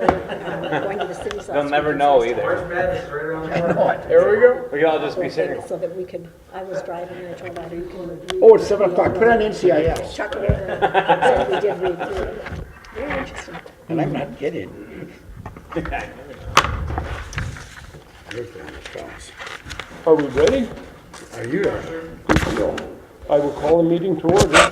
going to the cities last They'll never weekend, know so I either. March Madness is right around the corner. There we go. We could all just be stopped sitting. so that we could, I was driving and I told Audrey, you can. Oh, it's 7 o'clock. Put on NCIS. Chuck it over. So we did read through it. Very interesting. And I'm not kidding. Everything counts. Are we ready? Are you? I will call the meeting to order.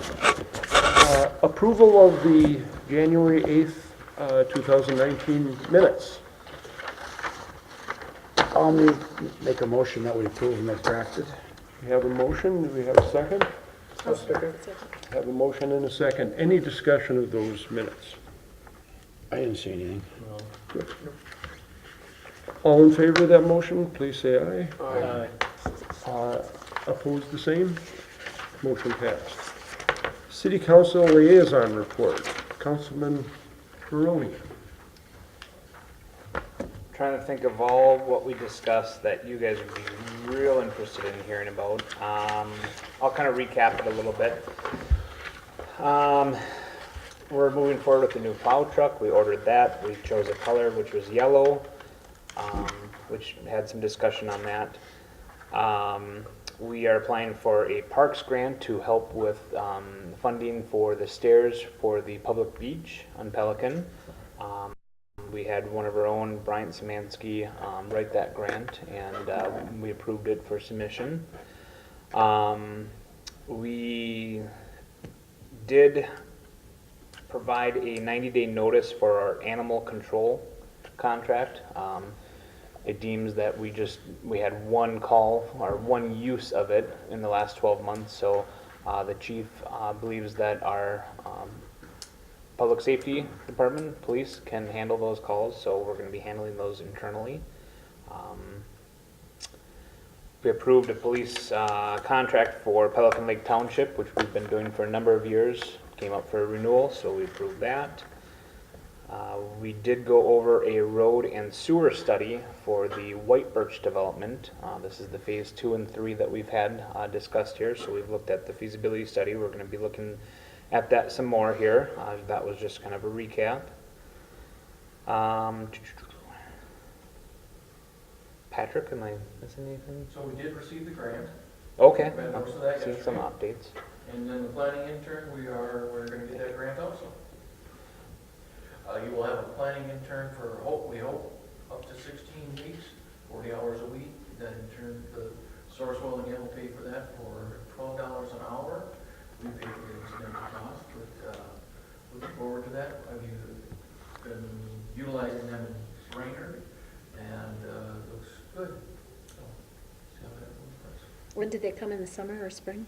Approval of the January 8th, 2019 minutes. I'll make a motion that we approve them as drafted. We have a motion. Do we have a second? Have a motion and a second. Any discussion of those minutes? I didn't see anything. All in favor of that motion, please say aye. Aye. Opposed, the same? Motion passed. City Council Liaison Report. Councilman Maroney. Trying to think of all what we discussed that you guys would be real interested in hearing about. I'll kind of recap it a little bit. We're moving forward with the new plow truck. We ordered that. We chose a color which was yellow, which had some discussion on that. We are applying for a parks grant to help with funding for the stairs for the public beach on Pelican. We had one of our own, Bryant Szymanski, write that grant, and we approved it for submission. We did provide a 90-day notice for our animal control contract. It deems that we had one call or one use of it in the last 12 months, so the chief believes that our public safety department, police, can handle those calls, so we're going to be handling those internally. We approved a police contract for Pelican Lake Township, which we've been doing for a number of years. Came up for a renewal, so we approved that. We did go over a road and sewer study for the White Birch development. This is the phase 2 and 3 that we've had discussed here, so we've looked at the feasibility study. We're going to be looking at that some more here. That was just kind of a recap. Patrick, am I missing anything? So we did receive the grant, Okay, Read most of that I've seen some yesterday. updates. and then the planning intern, we're gonna get that grant also. You will have a planning intern for, we hope, up to 16 weeks, 40 hours a week. That intern, the Sourcewell again will pay for that for $12 an hour. We pay for the incidental cost, but looking forward to that. I've been utilizing them in Brainerd, and looks good. So, see how that goes for us. When did they come, in the summer or spring?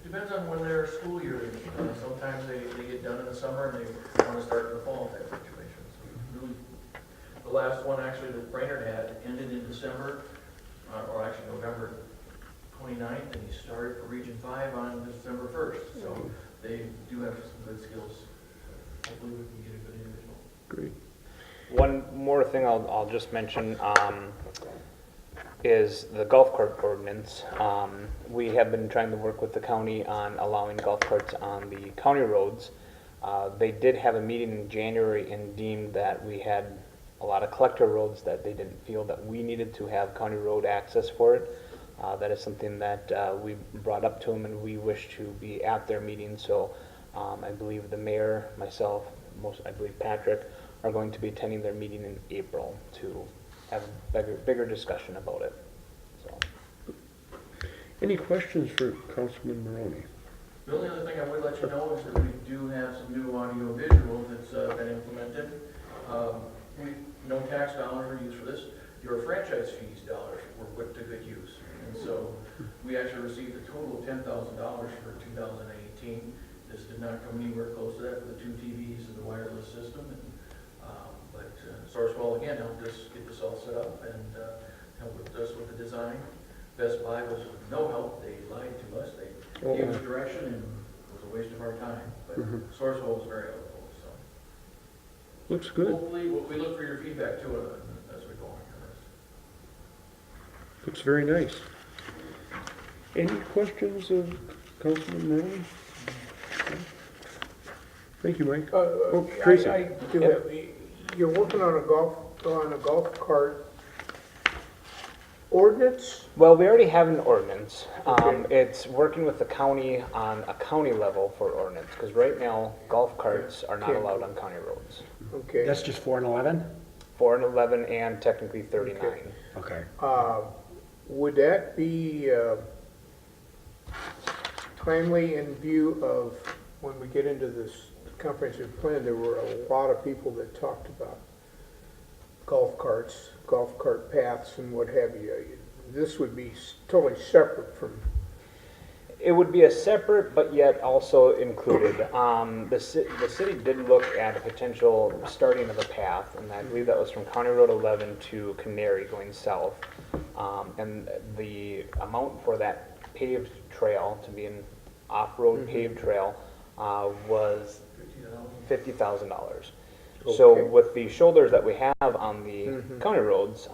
Depends on when their school year is. Sometimes they get done in the summer and they want to start in the fall type situation. So really, the last one actually that Brainerd had ended in December, or actually November 29th, and he started for Region 5 on December 1st. So they do have some good skills. Hopefully we can get a good individual. Great. One more thing I'll just mention is the golf cart ordinance. We have been trying to work with the county on allowing golf carts on the county roads. They did have a meeting in January and deemed that we had a lot of collector roads that they didn't feel that we needed to have county road access for it. That is something that we brought up to them, and we wish to be at their meeting. So I believe the mayor, myself, I believe Patrick, are going to be attending their meeting in April to have a bigger discussion about it. So. Any questions for Councilman Maroney? The only other thing I would let you know is that we do have some new audio visual that's been implemented. No tax dollars are used for this. Your franchise fees dollars were put to good use. And so we actually received a total of $10,000 for 2018. This did not come anywhere close to that for the 2 TVs and the wireless system. But Sourcewell again helped us get this all set up and helped us with the design. Best Buy was no help. They lied to us. They gave us direction and it was a waste of our time. But Sourcewell was very helpful. So Looks good. hopefully we look for your feedback too as we go on this. Looks very nice. Any questions of Councilman Maroney? Thank you, Mike. Tracy. I do have, you're working on a golf cart ordinance? Well, we already have an ordinance. Okay. It's working with the county on a county level for ordinance, because right now, golf carts are not Okay. allowed on county roads. Okay. That's just 4 and 11? 4 and 11 and technically 39. Okay. Would that be timely in view of when we get into this comprehensive plan? There were a lot of people that talked about golf carts, golf cart paths and what have you. This would be totally separate from, It would be a separate, but yet also included. The city did look at a potential starting of a path, and I believe that was from County Road 11 to Canary going south. And the amount for that paved trail, to be an off-road paved trail, was $50,000. So Okay. with the shoulders that we have on the county roads,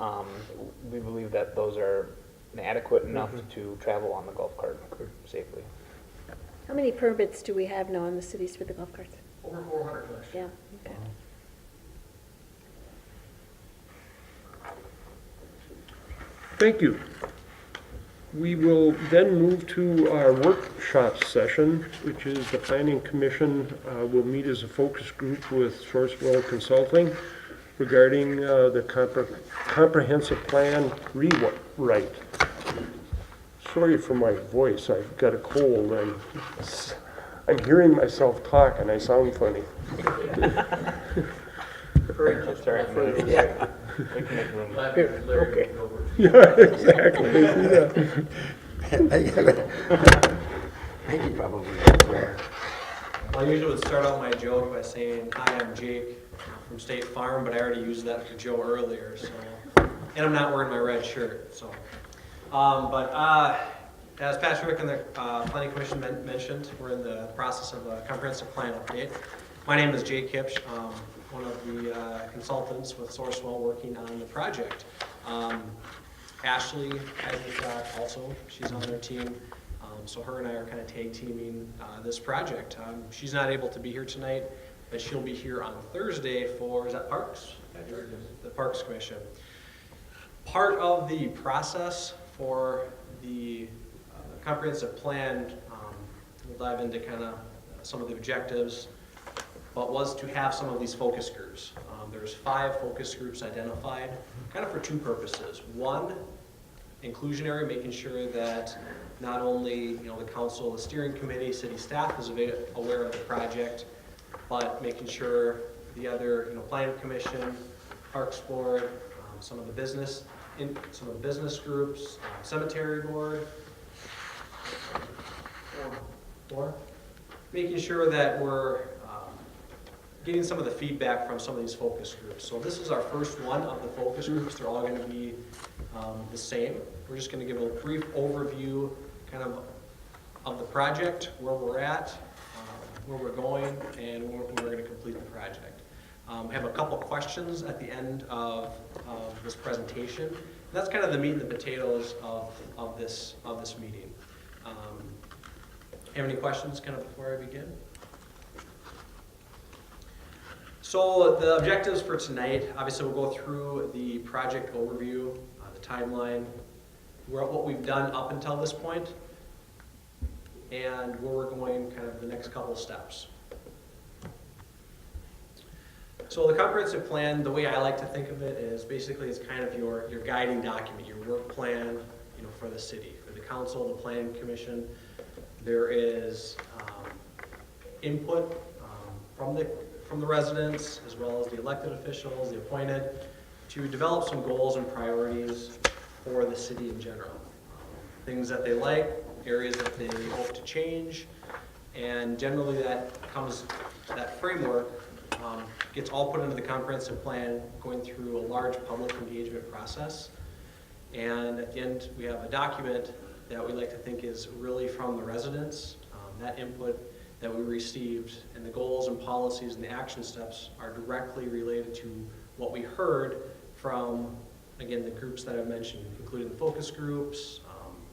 we believe that those are adequate enough to travel on the golf cart safely. How many permits do we have now in the cities for the golf carts? Over 400 last year. Yeah, okay. Thank you. We will then move to our workshop session, which is the Planning Commission will meet as a focus group with Sourcewell Consulting regarding the comprehensive plan rewrite. Sorry for my voice, I've got a cold and I'm hearing myself talk and I sound funny. That's all right. yeah. We can make room. Larry Okay. will go over. Yeah, exactly. I think you probably swear. I usually would start out my joke by saying, "Hi, I'm Jake from State Farm," but I already used that for Joe earlier, so. And I'm not wearing my red shirt, so. As Patrick and the Planning Commission mentioned, we're in the process of a comprehensive plan update. My name is Jake Hipsch, one of the consultants with Sourcewell working on the project. Ashley Eisenstadt also, she's on their team. So her and I are kind of tag teaming this project. She's not able to be here tonight, but she'll be here on Thursday for, is that Parks? The Parks Commission. Part of the process for the comprehensive plan, we'll dive into kind of some of the objectives, but was to have some of these focus groups. There's 5 focus groups identified, kind of for 2 purposes. One, inclusionary, making sure that not only the council, the steering committee, city staff is aware of the project, but making sure the other planning commission, parks board, some of the business groups, cemetery board, making sure that we're getting some of the feedback from some of these focus groups. So this is our first one of the focus groups. They're all going to be the same. We're just going to give a brief overview kind of the project, where we're at, where we're going, and when we're going to complete the project. I have a couple questions at the end of this presentation. And that's kind of the meat and the potatoes of this meeting. Have any questions kind of before I begin? So the objectives for tonight, obviously we'll go through the project overview, the timeline, what we've done up until this point, and where we're going kind of the next couple steps. So the comprehensive plan, the way I like to think of it is basically it's kind of your guiding document, your work plan, for the city, for the council, the planning commission. There is input from the residents, as well as the elected officials, the appointed, to develop some goals and priorities for the city in general. Things that they like, areas that they hope to change, and generally that framework gets all put into the comprehensive plan, going through a large public engagement process. And at the end, we have a document that we like to think is really from the residents. That input that we received and the goals and policies and the action steps are directly related to what we heard from, again, the groups that I've mentioned, including the focus groups,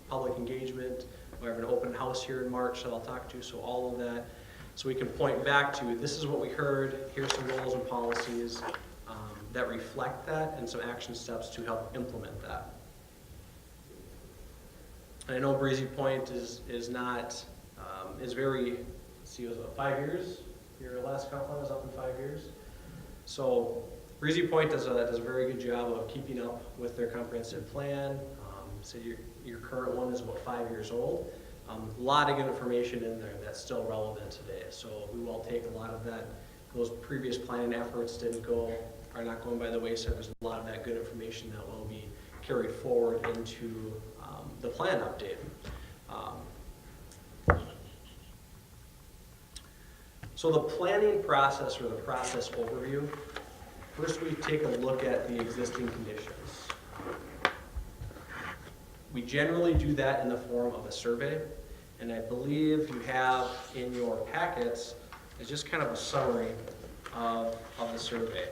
public engagement. We have an open house here in March that I'll talk to, so all of that. So we can point back to, this is what we heard, here's some goals and policies, that reflect that and some action steps to help implement that. And I know Breezy Point is not, is very, let's see, it was about 5 years? Your last comp plan was up in 5 years? So Breezy Point does a very good job of keeping up with their comprehensive plan. So your current one is about 5 years old. A lot of good information in there that's still relevant today. So we will take a lot of that. Those previous planning efforts are not going by the wayside. There's a lot of that good information that will be carried forward into the plan update. So the planning process, or the process overview, first we take a look at the existing conditions. We generally do that in the form of a survey, and I believe you have in your packets is just kind of a summary of the survey.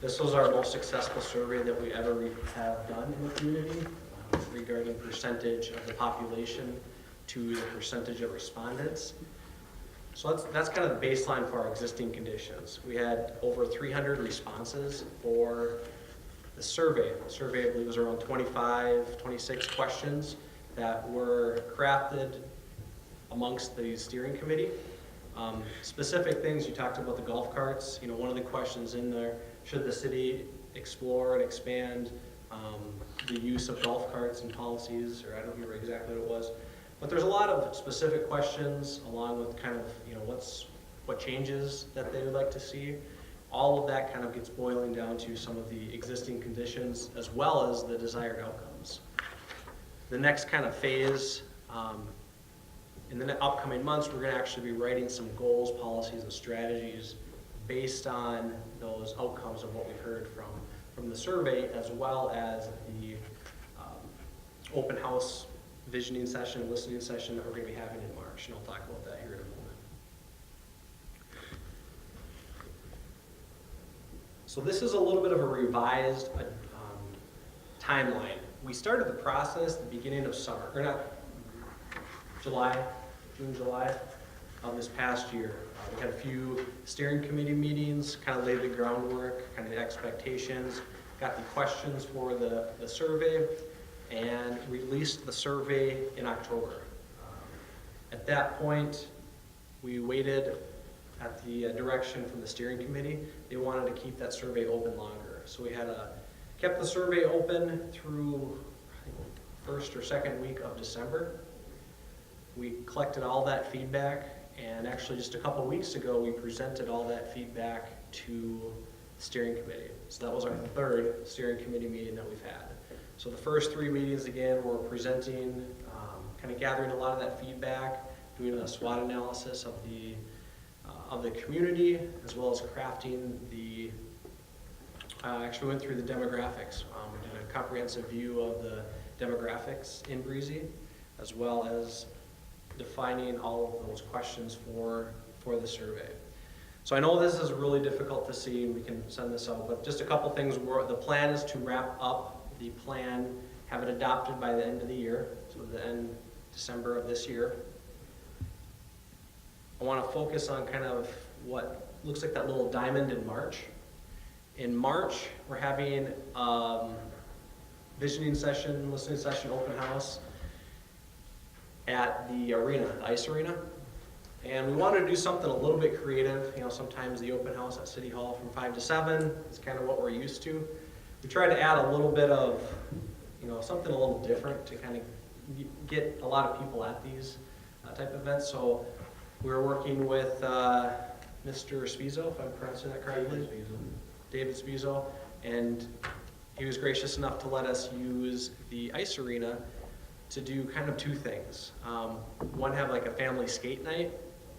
This was our most successful survey that we ever have done in the community regarding percentage of the population to the percentage of respondents. So that's kind of the baseline for our existing conditions. We had over 300 responses for the survey. The survey, I believe, was around 26 questions that were crafted amongst the steering committee. Specific things, you talked about the golf carts. You know, one of the questions in there, should the city explore and expand the use of golf carts and policies, or I don't remember exactly what it was. But there's a lot of specific questions along with kind of, you know, what changes that they would like to see. All of that kind of gets boiling down to some of the existing conditions as well as the desired outcomes. The next kind of phase, in the upcoming months, we're going to actually be writing some goals, policies, and strategies based on those outcomes of what we heard from the survey, as well as the open house visioning session, listening session that we're going to be having in March, and I'll talk about that here in a moment. So this is a little bit of a revised timeline. We started the process at the beginning of summer, or not, June, July of this past year. We had a few steering committee meetings, kind of laid the groundwork, kind of the expectations, got the questions for the survey, and released the survey in October. At that point, we waited at the direction from the steering committee. They wanted to keep that survey open longer. So we kept the survey open through, I think, first or second week of December. We collected all that feedback, and actually just a couple weeks ago, we presented all that feedback to the steering committee. So that was our third steering committee meeting that we've had. So the first 3 meetings, again, were presenting, kind of gathering a lot of that feedback, doing a SWOT analysis of the community, as well as crafting the, actually went through the demographics. We did a comprehensive view of the demographics in Breezy, as well as defining all of those questions for the survey. So I know this is really difficult to see, and we can send this out, but just a couple things. The plan is to wrap up the plan, have it adopted by the end of the year, so the end December of this year. I want to focus on kind of what looks like that little diamond in March. In March, we're having visioning session, listening session, open house at the arena, the ice arena. And we wanted to do something a little bit creative. You know, sometimes the open house at City Hall from 5 to 7 is kind of what we're used to. We tried to add a little bit of, you know, something a little different to kind of get a lot of people at these type of events. So we were working with Mr. Spizo, if I'm pronouncing that correctly. David Spizo. And he was gracious enough to let us use the ice arena to do kind of 2 things. One, have like a family skate night.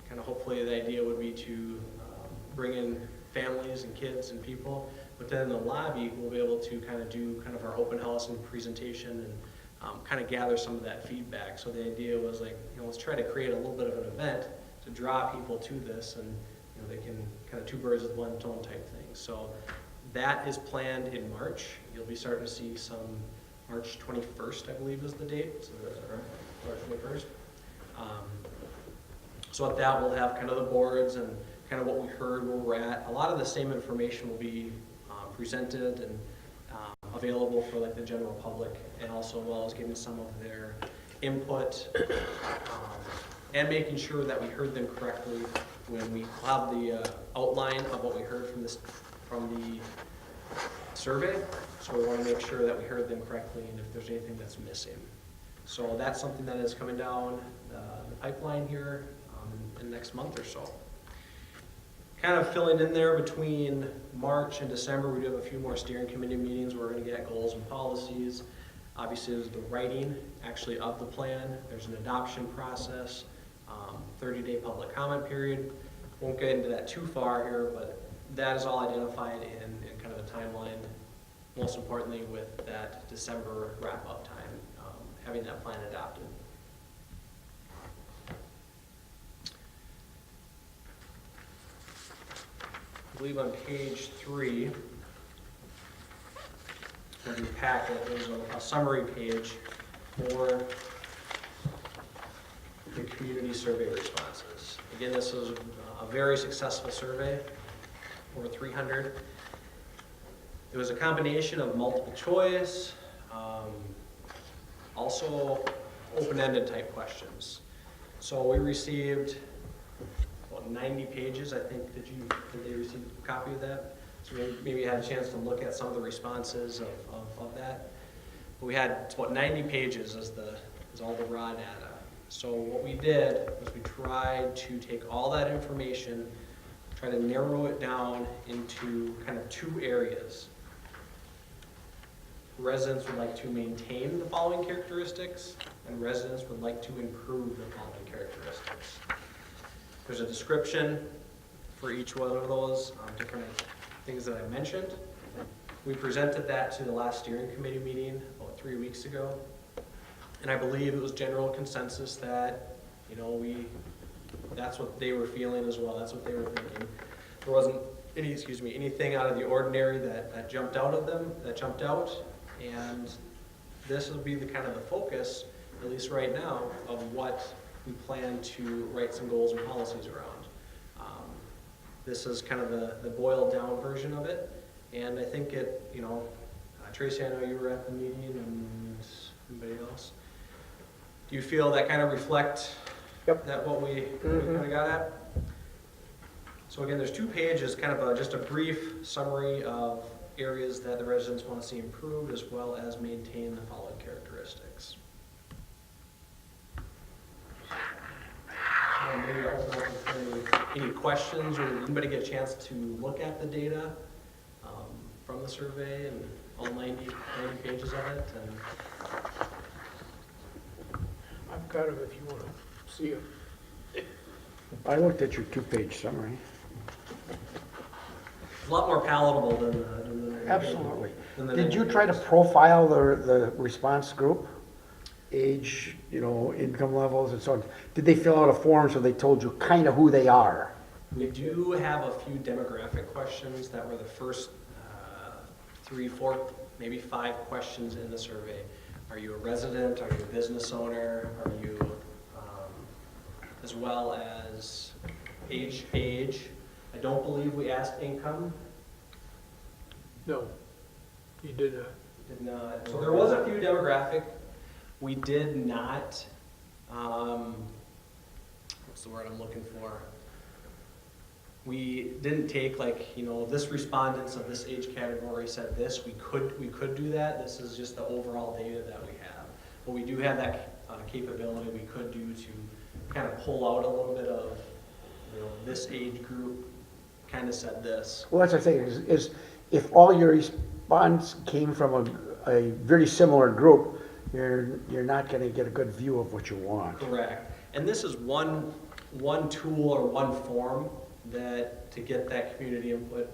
Kind of hopefully the idea would be to bring in families and kids and people. But then in the lobby, we'll be able to kind of do kind of our open house and presentation and kind of gather some of that feedback. So the idea was like, you know, let's try to create a little bit of an event to draw people to this, and you know, they can kind of 2 birds with 1 stone type thing. So that is planned in March. You'll be starting to see some March 21st, I believe is the date. So that's March 21st. So at that, we'll have kind of the boards and kind of what we heard, where we're at. A lot of the same information will be presented and available for like the general public, and also well as getting some of their input and making sure that we heard them correctly when we have the outline of what we heard from the survey. So we want to make sure that we heard them correctly and if there's anything that's missing. So that's something that is coming down the pipeline here in the next month or so. Kind of filling in there between March and December, we do have a few more steering committee meetings. We're going to get goals and policies. Obviously, there's the writing actually of the plan. There's an adoption process, 30-day public comment period. Won't get into that too far here, but that is all identified in kind of a timeline, most importantly with that December wrap-up time, having that plan adopted. I believe on page 3 of your packet, there's a summary page for the community survey responses. Again, this is a very successful survey, over 300. It was a combination of multiple choice, also open-ended type questions. So we received about 90 pages, I think. Did they receive a copy of that? So maybe you had a chance to look at some of the responses of that. But we had about 90 pages as all the raw data. So what we did was we tried to take all that information, try to narrow it down into kind of 2 areas. Residents would like to maintain the following characteristics, and residents would like to improve the following characteristics. There's a description for each one of those different things that I mentioned. We presented that to the last steering committee meeting about 3 weeks ago, and I believe it was general consensus that, that's what they were feeling as well. That's what they were thinking. There wasn't anything out of the ordinary that jumped out of them, and this will be the kind of the focus, at least right now, of what we plan to write some goals and policies around. This is kind of the boiled down version of it, and I think it, Tracy, I know you were at the meeting, and anybody else? Do you feel that kind of reflect that what we kind of got at? So again, there's 2 pages, kind of just a brief summary of areas that the residents want to see improved, as well as maintain the following characteristics. Maybe I'll open up for any questions, or did anybody get a chance to look at the data from the survey and all 90 pages of it? And I've got them if you want to see them. I looked at your 2-page summary. it's a lot more palatable than Absolutely. than the Did you 90 try to pages. profile the response group? Age, income levels and so on? Did they fill out a form so they told you kind of who they are? We do have a few demographic questions that were the first 3, 4, maybe 5 questions in the survey. Are you a resident? Are you a business owner? Are you, as well as age? I don't believe we asked income. No, you did not. Did not. So there was a few demographic. We did not, what's the word I'm looking for? We didn't take this respondents of this age category said this. We could do that. This is just the overall data that we have. But we do have that capability we could do to kind of pull out a little bit of, this age group kind of said this. Well, that's what I'm saying, is if all your response came from a very similar group, you're not going to get a good view of what you want. Correct. And this is one tool or one form that to get that community input.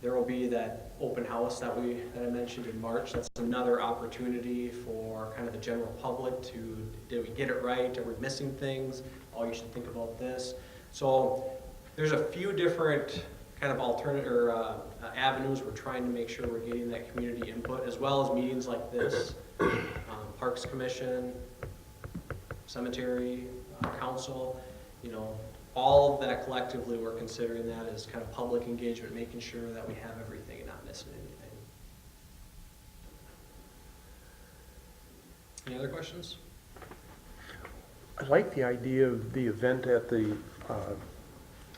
There will be that open house that I mentioned in March. That's another opportunity for kind of the general public to, did we get it right? Are we missing things? Oh, you should think about this. So there's a few different kind of alternative or avenues we're trying to make sure we're getting that community input, as well as meetings like this, Parks Commission, Cemetery, Council, all of that collectively, we're considering that as kind of public engagement, making sure that we have everything and not missing anything. Any other questions? I like the idea of the event at the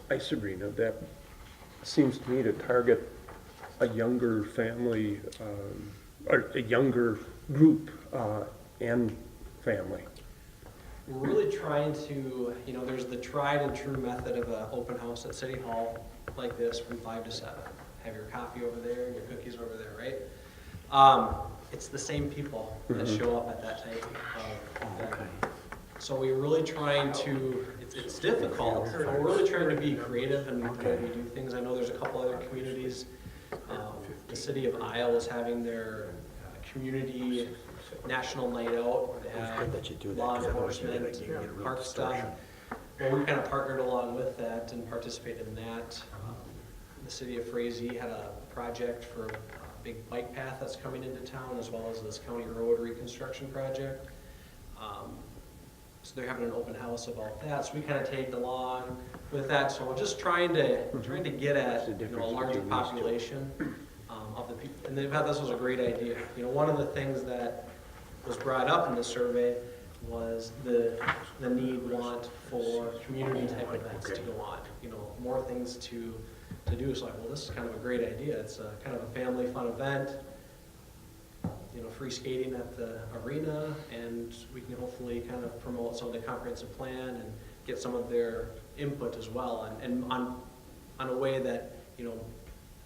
ice arena. That seems to me to target a younger family, or a younger group and family. We're really trying to, there's the tried and true method of an open house at City Hall like this from 5 to 7. Have your coffee over there and your cookies over there, right? It's the same people that show up at that type of event. So we're really trying to, it's difficult, but we're really trying to be creative in the way we do things. I know there's a couple other communities. The city of Isle is having their community national night out. They have law enforcement, park stuff. Well, we kind of partnered along with that and participated in that. The city of Breezy had a project for a big bike path that's coming into town, as well as this county road reconstruction project. So they're having an open house about that. So we kind of tagged along with that. So we're just trying to get at a larger population of the people. And this was a great idea. One of the things that was brought up in the survey was the want for community type events to go on. More things to do. So well, this is kind of a great idea. It's a kind of a family fun event. Free skating at the arena, and we can hopefully kind of promote some of the comprehensive plan and get some of their input as well, and on a way that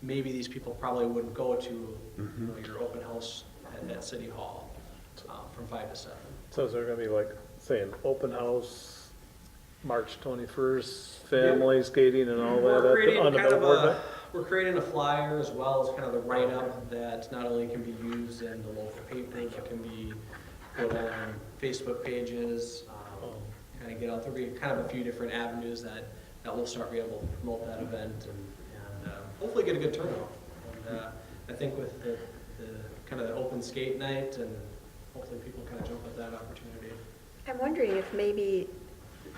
maybe these people probably wouldn't go to your open house at City Hall from 5 to 7. So is there gonna be like, say, an open house, March 21st, family skating and all that on the billboard? We're creating a flyer as well as kind of the write-up that not only can be used in the local paper, but can be put on Facebook pages, kind of get out there. Be kind of a few different avenues that we'll start being able to promote that event and hopefully get a good turnout. And I think with the kind of the open skate night, and hopefully people kind of jump at that opportunity. I'm wondering if maybe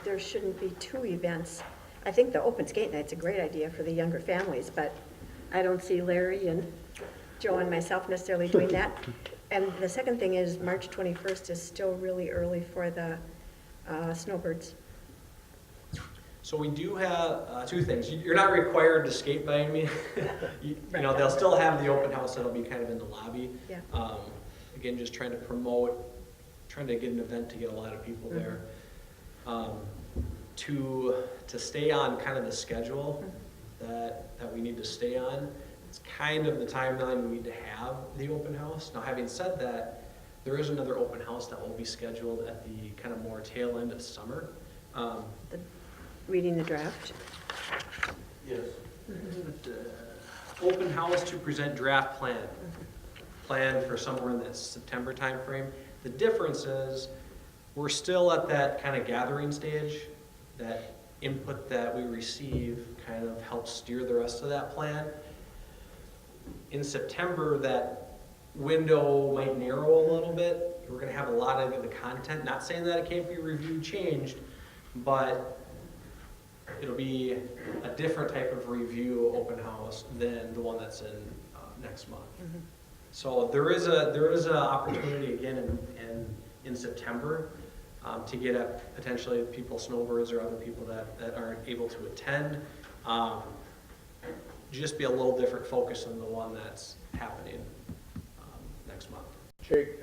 there shouldn't be 2 events. I think the open skate night's a great idea for the younger families, but I don't see Larry and Joe and myself necessarily doing that. And the second thing is March 21st is still really early for the snowbirds. So we do have 2 things. You're not required to skate by any means. They'll still have the open house that'll be kind of in the lobby. Yeah. Again, just trying to promote, trying to get an event to get a lot of people there. To stay on kind of the schedule that we need to stay on, it's kind of the timeline we need to have the open house. Now, having said that, there is another open house that will be scheduled at the kind of more tail end of summer. Reading the draft. Yes. Open house to present draft plan. Plan for somewhere in the September timeframe. The difference is we're still at that kind of gathering stage. That input that we receive kind of helps steer the rest of that plan. In September, that window might narrow a little bit. We're going to have a lot of the content. Not saying that it can't be reviewed, changed, but it'll be a different type of review open house than the one that's in next month. So there is a opportunity again in September to get at potentially people, snowbirds or other people that aren't able to attend. Just be a little different focus than the one that's happening next month. Jake,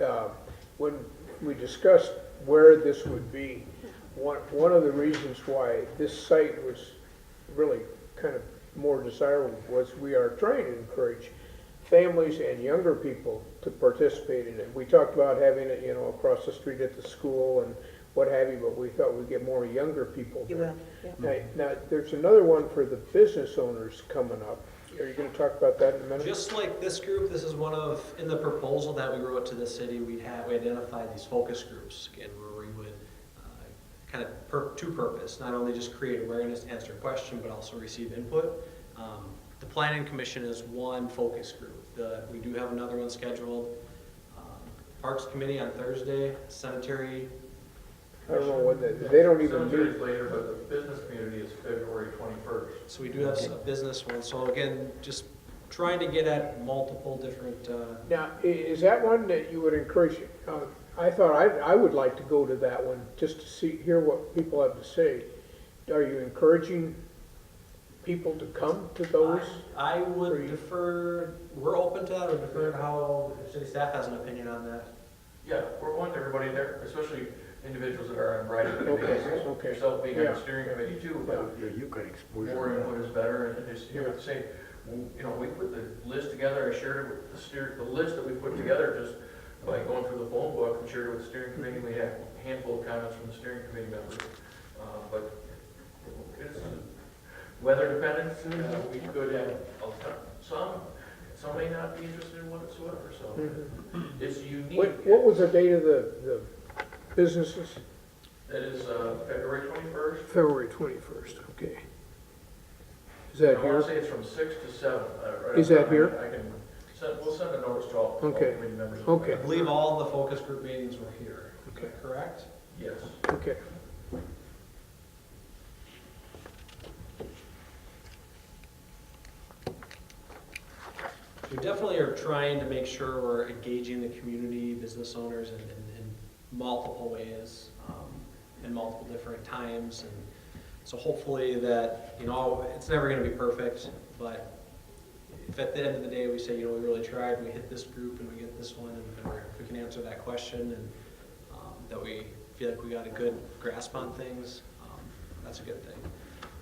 when we discussed where this would be, one of the reasons why this site was really kind of more desirable was we are trying to encourage families and younger people to participate in it. We talked about having it, across the street at the school and what have you, but we thought we'd get more younger people. You will, yeah. Now, there's another one for the business owners coming up. Are you going to talk about that in a minute? Just like this group, this is one of, in the proposal that we wrote to the city, we identified these focus groups, again, where we would kind of to purpose, not only just create awareness, answer a question, but also receive input. The Planning Commission is one focus group. We do have another one scheduled. Parks Committee on Thursday, Cemetery. I don't know when they don't even Cemetery's meet. later, but the business community is February 21st. So we do have a business one. So again, just trying to get at multiple different. Now, is that one that you would encourage? I thought I would like to go to that one, just to hear what people have to say. Are you encouraging people to come to those? I Are would you- defer, we're open to that, or defer to how, if city staff has an opinion on that. Yeah, we're wanting everybody there, especially individuals that are on writing Okay, committees. okay. Yourself being on Yeah. the steering committee too, but Yeah, you could expose more them. input is better, and just, you know, say, you know, we put the list together, I shared it with the list that we put together just by going through the phone book and shared it with the steering committee. We had a handful of comments from the steering committee members, but it's weather dependent. We could have some may not be interested in whatsoever, so it's unique. What was the date of the businesses? That is February 21st. February 21st, okay. Is I that want here? to say it's from 6 to 7. Right Is off that the here? top. We'll send a notice to all Okay. committee members. Okay. I believe all the focus group meetings were here. Okay. Correct? Yes. Okay. We definitely are trying to make sure we're engaging the community, business owners in multiple ways, in multiple different times. And so hopefully that, you know, it's never gonna be perfect, but if at the end of the day we say, you know, we really tried, we hit this group and we get this one, and if we can answer that question and that we feel like we got a good grasp on things, that's a good thing.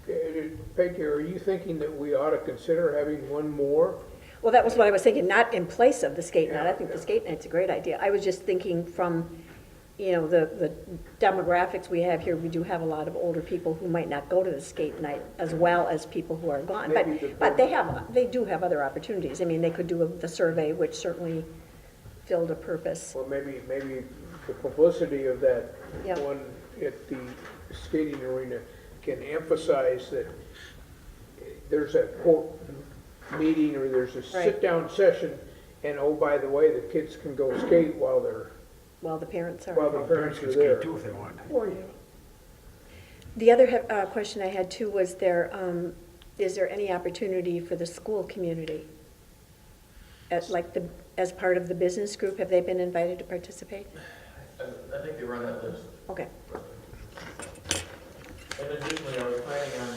Okay, Peggy, are you thinking that we ought to consider having one more? Well, that was what I was thinking, not in place of the skate night. I think the skate night's a great idea. I was just thinking from, you know, the demographics we have here, we do have a lot of older people who might not go to the skate night as well as people who are gone. But they do have other opportunities. I mean, they could do the survey, which certainly filled a purpose. Well, maybe the publicity of that Yeah. one at the skating arena can emphasize that there's a quote meeting or there's a Right. sit-down session, and oh, by the way, the kids can go skate while While the parents are. the parents are Can there. skate too if they want. Oh, yeah. The other question I had too was is there any opportunity for the school community? As part of the business group, have they been invited to participate? I think they run that list. Okay, And additionally, I was planning on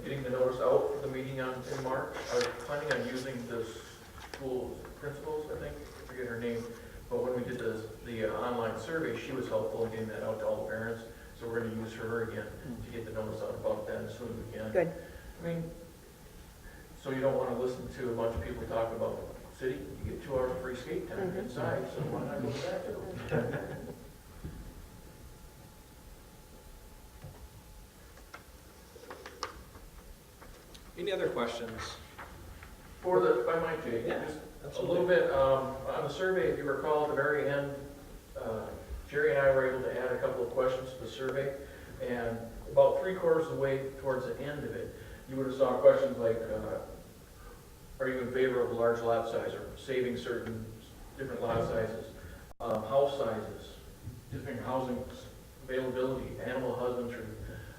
getting the notice out for the meeting in March. I was planning on using the school principals, I think, I forget her name. But when we did the online survey, she was helpful in getting that out to all the parents. So we're gonna use her again to get the notice out about that as soon as we can. good. I mean, so you don't wanna listen to a bunch of people talking about the city, you get 2 hours of free skate time inside, so why not go to that too? Any other questions? If I might, Jake, Yeah, just a absolutely. little bit, on the survey, if you recall, at the very end, Jerry and I were able to add a couple of questions to the survey, and about 3/4 of the way towards the end of it, you would have saw questions like, are you in favor of large lot size, or saving certain different lot sizes, house sizes, different housing availability, animal husbandry.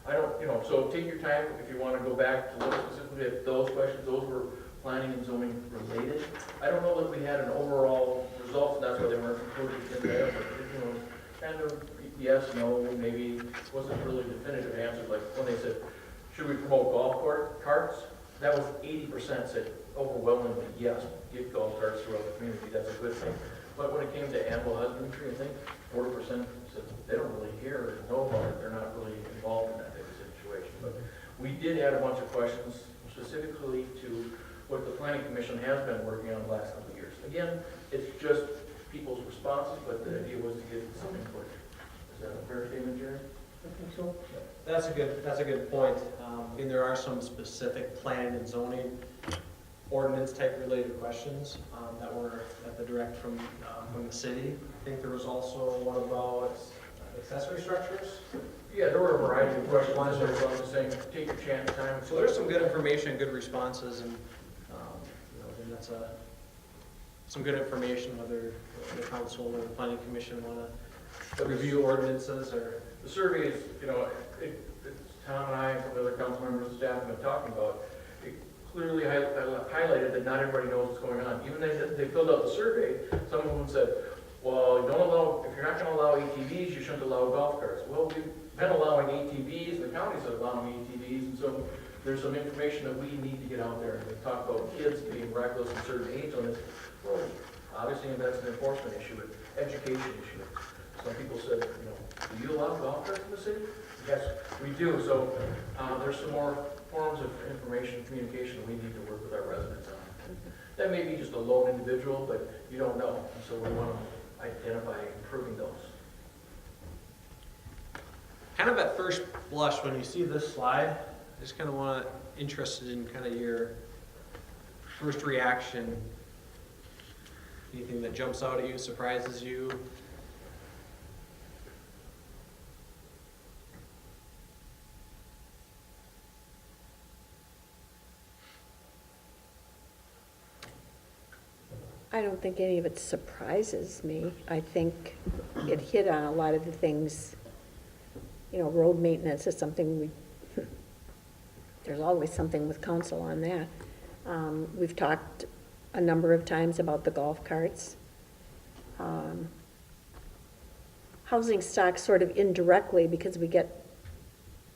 I don't, you know, so take your time if you want to go back to look specifically at those questions. Those were planning and zoning related. I don't know that we had an overall result, and that's why they weren't included in there, but, you know, kind of yes, no, maybe wasn't really definitive answers. Like when they said, should we promote carts? That was 80% said overwhelmingly, yes, get golf carts throughout the community, that's a good thing. But when it came to animal husbandry, I think 40% said they don't really care or know about it, they're not really involved in that type of situation. But we did add a bunch of questions specifically to what the planning commission has been working on the last couple of years. Again, it's just people's responses, but the idea was to get some input. Is that a fair statement, Jerry? I think so. That's a good point. And there are some specific planning and zoning ordinance type related questions that were at the direct from the city. I think there was also one about accessory structures. Yeah, there were a variety of questions. I'm just saying, take your chance, time. So there's some good information, good responses, and you know, then that's some good information whether the council or the planning commission want to review ordinances or. The survey is, you know, it's Tom and I and some other council members and staff have been talking about. It clearly highlighted that not everybody knows what's going on. Even they filled out the survey, some of them said, well, you don't allow, if you're you're not gonna allow ATVs, you shouldn't allow golf carts. Well, we've been allowing ATVs, the county's allowing ATVs, and so there's some information that we need to get out there. We talk about kids being reckless at a certain age on this. Well, obviously, that's an enforcement issue, but education issue. Some people said, you know, do you allow golf carts in the city? Yes, we do. So there's some more forms of information, communication that we need to work with our residents on. That may be just a lone individual, but you don't know. And so we want to identify improving those. Kind of at first blush, when you see this slide, I just kind of interested in kind of your first reaction. Anything that jumps out at you, surprises you? I don't think any of it surprises me. I think it hit on a lot of the things, you know, road maintenance is something there's always something with council on that. We've talked a number of times about the golf carts. Housing stock sort of indirectly, because we get,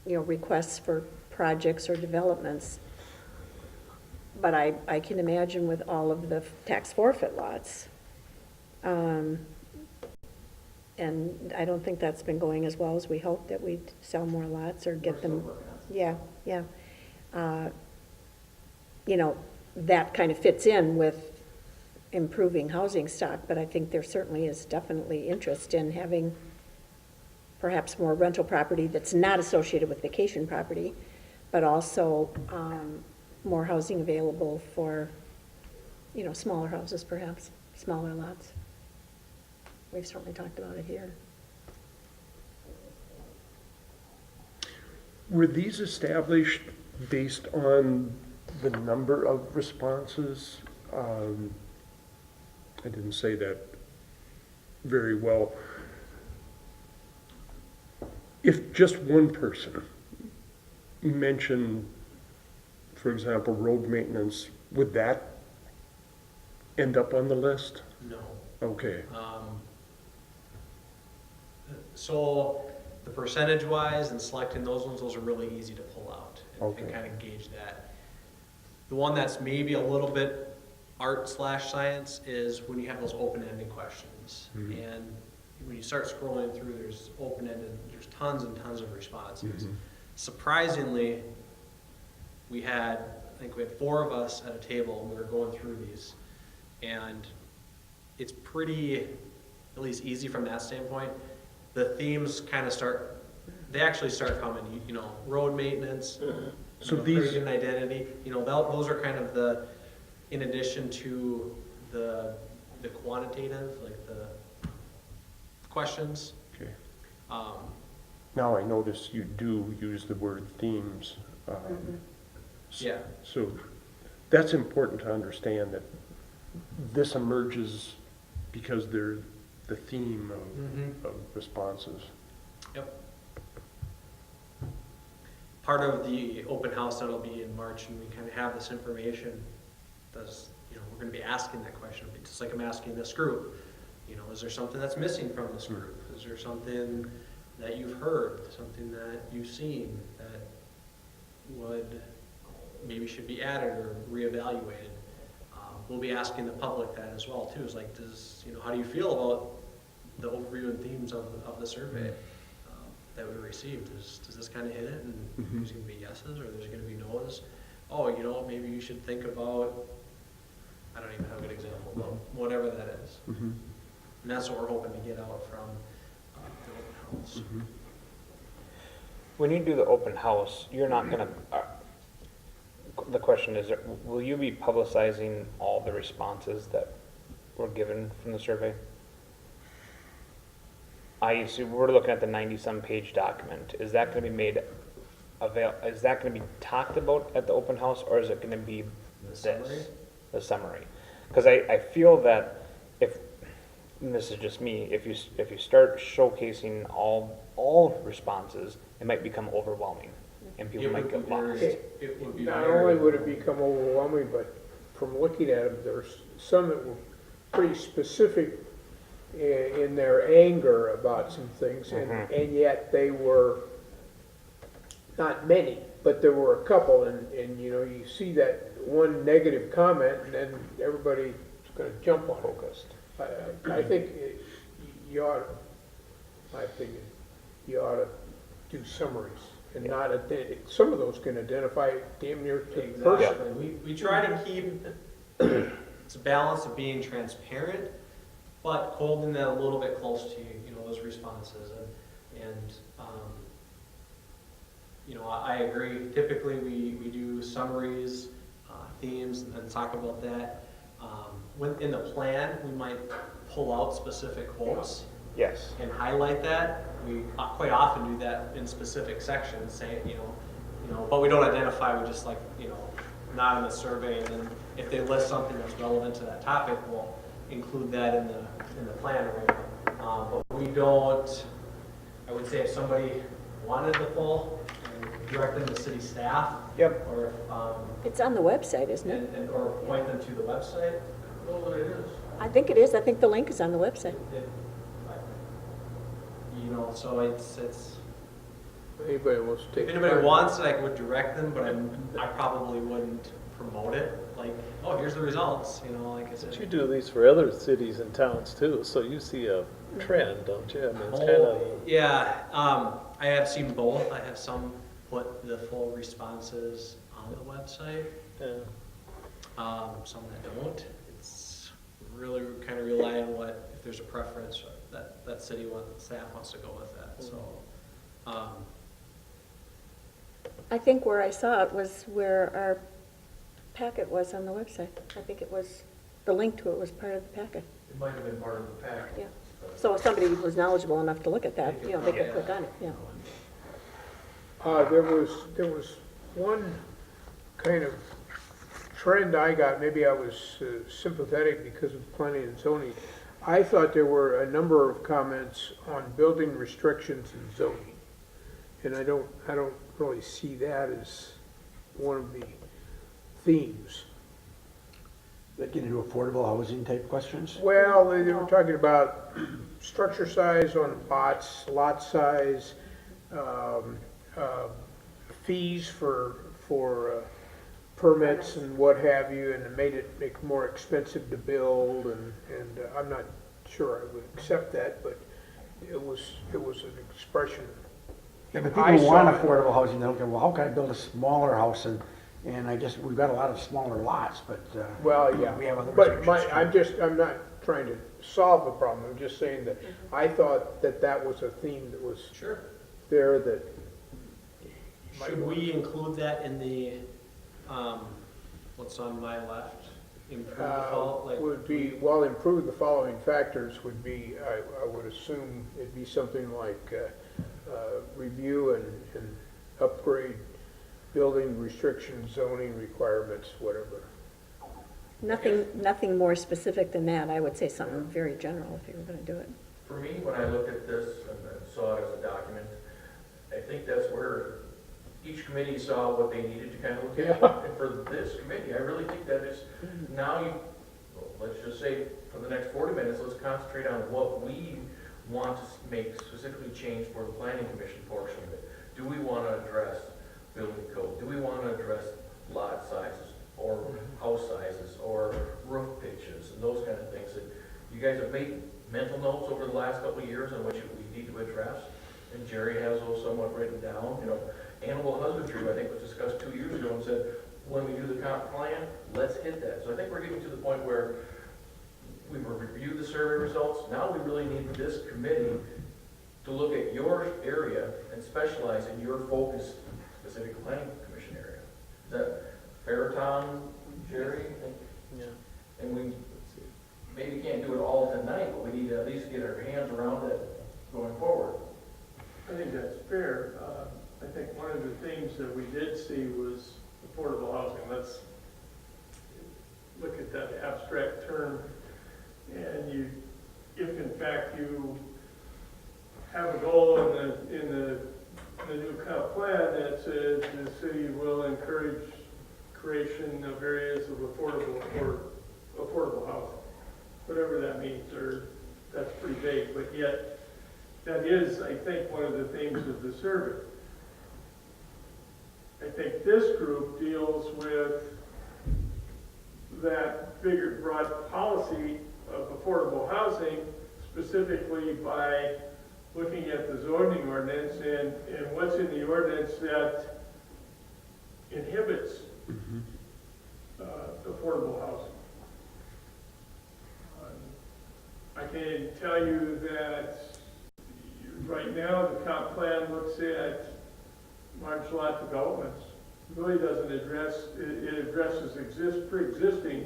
you know, requests for projects or developments. But I can imagine with all of the tax forfeit lots. And I don't think that's been going as well as we hoped, that we'd sell more lots or get them. Yeah, yeah. You know, that kind of fits in with improving housing stock, but I think there certainly is definitely interest in having perhaps more rental property that's not associated with vacation property, but also more housing available for, you know, smaller houses perhaps, smaller lots. We've certainly talked about it here. Were these established based on the number of responses? I didn't say that very well. If just one person mentioned, for example, road maintenance, would that end up on the list? No. Okay. So the percentage-wise and selecting those ones, those are really easy to pull out and Okay. kind of gauge that. The one that's maybe a little bit art/science is when you have those open-ended questions. Mhm. And when you start scrolling through, there's open-ended, there's tons and tons of responses. Mhm. Surprisingly, I think we had 4 of us at a table, and we were going through these. And it's pretty, at least easy from that standpoint. The themes kind of they actually start coming, you know, road maintenance, So creating an identity, you know, those are kind of in addition to the quantitative, like the questions. Okay. Now I notice you do use the word themes. Yeah. So that's important to understand, that this emerges because they're the theme of responses. Yep. Part of the open house that'll be in March, and we kind of have this information, you know, we're going to be asking that question, just like I'm asking this group. You know, is there something that's missing from this group? Is there something that you've heard, something that you've seen that maybe should be added or reevaluated? We'll be asking the public that as well too. Is like, how do you feel about the overview and themes of the survey that we received? Does this kind of hit it? And there's going to be yeses or there's going to be no's? Oh, you know, maybe you should think about, I don't even have a good example, but whatever that is. And that's what we're hoping to get out from the open house. When you do the open house, you're not gonna, the question is, will you be publicizing all the responses that were given from the survey? We're looking at the 90-some page document. Is that gonna be made is that gonna be talked about at the open house, or is it gonna be the summary? Because I feel that and this is just me, if you start showcasing all responses, it might become overwhelming, and people might get lost. It would be Not very only would it become overwhelming, but from looking at them, there's some that were pretty specific in their anger about some things, and yet they were not many, but there were a couple, and you know, you see that one negative comment, and then everybody's gonna jump on it. I think you ought, my opinion, you ought to do summaries, and not, some of those can identify damn near to the person. Exactly. We try to keep it's a balance of being transparent, but holding that a little bit close to you know, those responses. And you know, I agree. Typically, we do summaries, themes, and talk about that. When in the plan, we might pull out specific quotes Yes. and highlight that. We quite often do that in specific sections, say, you know, but we don't identify. We just like, you know, not in the survey. And then if they list something that's relevant to that topic, we'll include that in the plan. But we don't. I would say if somebody wanted the full, direct them to city staff. Yep. Or It's on the website, isn't it? or point them to the website. Know what it is. I think it is. I think the link is on the website. You know, so it's Anybody wants to take. if anybody wants it, I would direct them, but I probably wouldn't promote it. Like, oh, here's the results. You know, like I said. But you do these for other cities and towns too, so you see a trend, don't you? I mean, it's kind of. Yeah, I have seen both. I have some put the full responses on the website. Yeah. Some that don't. It's really kind of rely on if there's a preference that staff wants to go with that. So, I think where I saw it was where our packet was on the website. I think it was, the link to it was part of the packet. It might have been part of the pack. Yeah. So if somebody was knowledgeable enough to look at that, you know, they could click on it, yeah. There was one kind of trend I got, maybe I was sympathetic because of planning and zoning. I thought there were a number of comments on building restrictions and zoning. And I don't really see that as one of the themes. That get into affordable housing type questions? Well, they were talking about structure size on lots, lot size, fees for permits and what have you, and it made it more expensive to build, and I'm not sure I would accept that, but it was an expression. Yeah, but I people saw want it. affordable housing, they don't go, well, how can I build a smaller house? And I guess we've got a lot of smaller lots, but, Well, yeah, we have other but restrictions. I'm not trying to solve the problem, I'm just saying that I thought that was a theme that was sure. there that. Should we include that in the what's on my left? Improve the fall, like Would be, well, improve the following factors would be, I would assume it'd be something like review and upgrade building restrictions, zoning requirements, whatever. Nothing more specific than that. I would say something very general if you were gonna do it. For me, when I looked at this and saw it as a document, I think that's where each committee saw what they needed to kind of look at. Yeah. And for this committee, I really think that is, now let's just say for the next 40 minutes, let's concentrate on what we want to make specifically change for the planning commission portion of it. Do we want to address building code? Do we want to address lot sizes or house sizes or roof pitches and those kind of things that you guys have made mental notes over the last couple of years on what we need to address? And Jerry has those somewhat written down. You know, animal husbandry, I think, was discussed 2 years ago and said, when we do the comp plan, let's hit that. So I think we're getting to the point where we've reviewed the survey results. Now we really need this committee to look at your area and specialize in your focus, specific planning commission area. Is that fair, Tom, Jerry? Yeah. And we maybe can't do it all tonight, but we need to at least get our hands around it going forward. I think that's fair. I think one of the things that we did see was affordable housing. Let's look at that abstract term. And if in fact you have a goal in the new comp plan that says the city will encourage creation of areas of affordable housing, whatever that means, or that's pretty vague, but yet that is, I think, one of the things of the survey. I think this group deals with that bigger, broad policy of affordable housing, specifically by looking at the zoning ordinance and what's in the ordinance that inhibits affordable housing. I can tell you that right now the comp plan looks at large lot developments. It really doesn't address, it addresses pre-existing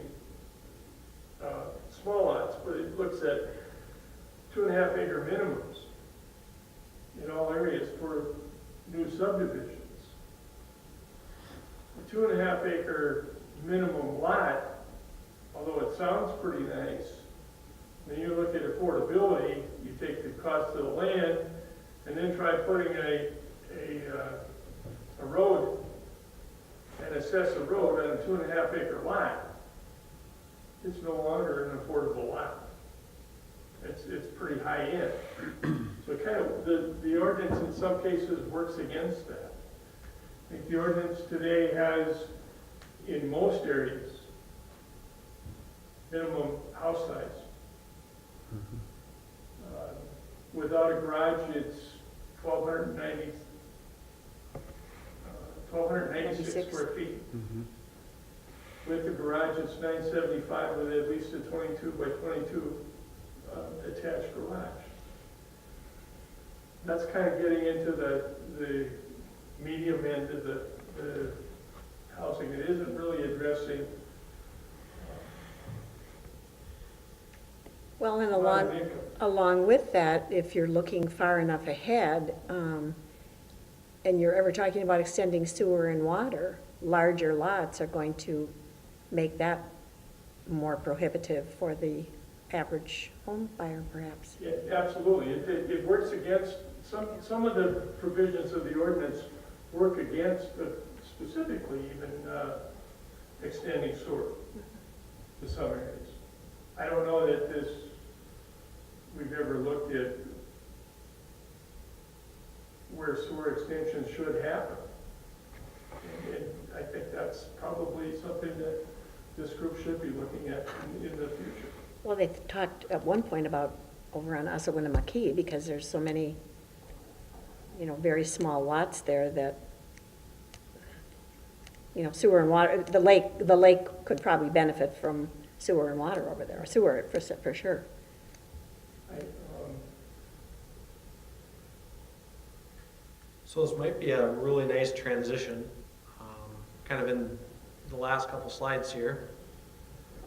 small lots, but it looks at 2.5 acre minimums in all areas for new subdivisions. A 2.5 acre minimum lot, although it sounds pretty nice, when you look at affordability, you take the cost of the land and then try putting a road and assess a road on a 2.5 acre lot. It's no longer an affordable lot. It's pretty high end. So kind of the ordinance in some cases works against that. I think the ordinance today has, in most areas, minimum house size. Without a garage, it's 1,296 square feet. With the garage, it's 975 with at least a 22 by 22 attached garage. That's kind of getting into the medium end of the housing. It isn't really addressing Well, and moderate income. along with that, if you're looking far enough ahead, and you're ever talking about extending sewer and water, larger lots are going to make that more prohibitive for the average home buyer, perhaps. Yeah, absolutely. It works against, some of the provisions of the ordinance work against, specifically even extending sewer to some areas. I don't know that we've ever looked at where sewer extensions should happen. And I think that's probably something that this group should be looking at in the future. Well, they talked at one point about over on Osawatomie, because there's so many, very small lots there that, sewer and water, the lake could probably benefit from sewer and water over there, sewer for sure. So this might be a really nice transition, kind of in the last couple slides here.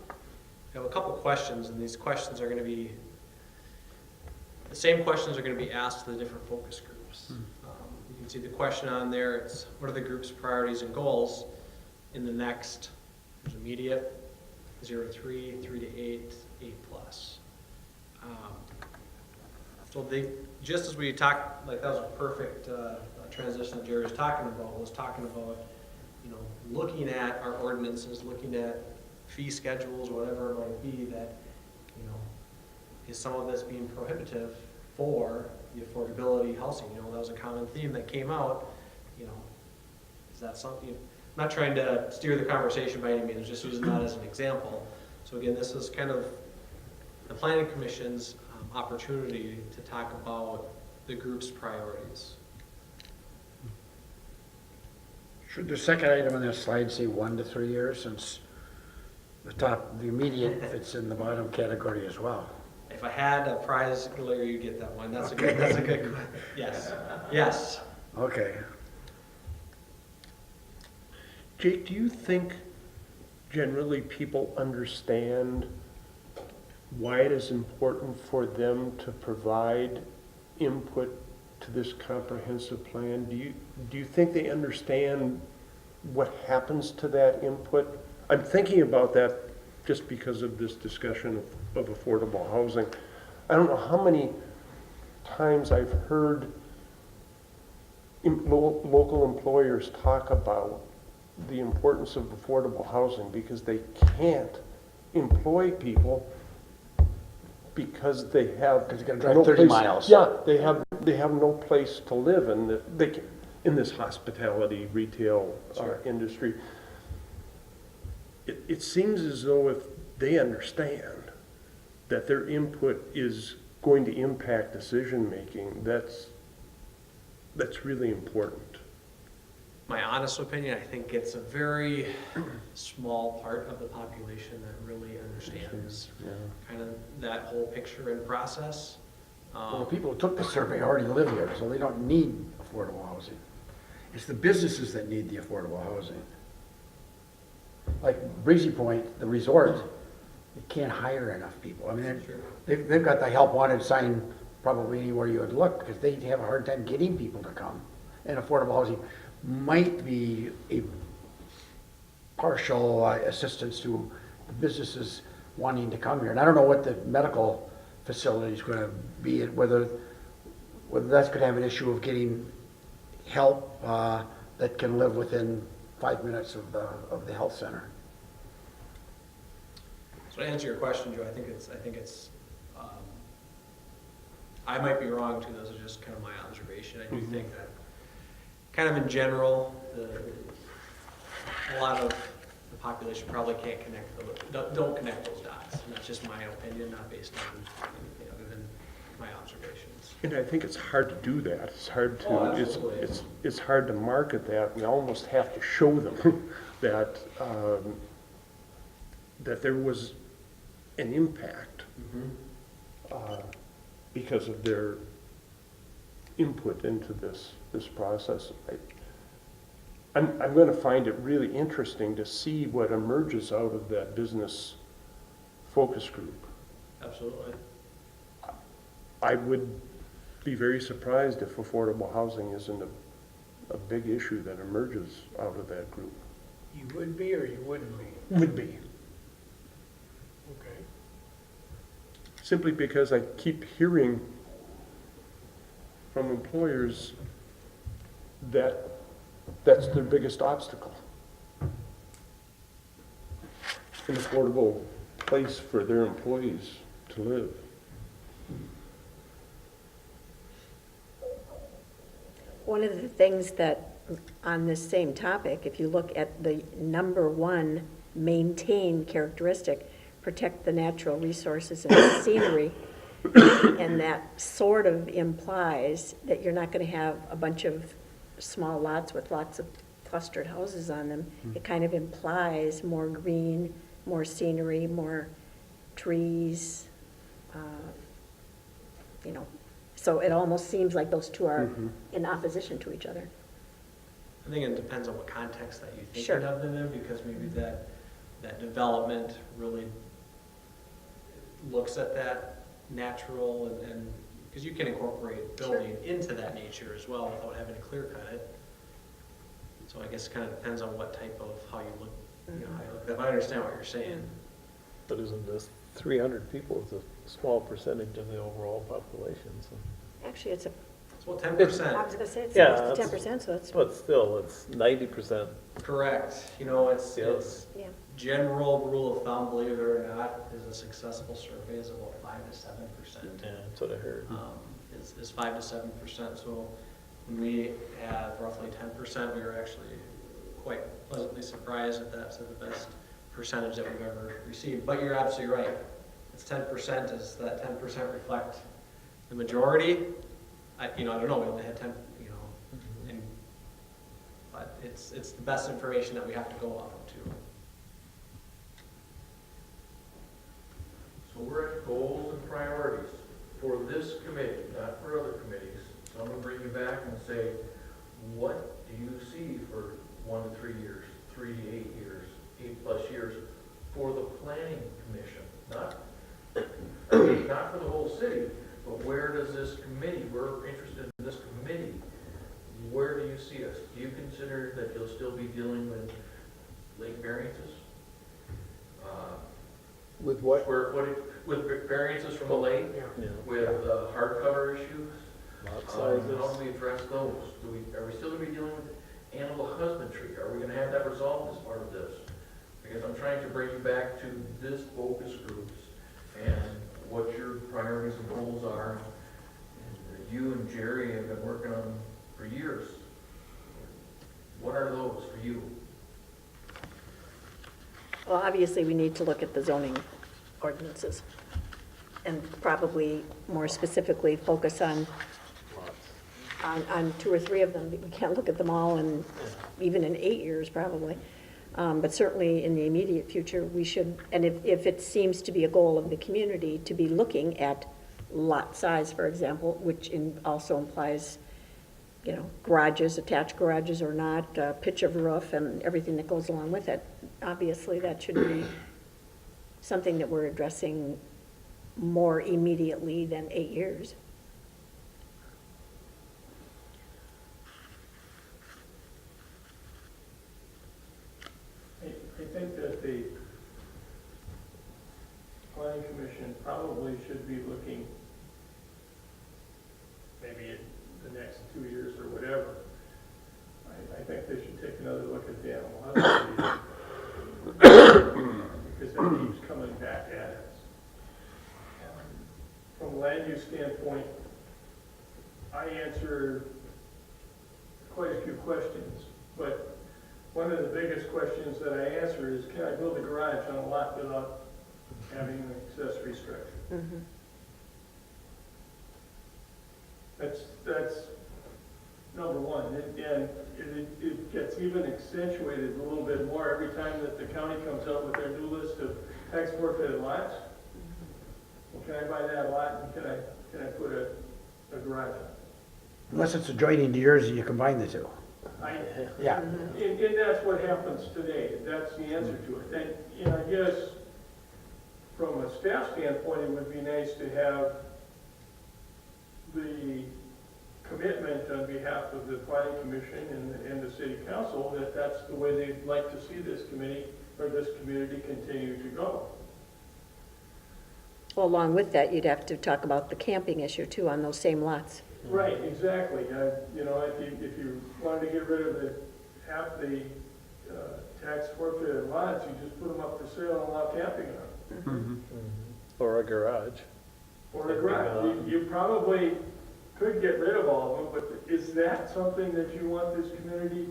We have a couple questions, and these questions are going to be, the same questions are going to be asked to the different focus groups. You can see the question on there, it's what are the group's priorities and goals in the next, there's immediate, 0 to 3, 3 to 8, 8 plus. So just as we talked, like that was a perfect transition that Jerry was talking about, looking at our ordinances, looking at fee schedules, whatever it might be, that, is some of this being prohibitive for the affordability housing? That was a common theme that came out, is that something, I'm not trying to steer the conversation by any means, just using that as an example. So again, this is kind of the Planning Commission's opportunity to talk about the group's priorities. Should the second item on that slide say 1 to 3 years, since the immediate fits in the bottom category as well? If I had a prize, Larry, you get that one. That's a good, yes, yes. Okay. Jake, do you think generally people understand why it is important for them to provide input to this comprehensive plan? Do you think they understand what happens to that input? I'm thinking about that just because of this discussion of affordable housing. I don't know how many times I've heard local employers talk about the importance of affordable housing because they can't employ people because they have. Because you're gonna drive no 30 place- miles. Yeah, they have no place to live and they can, in this hospitality, retail industry. It seems as though if they understand that their input is going to impact decision-making, that's really important. My honest opinion, I think it's a very small part of the population that really understands Yeah. kind of that whole picture and process. Well, the people who took the survey already live here, so they don't need affordable housing. It's the businesses that need the affordable housing. Like Breezy Point, the resort, they can't hire enough people. I mean, they've got the help wanted sign probably anywhere you would look, because they have a hard time getting people to come. And affordable housing might be a partial assistance to the businesses wanting to come here. And I don't know what the medical facility is gonna be, whether that's gonna have an issue of getting help that can live within 5 minutes of the health center. So to answer your question, Joe, I think it's, I might be wrong too, those are just kind of my observation. I do think that kind of in general, a lot of the population probably can't don't connect those dots. And that's just my opinion, not based on anything other than my observations. And I think it's hard to do that. It's hard to, Oh, absolutely. it's hard to market that. We almost have to show them that, that there was an impact because of their input into this process. I'm going to find it really interesting to see what emerges out of that business focus group. Absolutely. I would be very surprised if affordable housing isn't a big issue that emerges out of that group. You would be or you wouldn't be? Would be. Okay. Simply because I keep hearing from employers that that's their biggest obstacle. An affordable place for their employees to live. One of the things that, on this same topic, if you look at the number one maintain characteristic, protect the natural resources and scenery, and that sort of implies that you're not going to have a bunch of small lots with lots of clustered houses on them. It kind of implies more green, more scenery, more trees, you know. So it almost seems like those two are in opposition to each other. I think it depends on what context that you're thinking Sure. of them in, because maybe that development really looks at that natural and because you can incorporate building into that nature as well without having to clear cut it. So I guess it kind of depends on what type of, how you look, you know, how you look. If I understand what you're saying. But isn't this 300 people is a small percentage of the overall population, so. Actually, it's a, It's about I 10%. was going to say, it's Yeah, close to that's- 10%, so it's, But still, it's 90%. Correct. You know, it's yeah. general rule of thumb, believe it or not, is a successful survey is about 5 to 7%. Yeah, that's what I heard. Is 5 to 7%. So when we have roughly 10%, we were actually quite pleasantly surprised that that's the best percentage that we've ever received. But you're absolutely right. It's 10%. Does that 10% reflect the majority? I don't know. We only had 10, but it's the best information that we have to go off of too. So we're at goals and priorities for this committee, not for other committees. So I'm gonna bring you back and say, what do you see for 1 to 3 years, 3 to 8 years, 8+ years for the planning commission? Not for the whole city, but where does this committee, we're interested in this committee, where do you see us? Do you consider that you'll still be dealing with lake variances? With what? Square footage, with variances from the lake, Yeah. with hardcover issues? Lot How sizes. do we address those? Are we still gonna be dealing with animal husbandry? Are we gonna have that resolved as part of this? Because I'm trying to bring you back to this focus groups and what your priorities and goals are. And you and Jerry have been working on for years. What are those for you? Well, obviously, we need to look at the zoning ordinances and probably more specifically focus on 2 or 3 of them. We can't look at them all in, even in 8 years, probably. But certainly in the immediate future, we should, and if it seems to be a goal of the community to be looking at lot size, for example, which also implies, you know, garages, attached garages or not, pitch of roof and everything that goes along with it. Obviously, that should be something that we're addressing more immediately than 8 years. I think that the planning commission probably should be looking maybe at the next 2 years or whatever. I think they should take another look at the animal husbandry because it keeps coming back at us. From a land use standpoint, I answer quite a few questions, but one of the biggest questions that I answer is, can I build a garage on a lot without having an accessory structure? Mm-hmm. That's number one. And it gets even accentuated a little bit more every time that the county comes out with their new list of tax forfeited lots. Well, can I buy that lot and can I put a garage on it? Unless it's adjoining to yours and you combine the two. Yeah. And that's what happens today. That's the answer to it. And I guess from a staff standpoint, it would be nice to have the commitment on behalf of the planning commission and the city council that that's the way they'd like to see this committee or this community continue to go. Well, along with that, you'd have to talk about the camping issue too on those same lots. Right, exactly. You know, if you wanted to get rid of half the tax forfeited lots, you just put them up for sale and allow camping on them. Or a garage. Or a garage. You probably could get rid of all of them, but is that something that you want this community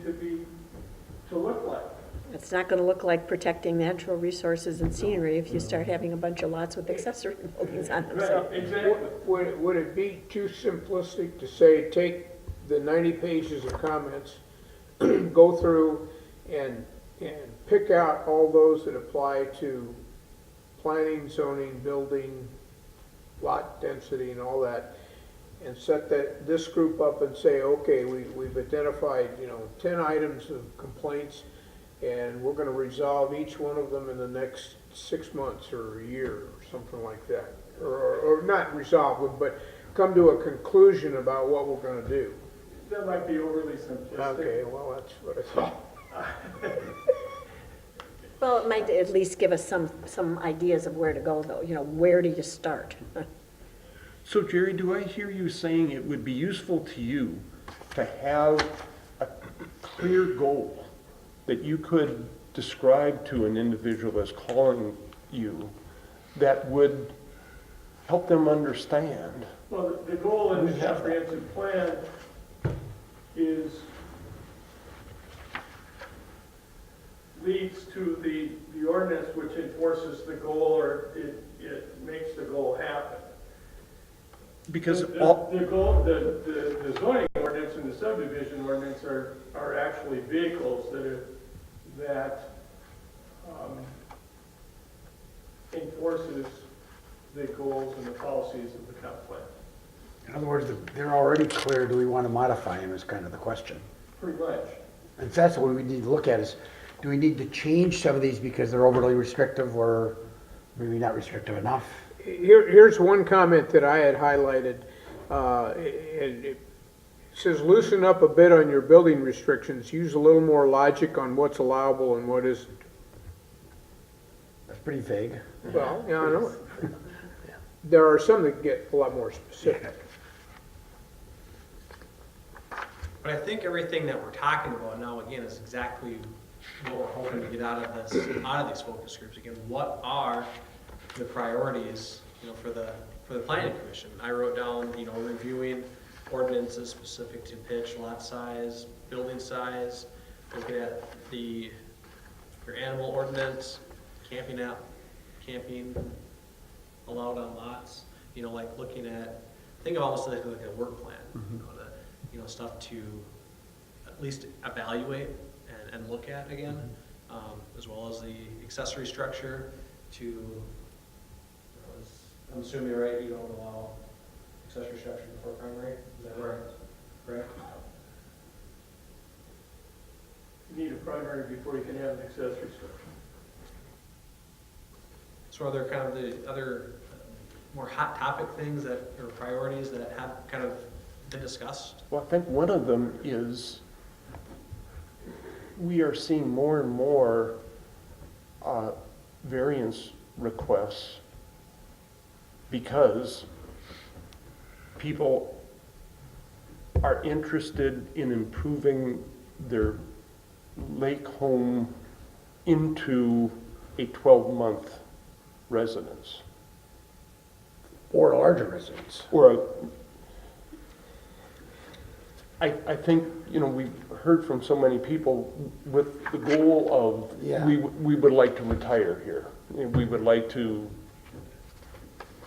to look like? It's not going to look like protecting natural resources and scenery if you start having a bunch of lots with accessory buildings on them. So. Right, exactly. Would it be too simplistic to say, take the 90 pages of comments, go through and pick out all those that apply to planning, zoning, building, lot density and all that, and set this group up and say, okay, we've identified, 10 items of complaints, and we're going to resolve each one of them in the next 6 months or a year or something like that. Or not resolve them, but come to a conclusion about what we're going to do. That might be overly simplistic. Okay, well, that's what I thought. Well, it might at least give us some ideas of where to go, though. Where do you start? So Jerry, do I hear you saying it would be useful to you to have a clear goal that you could describe to an individual that's calling you that would help them understand? Well, the goal in the comprehensive plan leads to the ordinance which enforces the goal, or it makes the goal happen. Because the zoning ordinance and the subdivision ordinance are actually vehicles that enforces the goals and the policies of the comp plan. In other words, they're already clear. Do we want to modify them is kind of the question. Pretty much. And that's what we need to look at is, do we need to change some of these because they're overly restrictive or maybe not restrictive enough? Here's one comment that I had highlighted. It says, loosen up a bit on your building restrictions. Use a little more logic on what's allowable and what isn't. That's pretty vague. Well, yeah, I know. There are some that get a lot more specific. But I think everything that we're talking about now, again, is exactly what we're hoping to get out of these focus groups. Again, what are the priorities for the planning commission. I wrote down, reviewing ordinances specific to pitch, lot size, building size, looking at your animal ordinance, camping allowed on lots, like looking at, think of almost like a work plan, stuff to at least evaluate and look at again, as well as the accessory structure to, I'm assuming, right, you don't allow accessory structure before primary, is that right? Correct? You need a primary before you can have an accessory structure. So are there kind of the other more hot topic things or priorities that have kind of been discussed? Well, I think one of them is we are seeing more and more variance requests because people are interested in improving their lake home into a 12-month residence. Or a larger residence. Or I think, we've heard from so many people with the goal of, Yeah. we would like to retire here. We would like to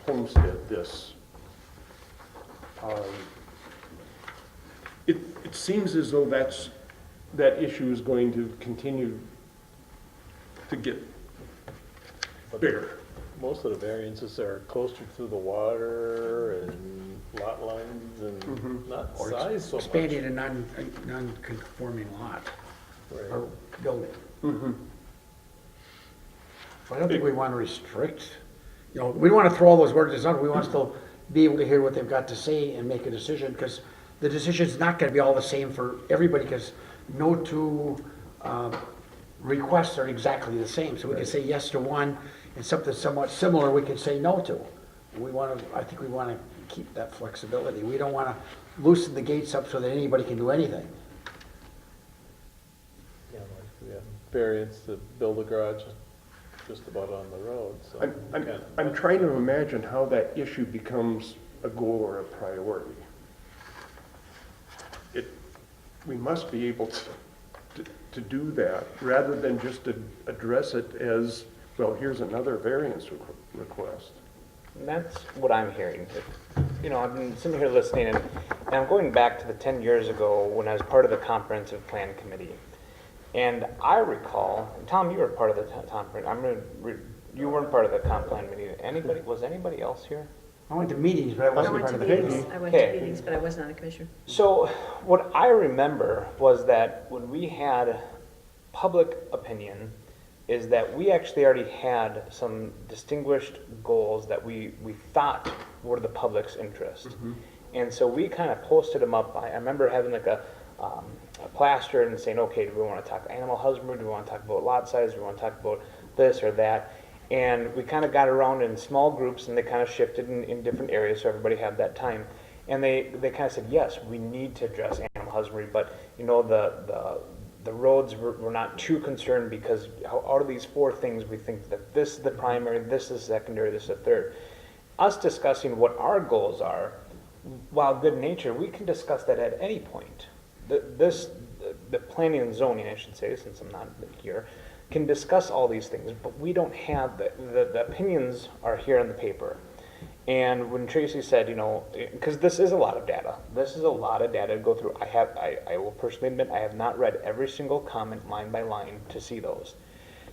homestead this. It seems as though that issue is going to continue to get bigger. Most of the variances are closer to the water and lot lines and not Or size so much. expanding a non-conforming lot Right. or building. Mm-hmm. I don't think we want to restrict, we don't want to throw all those words out. We want to still be able to hear what they've got to say and make a decision, because the decision's not going to be all the same for everybody, because no two requests are exactly the same. So we can say yes to one, and something somewhat similar we can say no to. I think we want to keep that flexibility. We don't want to loosen the gates up so that anybody can do anything. Yeah, like we have variance to build a garage just about on the road, so. I'm trying to imagine how that issue becomes a goal or a priority. We must be able to do that, rather than just to address it as, well, here's another variance request. And that's what I'm hearing. I've been sitting here listening, and I'm going back to the 10 years ago when I was part of the comprehensive plan committee. And I recall, and Tom, you were part of the you weren't part of the comp plan meeting. Was anybody else here? I went to meetings, but I I wasn't went part to of the meetings, committee. I went to Okay. meetings, but I wasn't on the commission. So what I remember was that when we had public opinion, is that we actually already had some distinguished goals that we thought were the public's interest. And so we kind of posted them up. I remember having like a plaster and saying, okay, do we want to talk animal husbandry? Do we want to talk about lot size? Do we want to talk about this or that? And we kind of got around in small groups, and they kind of shifted in different areas, so everybody had that time. And they kind of said, yes, we need to address animal husbandry, but the roads, we're not too concerned, because out of these four things, we think that this is the primary, this is secondary, this is the third. Us discussing what our goals are, while good natured, we can discuss that at any point. The planning and zoning, I should say, since I'm not here, can discuss all these things, but we don't have the opinions are here on the paper. And when Tracy said, because this is a lot of data. This is a lot of data to go through. I will personally admit, I have not read every single comment line by line to see those.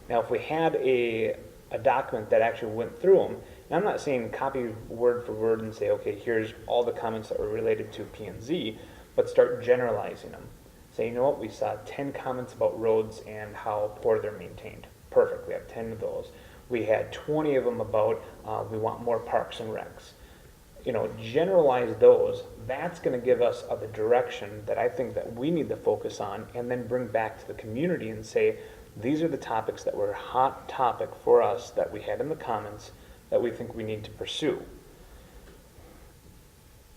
Now, if we had a document that actually went through them, and I'm not saying copy word for word and say, okay, here's all the comments that were related to P and Z, but start generalizing them. Say, you know what, we saw 10 comments about roads and how poor they're maintained. Perfect, we have 10 of those. We had 20 of them about we want more parks and recs. Generalize those. That's going to give us the direction that I think that we need to focus on, and then bring back to the community and say, these are the topics that were a hot topic for us that we had in the comments that we think we need to pursue.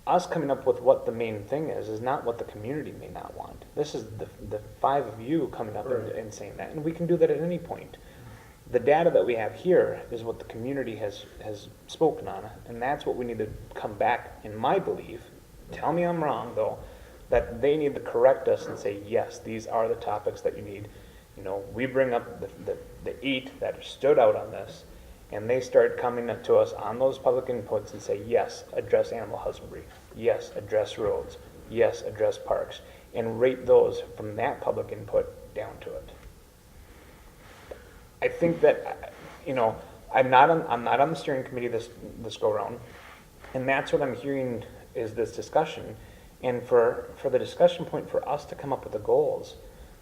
Us coming up with what the main thing is not what the community may not want. This is the five of you coming up and saying that, and we can do that at any point. The data that we have here is what the community has spoken on, and that's what we need to come back, in my belief, tell me I'm wrong though, that they need to correct us and say, yes, these are the topics that you need. You know, we bring up the 8 that stood out on this, and they start coming up to us on those public inputs and say, yes, address animal husbandry, yes, address roads, yes, address parks, and rate those from that public input down to it. I think that, you know, I'm not on the steering committee this go round, and that's what I'm hearing is this discussion. And for the discussion point for us to come up with the goals,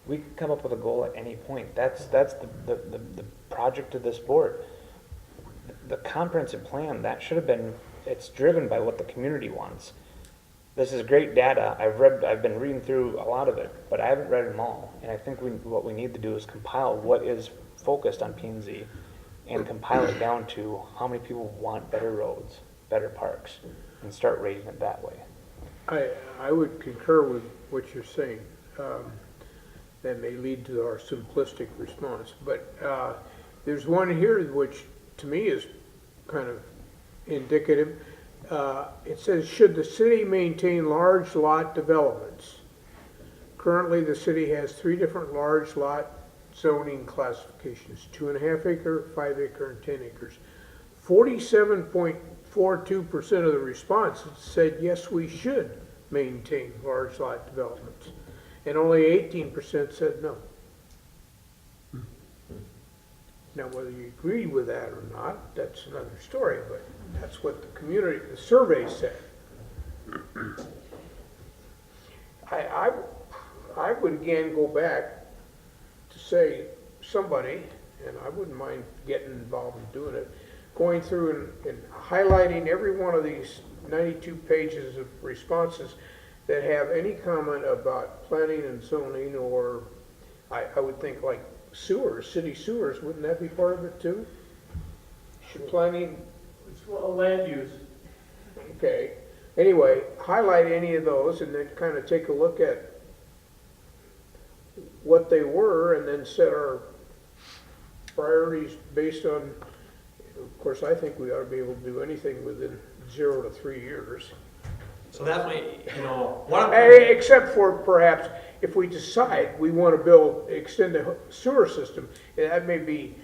we can come up with a goal at any point. That's the project of this board. The comprehensive plan, that should have been, it's driven by what the community wants. This is great data. I've been reading through a lot of it, but I haven't read them all. And I think what we need to do is compile what is focused on P&Z and compile it down to how many people want better roads, better parks, and start rating it that way. I would concur with what you're saying. That may lead to our simplistic response, but there's one here which to me is kind of indicative. It says, should the city maintain large lot developments? Currently, the city has 3 different large lot zoning classifications, 2.5 acre, 5 acre, and 10 acres. 47.42% of the respondents said, yes, we should maintain large lot developments. And only 18% said no. Now, whether you agree with that or not, that's another story, but that's what the survey said. I would again go back to say somebody, and I wouldn't mind getting involved in doing it, going through and highlighting every one of these 92 pages of responses that have any comment about planning and zoning, or I would think like sewers, city sewers, wouldn't that be part of it too? Should planning, It's well, land use. okay. Anyway, highlight any of those and then kind of take a look at what they were and then set our priorities based on, of course, I think we ought to be able to do anything within 0 to 3 years. So that might, you know, one of Except for perhaps if we decide we want to extend the sewer system, that may be,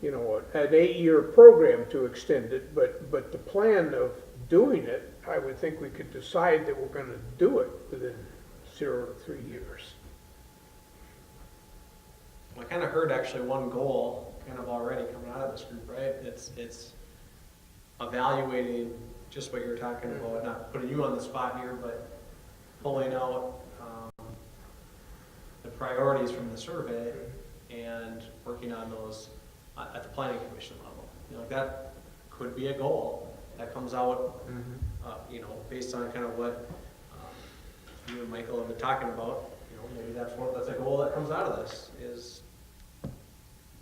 you know, an 8-year program to extend it, but the plan of doing it, I would think we could decide that we're going to do it within 0 to 3 years. I kind of heard actually one goal kind of already coming out of this group, right? It's evaluating just what you're talking about, not putting you on the spot here, but pulling out the priorities from the survey and working on those at the planning commission level. You know, that could be a goal that comes out, you know, based on kind of what you and Michael have been talking about. You know, maybe that's a goal that comes out of this, is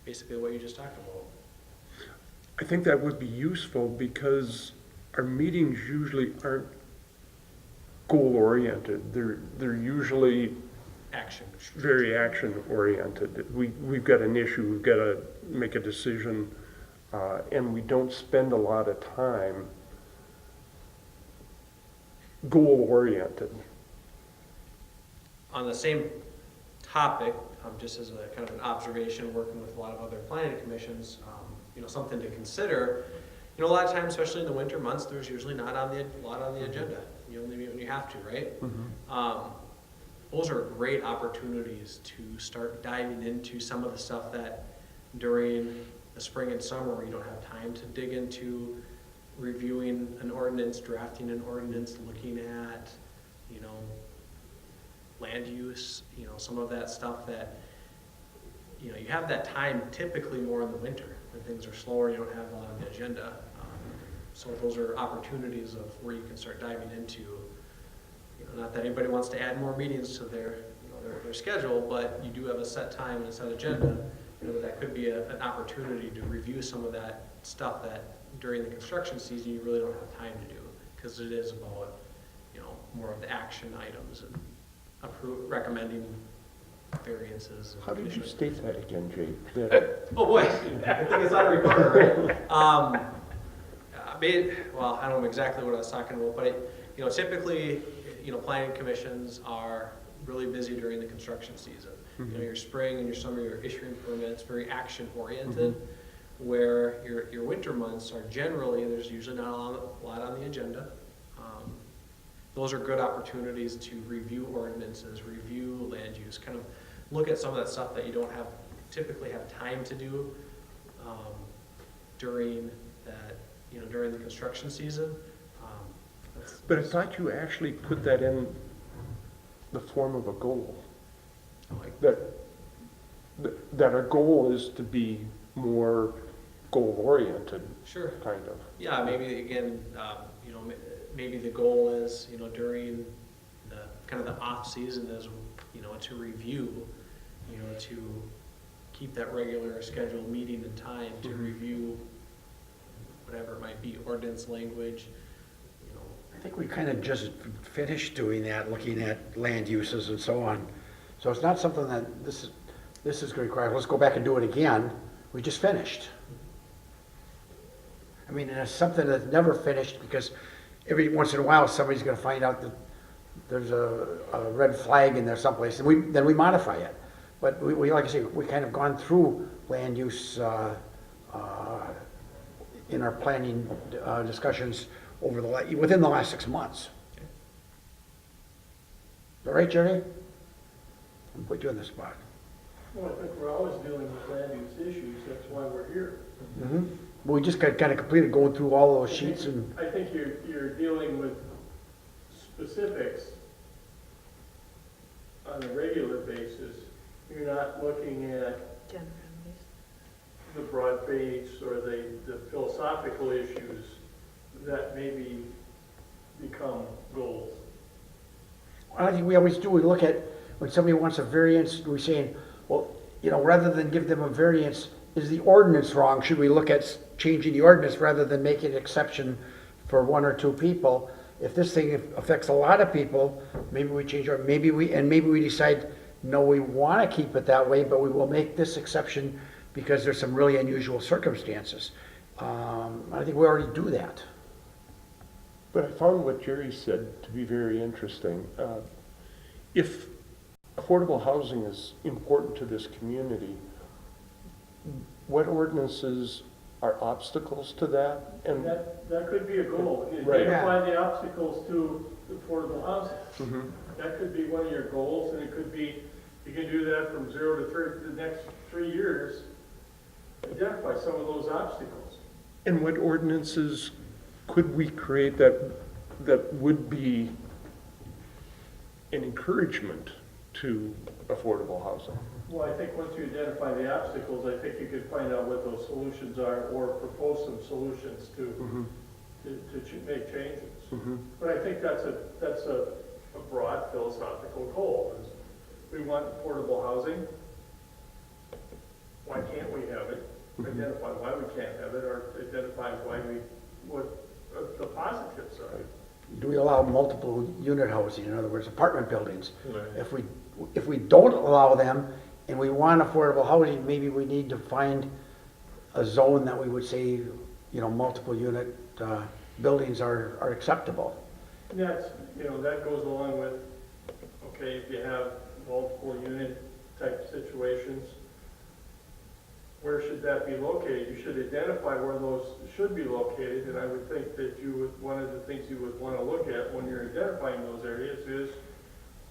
basically what you just talked about. I think that would be useful because our meetings usually aren't goal-oriented. They're usually Action. very action-oriented. We've got an issue, we've got to make a decision, and we don't spend a lot of time goal-oriented. On the same topic, just as a kind of an observation, working with a lot of other planning commissions, you know, something to consider. You know, a lot of times, especially in the winter months, there's usually not a lot on the agenda. You only meet when you have to, right? Those are great opportunities to start diving into some of the stuff that during the spring and summer where you don't have time to dig into, reviewing an ordinance, drafting an ordinance, looking at, you know, land use, you know, some of that stuff that, you know, you have that time typically more in the winter when things are slower, you don't have a lot on the agenda. So those are opportunities of where you can start diving into, you know, not that anybody wants to add more meetings to their, you know, their schedule, but you do have a set time and a set agenda. You know, that could be an opportunity to review some of that stuff that during the construction season you really don't have time to do, because it is about, you know, more of the action items and recommending variances. and How did you conditions. state that again, Jake? That- Oh, boy, I think it's on recorder, right? Well, I don't know exactly what I was talking about, but, typically, planning commissions are really busy during the construction season. Your spring and your summer, you're issuing permits, very action-oriented, where your winter months are generally, there's usually not a lot on the agenda. Those are good opportunities to review ordinances, review land use, kind of look at some of that stuff that you don't typically have time to do during that, during the construction season. But I thought you actually put that in the form of a goal. Like, That our goal is to be more goal-oriented, sure. kind of. Yeah, maybe again, maybe the goal is, during the, kind of the off-season is, to review, to keep that regular scheduled meeting and time to review whatever it might be, ordinance language, I think we kind of just finished doing that, looking at land uses and so on. So it's not something that this is going to require, let's go back and do it again. We just finished. I mean, and it's something that's never finished because every once in a while, somebody's going to find out that there's a red flag in there someplace, and then we modify it. But we like I say, we kind of gone through land use in our planning discussions over within the last 6 months. Is that right, Jerry? I'm put you on the spot. Well, I think we're always dealing with land use issues, that's why we're here. But we just got kind of completed going through all those sheets and, I think you're dealing with specifics on a regular basis. You're not looking at generalities. the broad base or the philosophical issues that maybe become goals. I think we always do, we look at, when somebody wants a variance, we're saying, well, rather than give them a variance, is the ordinance wrong? Should we look at changing the ordinance rather than making an exception for 1 or 2 people? If this thing affects a lot of people, maybe we change maybe we decide, no, we want to keep it that way, but we will make this exception because there's some really unusual circumstances. I think we already do that. But I found what Jerry said to be very interesting. If affordable housing is important to this community, what ordinances are obstacles to that? And That could be a goal. Right. Identify the obstacles to affordable housing. Mhm. That could be one of your goals, and it could be, you can do that from 0 to 3, the next 3 years. Identify some of those obstacles. And what ordinances could we create that would be an encouragement to affordable housing? Well, I think once you identify the obstacles, I think you could find out what those solutions are or propose some solutions to make changes. But I think that's a broad philosophical goal. Is we want affordable housing. Why can't we have it? Identify why we can't have it, or identify what the positives are. Do we allow multiple unit housing, in other words, apartment buildings? Right. If we don't allow them and we want affordable housing, maybe we need to find a zone that we would say, multiple unit buildings are acceptable. And that's, that goes along with, okay, if you have multiple unit type situations, where should that be located? You should identify where those should be located, and I would think that one of the things you would want to look at when you're identifying those areas is,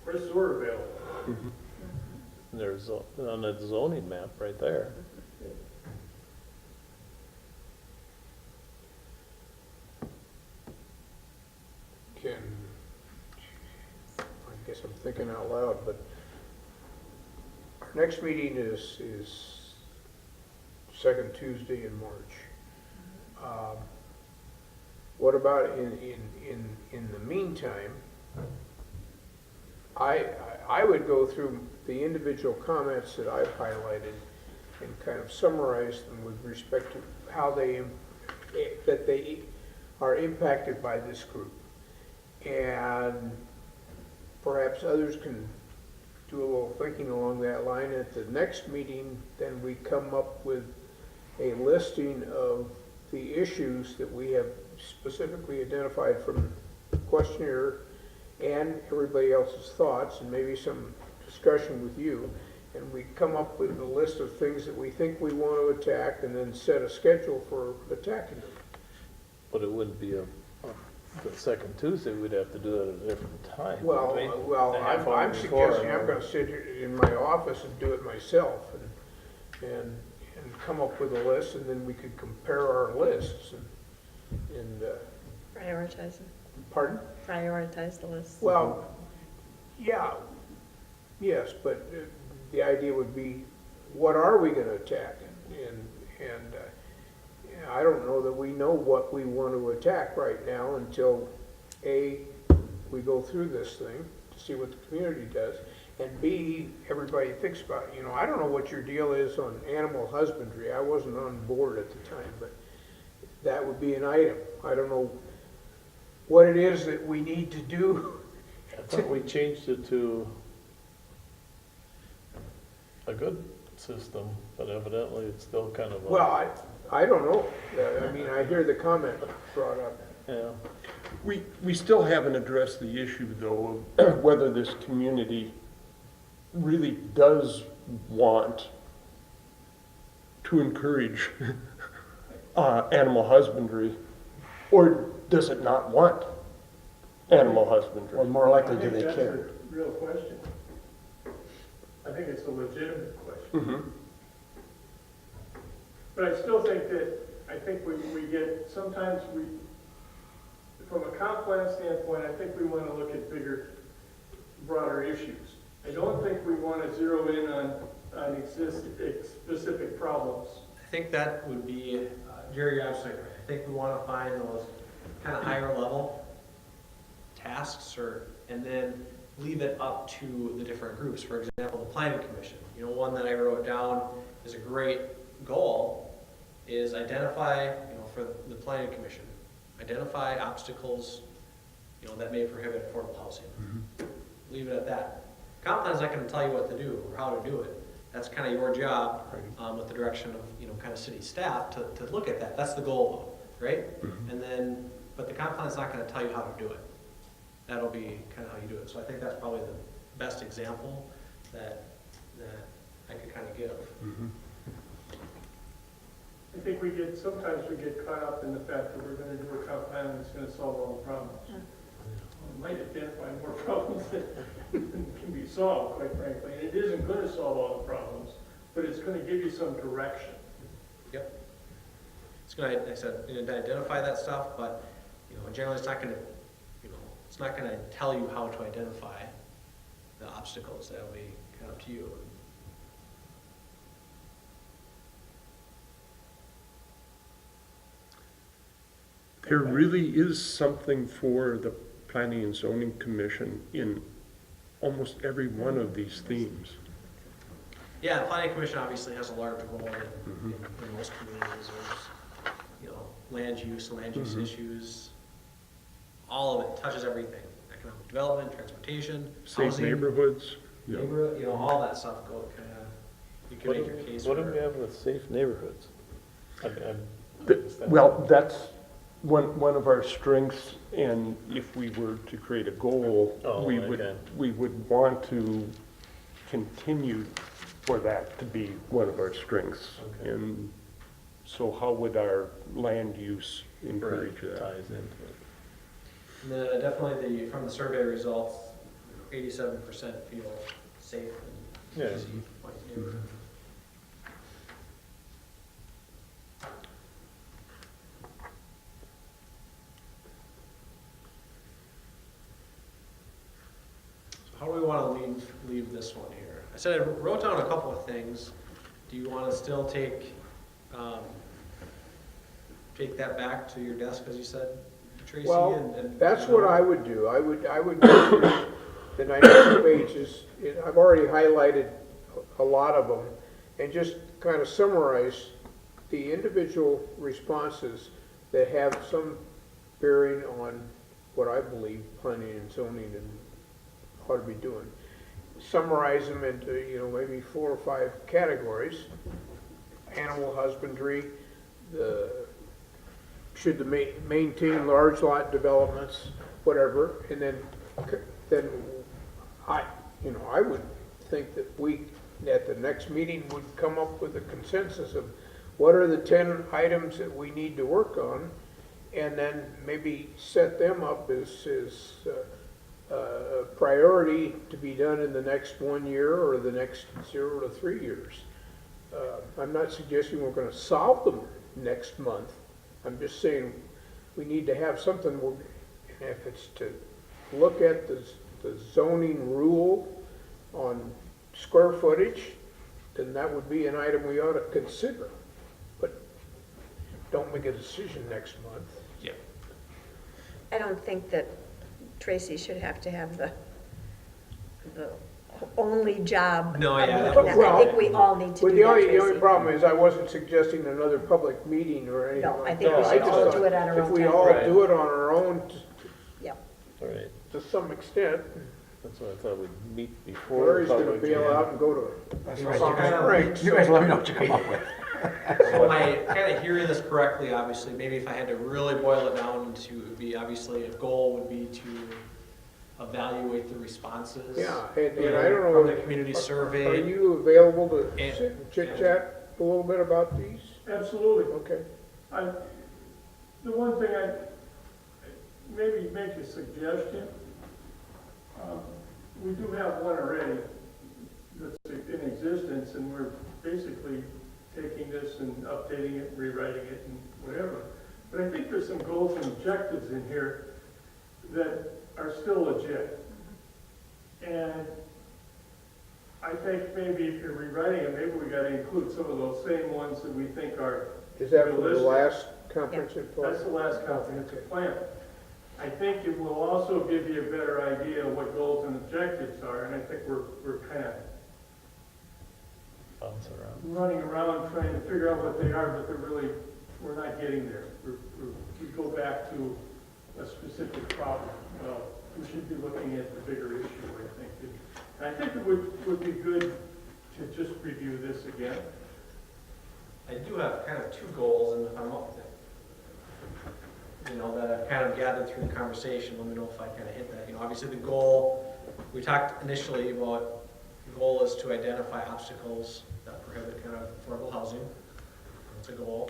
where's sewer available? There's on the zoning map right there. I guess I'm thinking out loud, but our next meeting is second Tuesday in March. What about in the meantime, I would go through the individual comments that I've highlighted and kind of summarize them with respect to how they are impacted by this group. And perhaps others can do a little thinking along that line. At the next meeting, then we come up with a listing of the issues that we have specifically identified from the questionnaire and everybody else's thoughts, and maybe some discussion with you. And we come up with a list of things that we think we want to attack, and then set a schedule for attacking them. But it wouldn't be the second Tuesday, we'd have to do it at a different time. Well, wouldn't we? well, A half hour I'm before, suggesting I'm or- gonna sit here in my office and do it myself, and come up with a list, and then we could compare our lists, and, Prioritize them. pardon? Prioritize the list. Well, yeah, yes, but the idea would be, what are we gonna attack? And I don't know that we know what we want to attack right now until, A, we go through this thing to see what the community does, and B, everybody thinks about it. You know, I don't know what your deal is on animal husbandry. I wasn't on board at the time, but that would be an item. I don't know what it is that we need to do. I thought we changed it to a good system, but evidently it's still kind of a. Well, I don't know. I mean, I hear the comment brought up. Yeah, We still haven't addressed the issue, though, of whether this community really does want to encourage animal husbandry, or does it not want animal husbandry? Or more I likely, do think they that's care? a real question. I think it's a legitimate question. Mhm. But I still think that, I think we get, sometimes we, from a comp plan standpoint, I think we want to look at bigger, broader issues. I don't think we want to zero in on specific problems. I think that would be, Jerry, you're absolutely right. I think we want to find those kind of higher level tasks, and then leave it up to the different groups. For example, the planning commission. You know, one that I wrote down is a great goal is identify, for the planning commission, identify obstacles, that may prohibit affordable housing. Leave it at that. Comp plan's not going to tell you what to do or how to do it. That's kind of your job, with the direction of, kind of city staff to look at that. That's the goal, right? And then, but the comp plan's not going to tell you how to do it. That'll be kind of how you do it. So I think that's probably the best example that I could kind of give. I think sometimes we get caught up in the fact that we're going to do a comp plan and it's going to solve all the problems. It might identify more problems than can be solved, quite frankly. And it isn't going to solve all the problems, but it's going to give you some direction. Yep. It's going to, like I said, identify that stuff, but, generally it's not going to, it's not going to tell you how to identify the obstacles. That'll be kind of up to you. There really is something for the Planning and Zoning Commission in almost every one of these themes. Yeah, the planning commission obviously has a large role in most communities. There's, land use issues. All of it touches everything. Economic development, transportation, Safe housing, neighborhoods. Yeah. neighborhood, all that stuff go kind of, you can make your case what for do we it. have with safe neighborhoods? Well, that's one of our strengths, and if we were to create a goal, Oh, we okay. would want to continue for that to be one of our strengths. Okay. And so how would our land use encourage that? Ties into it. And then definitely from the survey results, 87% feel safe and Yeah. easy neighborhood. So how do we want to leave this one here? I said I wrote down a couple of things. Do you want to still take that back to your desk, as you said, Tracy? Well, and that's what I would do. I would go through the 92 pages. I've already highlighted a lot of them, and just kind of summarize the individual responses that have some bearing on what I believe planning and zoning and ought to be doing. summarize them into, maybe 4 or 5 categories. Animal husbandry, should maintain large lot developments, whatever, and then I would think that we, at the next meeting, would come up with a consensus of what are the 10 items that we need to work on, and then maybe set them up as a priority to be done in the next 1 year or the next 0 to 3 years. I'm not suggesting we're gonna solve them next month. I'm just saying we need to have something, and if it's to look at the zoning rule on square footage, then that would be an item we ought to consider. But don't make a decision next month. Yeah. I don't think that Tracy should have to have the only job. No, yeah, of that looking was- at. I think we all need to But do the that, only Tracy. problem is I wasn't suggesting another public meeting or anything No, I like think that. we should just all thought do it on our own If we time. all Right. do it on our own Yep. Right, to some extent, that's what I thought we'd meet before. Larry's the gonna public bail meeting. out and go to That's You right. know, You kind guys- of- Right. You guys let me know what you come up with. So am I kind of hearing this correctly, obviously, maybe if I had to really boil it down to, it would be, obviously, a goal would be to evaluate the responses. Yeah, and I don't know. From the community Are survey. you available to And- sit and chit chat a little bit about these? Absolutely. Okay. The one thing maybe make a suggestion. We do have one already that's in existence, and we're basically taking this and updating it, rewriting it, and whatever. But I think there's some goals and objectives in here that are still legit. And I think maybe if you're rewriting it, maybe we gotta include some of those same ones that we think are, Is that for the Realistic. last comprehensive plan? that's the last comprehensive plan. I think it will also give you a better idea of what goals and objectives are, and I think we're kind of Bounce around. running around trying to figure out what they are, but we're not getting there. We go back to a specific problem. Well, we should be looking at the bigger issue, I think. And I think it would be good to just review this again. I do have kind of 2 goals, and if I'm up with it, that I've kind of gathered through the conversation, let me know if I kind of hit that. Obviously the goal, we talked initially about, the goal is to identify obstacles that prohibit kind of affordable housing. That's a goal.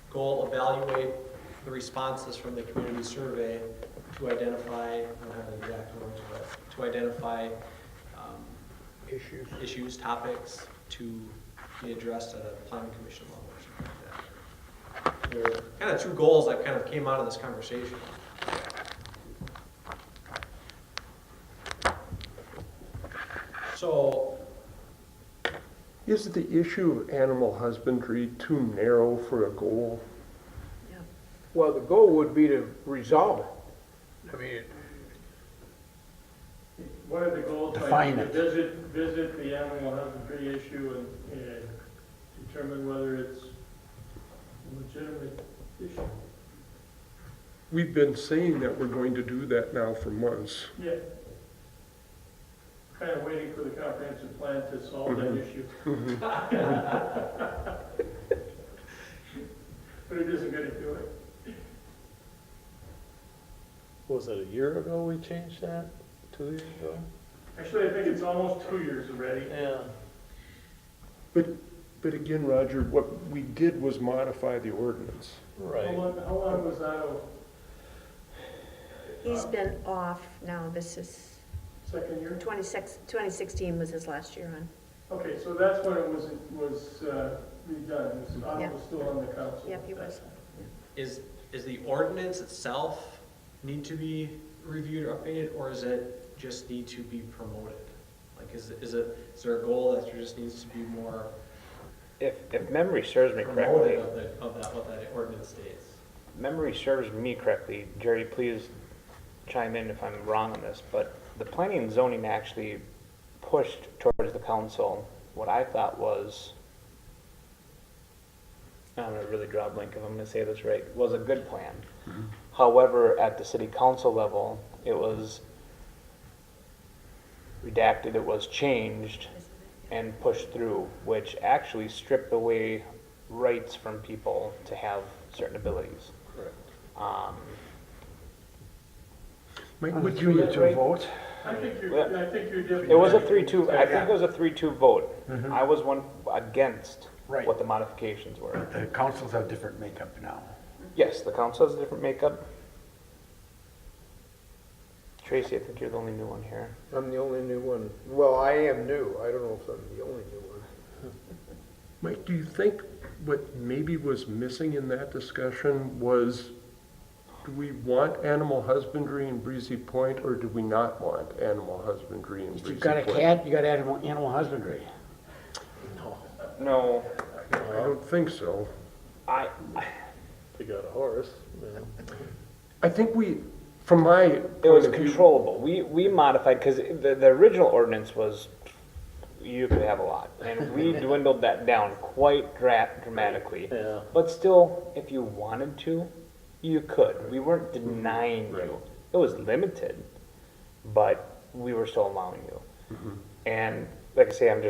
Goal, evaluate the responses from the community survey to identify, I don't have the exact words, but to identify issues, topics to be addressed at a planning commission level or something like that. There are kind of 2 goals that kind of came out of this conversation. So, Is the issue of animal husbandry too narrow for a goal? Well, the goal would be to resolve it. I mean, One of the goals Define might be it. to visit the animal husbandry issue and determine whether it's a legitimate issue. We've been saying that we're going to do that now for months. Yeah. Kind of waiting for the comprehensive plan to solve that issue. But it isn't gonna do it. Was it a year ago we changed that? 2 years ago? Actually, I think it's almost 2 years already. Yeah. But again, Roger, what we did was modify the ordinance. Right. How long was that, He's been off now, this is, second year? 2016 was his last year on. Okay, so that's when it was redone, I Yeah. was still on the council. Yep, he was. is the ordinance itself need to be reviewed or updated, or is it just need to be promoted? Like, is there a goal that there just needs to be more If memory serves me promoted correctly, of that, what that ordinance states? memory serves me correctly, Jerry, please chime in if I'm wrong on this, but the planning and zoning actually pushed towards the council what I thought was, I'm gonna really draw a blank if I'm gonna say this right, was a good plan. However, at the city council level, it was redacted, it was changed and pushed through, which actually stripped away rights from people to have certain abilities. Um, Mike, Would would you you, get to a vote? I think you're different. It was a 3-2, I think it was a 3-2 vote. Mhm. I was one against Right. what the modifications were. The councils have different makeup now. Yes, the council has a different makeup. Tracy, I think you're the only new one here. I'm the only new one. Well, I am new. I don't know if I'm the only new one. Mike, do you think what maybe was missing in that discussion was, do we want animal husbandry in Breezy Point, or do we not want animal husbandry in If Breezy you've got a Point? cat, you got animal husbandry. No, I don't think so. I, If you got a horse, you know. I think we, from my it was point of view, controllable. We modified, because the original ordinance was, you could have a lot. And we dwindled that down quite dramatically. Yeah. But still, if you wanted to, you could. We weren't denying Right. you. It was limited, but we were still allowing you. And like I say, I'm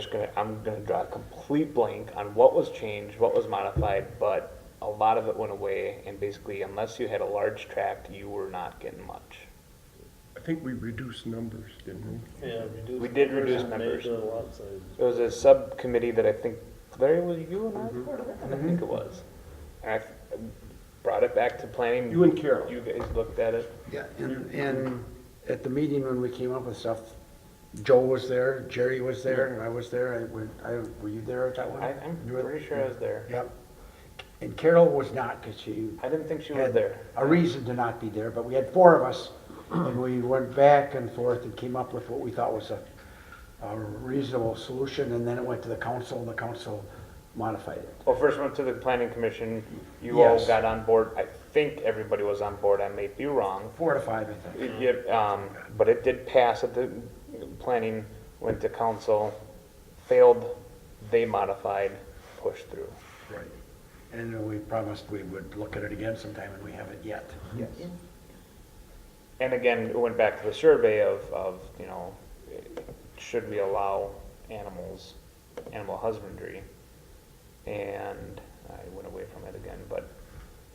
gonna draw a complete blank on what was changed, what was modified, but a lot of it went away, and basically, unless you had a large tract, you were not getting much. I think we reduced numbers, didn't we? Yeah, We did reduce and made numbers. the lot size. It was a subcommittee that I think, Larry, was you and I part of it? I think it was. And I brought it back to planning. You and Carol. You guys looked at it. Yeah, and at the meeting when we came up with stuff, Joe was there, Jerry was there, and I was there. Were you there at that one? I'm You were- pretty sure I was there. Yep. And Carol was not, because she I didn't think she was had there. a reason to not be there, but we had four of us, and we went back and forth and came up with what we thought was a reasonable solution, and then it went to the council, and the council modified it. Well, first went to the planning commission. You all Yes. got on board. I think everybody was on board. I may be wrong. 4 to 5, I think. But it did pass at the planning, went to council, failed, they modified, pushed through. Right. And we promised we would look at it again sometime, and we haven't yet. Yes. And again, it went back to the survey of, should we allow animal husbandry? And I went away from it again, but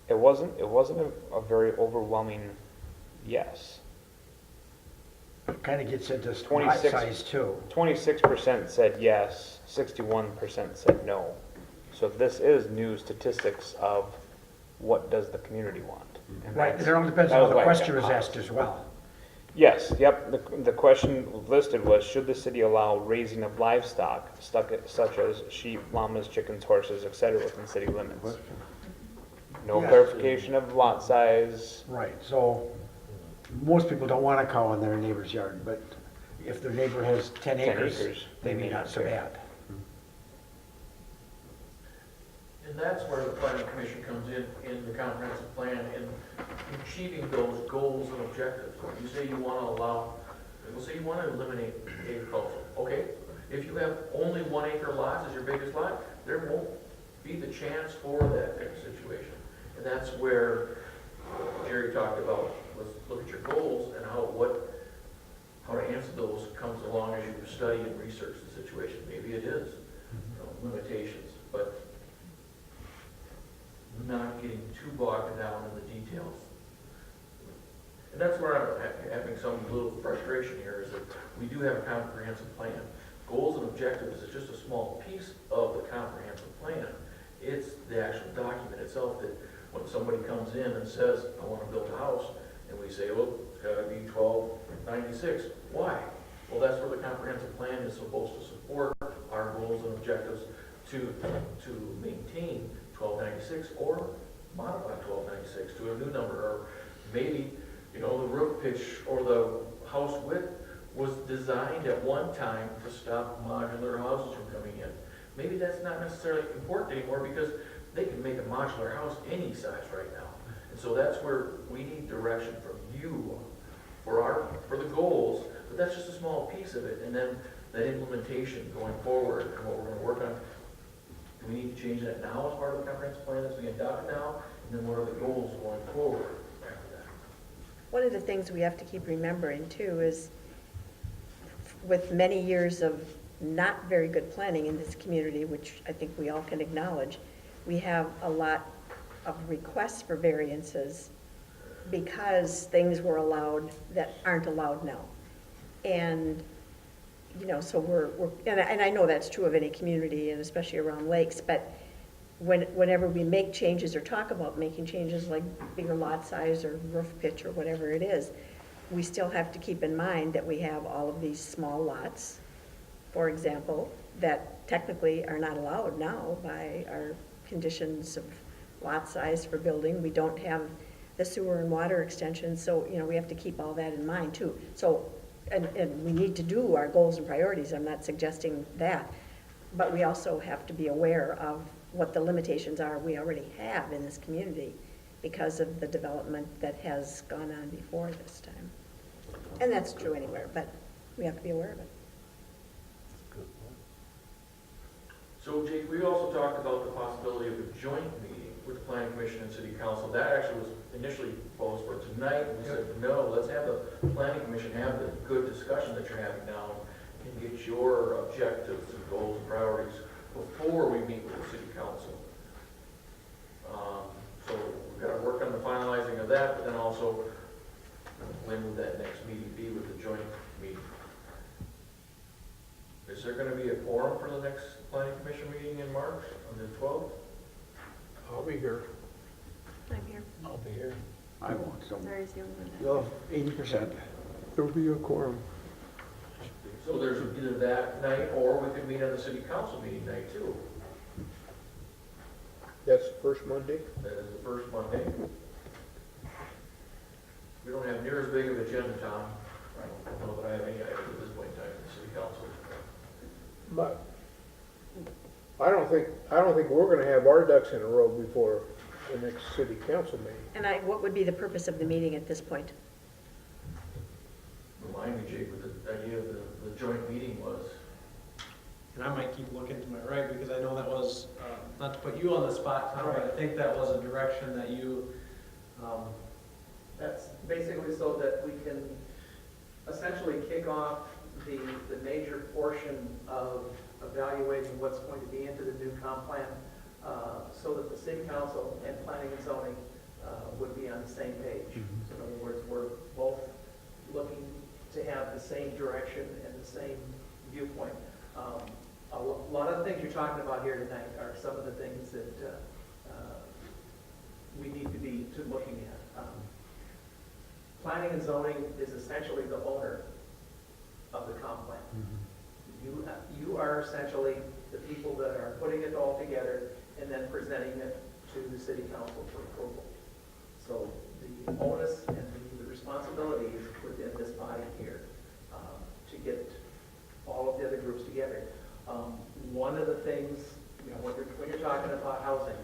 it wasn't a very overwhelming yes. It kind of gets into lot 26 size too. 26% said yes, 61% said no. So this is new statistics of what does the community want. And Right, that's- it all depends that on was how the why it question got was paused. asked as well. Yes, yep, the question listed was, should the city allow raising of livestock, such as sheep, llamas, chickens, horses, etc., within city limits? No Yes. clarification of lot size. Right, so most people don't want a cow in their neighbor's yard, but if their neighbor has 10 acres, acres, maybe not so bad. And that's where the planning commission comes in the comprehensive plan, in achieving those goals and objectives. You say you want to allow, we'll say you want to eliminate agriculture, okay? If you have only 1 acre lots as your biggest lot, there won't be the chance for that type of situation. And that's where Jerry talked about, was look at your goals and how to answer those comes along as you study and research the situation. Maybe it is limitations, but not getting too bogged down in the details. And that's where I'm having some little frustration here, is that we do have a comprehensive plan. Goals and objectives is just a small piece of the comprehensive plan. It's the actual document itself that when somebody comes in and says, I want to build a house, and we say, well, it's got to be 1296. Why? Well, that's where the comprehensive plan is supposed to support our goals and objectives to maintain 1296 or modify 1296 to a new number, or maybe, the roof pitch or the house width was designed at one time to stop modular houses from coming in. Maybe that's not necessarily important anymore, because they can make a modular house any size right now. And so that's where we need direction from you for the goals, but that's just a small piece of it. And then that implementation going forward and what we're going to work on. Do we need to change that now as part of the comprehensive plan that's being adopted now? And then what are the goals going forward after that? One of the things we have to keep remembering too is with many years of not very good planning in this community, which I think we all can acknowledge, we have a lot of requests for variances because things were allowed that aren't allowed now. And, you know, so and I know that's true of any community and especially around lakes, but whenever we make changes or talk about making changes like bigger lot size or roof pitch or whatever it is, we still have to keep in mind that we have all of these small lots, for example, that technically are not allowed now by our conditions of lot size for building. We don't have the sewer and water extensions, so, you know, we have to keep all that in mind too. So, and we need to do our goals and priorities, I'm not suggesting that, but we also have to be aware of what the limitations are we already have in this community because of the development that has gone on before this time. And that's true anywhere, but we have to be aware of it. So Jake, we also talked about the possibility of a joint meeting with the planning commission and city council. That actually was initially proposed for tonight, and we said, no, let's have the planning commission have the good discussion that you're having now and get your objectives and goals and priorities before we meet with the city council. So we've got to work on the finalizing of that, but then also when would that next meeting be with the joint meeting? Is there going to be a quorum for the next planning commission meeting in March on the 12th? I'll be here. I'm here. I'll be here. I won't, so Larry's the only one. you'll have 80%. There'll be a quorum. So there's either that night or we could meet on the city council meeting night too. That's the first Monday? That is the first Monday. We don't have near as big of an agenda, Tom. I don't know that I have any items at this point in time in the city council. But I don't think we're gonna have our ducks in a row before the next city council meeting. And what would be the purpose of the meeting at this point? Remind me, Jake, what the idea of the joint meeting was. And I might keep looking to my right because I know that was, not to put you on the spot, Tom, but I think that was a direction that you, That's basically so that we can essentially kick off the major portion of evaluating what's going to be into the new comp plan, so that the city council and planning and zoning would be on the same page. So in other words, we're both looking to have the same direction and the same viewpoint. A lot of the things you're talking about here tonight are some of the things that we need to be looking at. Planning and zoning is essentially the owner of the comp plan. You are essentially the people that are putting it all together and then presenting it to the city council for approval. So the onus and the responsibility is within this body here to get all of the other groups together. One of the things, you know, when you're talking about housing,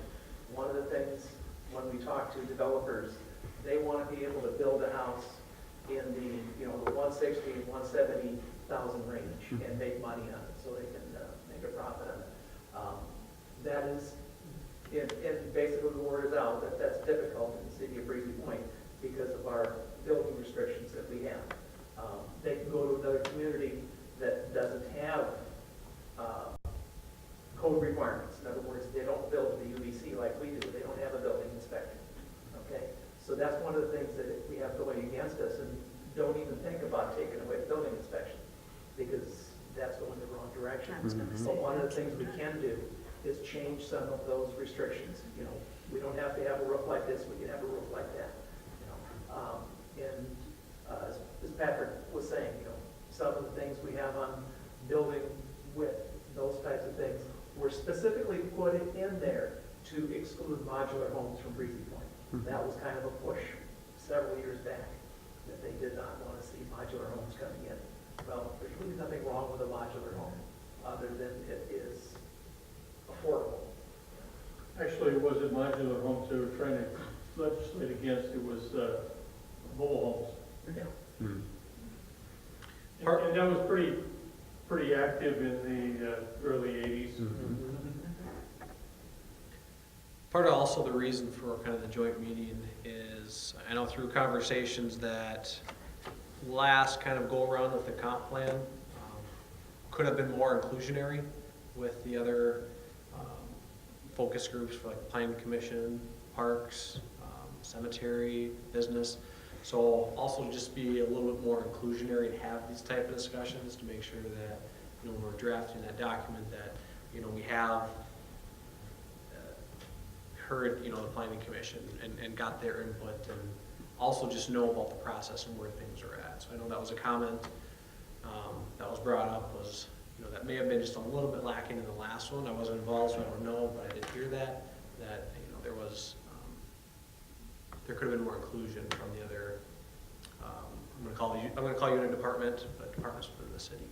one of the things when we talk to developers, they want to be able to build a house in the, you know, the 160, 170,000 range and make money on it so they can make a profit on it. That is, and basically the word is out that that's difficult in the city of Breezy Point because of our building restrictions that we have. They can go to another community that doesn't have code requirements. In other words, they don't build the UBC like we do. They don't have a building inspector. Okay? So that's one of the things that we have going against us, and don't even think about taking away the building inspection because that's going the wrong direction. I was gonna say But one of the that. things we can do is change some of those restrictions. You know, we don't have to have a roof like this, we can have a roof like that. You know, as Patrick was saying, you know, some of the things we have on building with those types of things were specifically put in there to exclude modular homes from Breezy Point. That was kind of a push several years back, that they did not want to see modular homes coming in. Well, there's really nothing wrong with a modular home, other than it is affordable. Actually, it wasn't modular homes they were trying to legislate against, it was mobile homes. Yeah. And that was pretty active in the early 80s. part of also the reason for kind of the joint meeting is, I know through conversations that last kind of go around with the comp plan, could have been more inclusionary with the other focus groups for like planning commission, parks, cemetery, business. So also just be a little bit more inclusionary and have these type of discussions to make sure that, you know, when we're drafting that document that, you know, we have heard, you know, the planning commission and got their input, and also just know about the process and where things are at. So I know that was a comment that was brought up, was, you know, that may have been just a little bit lacking in the last one. I wasn't involved, so I don't know, but I did hear that, you know, there was, there could have been more inclusion from the other, I'm gonna call you in a department, but departments within the city.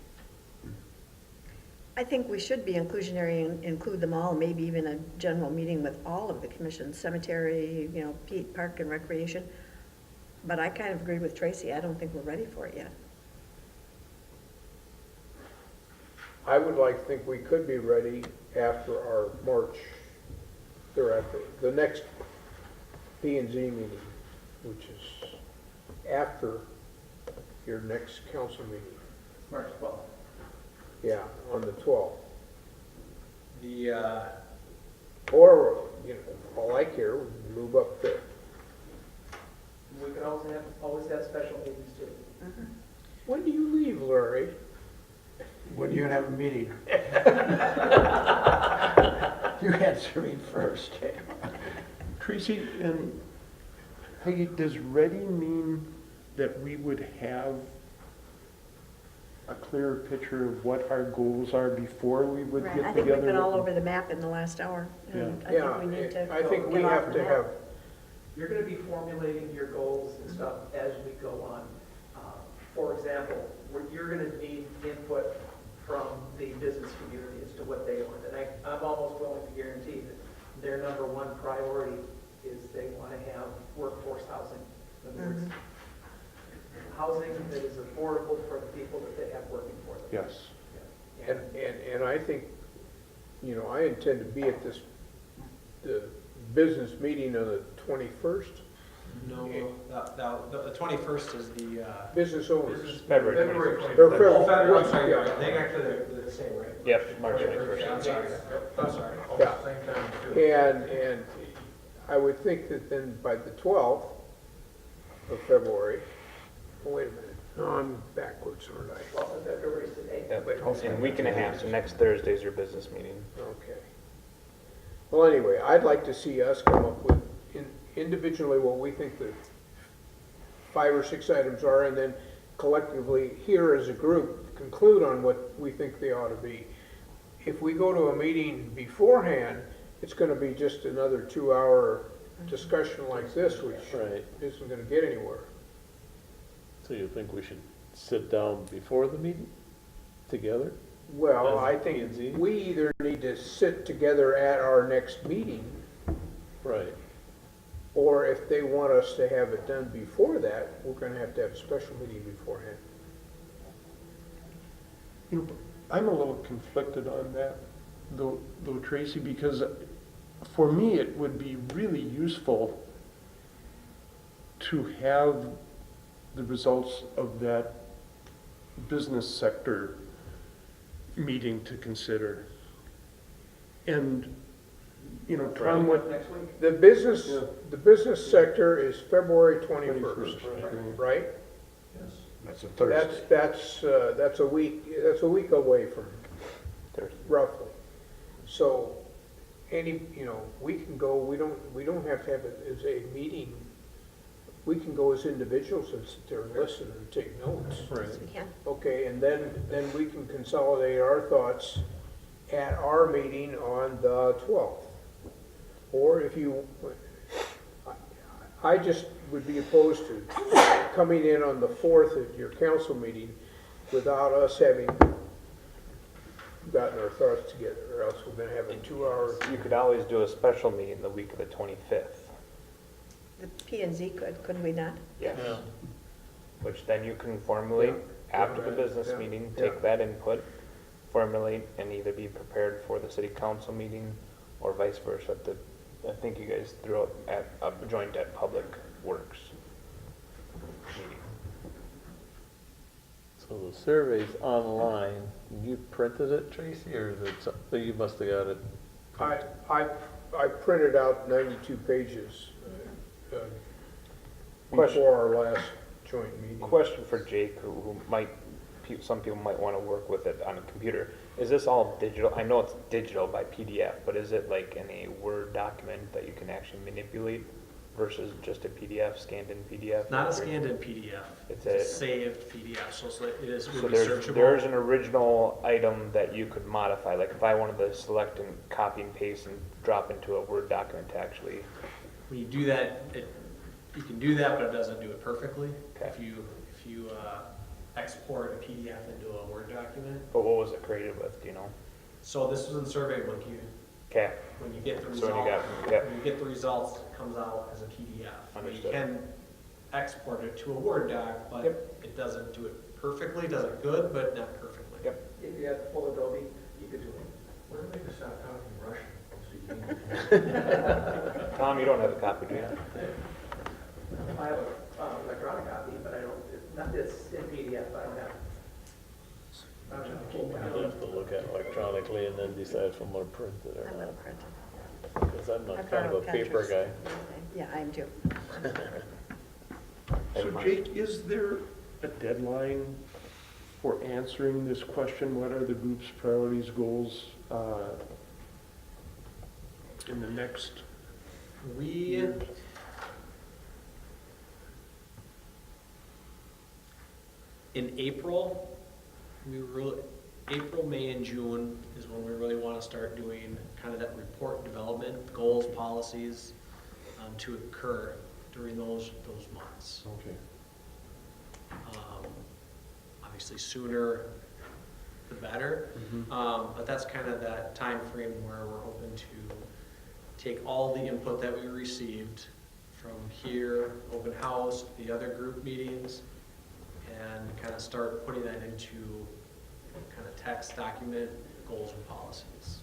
I think we should be inclusionary and include them all, maybe even a general meeting with all of the commissions, cemetery, you know, park and recreation. But I kind of agree with Tracy, I don't think we're ready for it yet. I would like to think we could be ready after our March, or after the next P and Z meeting, which is after your next council meeting. March 12th. Yeah, on the 12th. The, Or, you know, all I care, we can move up there. We could also always have special meetings too. When do you leave, Larry? When are you gonna have a meeting? You answer me first. Tracy and Peggy, does ready mean that we would have a clearer picture of what our goals are before we would Right, get I together? think we've been all with- over the map in the last hour. And I think we need to I think we get off have the to map. have, You're going to be formulating your goals and stuff as we go on. For example, you're going to need input from the business community as to what they want. And I'm almost willing to guarantee that their number one priority is they want to have workforce housing. In other words, housing that is affordable for the people that they have working for them. Yes. and I think, you know, I intend to be at the business meeting on the 21st. no, the 21st is the, Business owners. February February 21st. Or oh, February, I'm sorry, yeah. you're right. They actually, they're the same, right? Yep, March 21st. I'm sorry, I'm sorry. Yeah. Same time too. And I would think that then by the 12th of February, oh, wait a minute, no, I'm backwards, aren't I? 12th of February is today. Yep, in a week and a half, so next Thursday's your business meeting. Okay. Well, anyway, I'd like to see us come up with individually what we think the 5 or 6 items are, and then collectively here as a group conclude on what we think they ought to be. If we go to a meeting beforehand, it's going to be just another 2-hour discussion like this, which Right. isn't going to get anywhere. So you think we should sit down before the meeting together? Well, As I P and Z? think we either need to sit together at our next meeting, Right. or if they want us to have it done before that, we're going to have a special meeting beforehand. You know, I'm a little conflicted on that, though Tracy, because for me, it would be really useful to have the results of that business sector meeting to consider. And, you know, Tom, what, Next week. The business sector is February 21st, right? Yes. That's a Thursday. That's a week away from, Thursday. roughly. So, you know, we can go, we don't have to have it as a meeting. We can go as individuals and sit there and listen and take notes. Yes, we can. Okay, and then we can consolidate our thoughts at our meeting on the 12th. Or if you, I just would be opposed to coming in on the 4th at your council meeting without us having gotten our thoughts together, or else we're gonna have a 2-hour. You could always do a special meeting the week of the 25th. The P and Z couldn't we not? Yes. Which then you can formulate after the business Yeah. meeting, Yeah. take that input, formulate, and either be prepared for the city council meeting or vice versa. I think you guys threw it at a joint at Public Works meeting. So the survey's online, you printed it, Tracy, or is it something, you must have got it? I printed out 92 pages Question. before our last joint meeting. Question for Jake, who might, some people might want to work with it on a computer. Is this all digital? I know it's digital by PDF, but is it like in a Word document that you can actually manipulate versus just a PDF, scanned in PDF? Not a scanned in PDF, It's it's a a- saved PDF, so it is, So would be there's searchable. an original item that you could modify, like if I wanted to select and copy and paste and drop into a Word document to actually, When you do that, you can do that, but it doesn't do it perfectly. Okay. If you export a PDF into a Word document. but what was it created with, do you know? So this was in SurveyBook, Okay, when you get the So when you result, got- yep. when you get the results, it comes out as a PDF. You Understood. can export it to a Word doc, but Yep. it doesn't do it perfectly, does it good, but not perfectly. Yep. If you had full Adobe, you could do it. What do they stop talking Russian? So you can- Tom, you don't have a copy, do you? I have an electronic copy, but I don't, it's in PDF, I don't have. I don't have a full I copy. have to look at it electronically and then decide if I'm gonna print it I'm or gonna not, print it. because I'm I not kind of a borrowed paper Petra's. guy. Yeah, I am too. So Jake, is there a deadline for answering this question? What are the group's priorities, goals, in the next? We, in April, April, May, and June is when we really want to start doing kind of that report development, goals, policies, to occur during those months. Okay. Obviously sooner the better, but that's kind of that time frame where we're hoping to take all the input that we received from here, open house, the other group meetings, and kind of start putting that into kind of text document, goals and policies.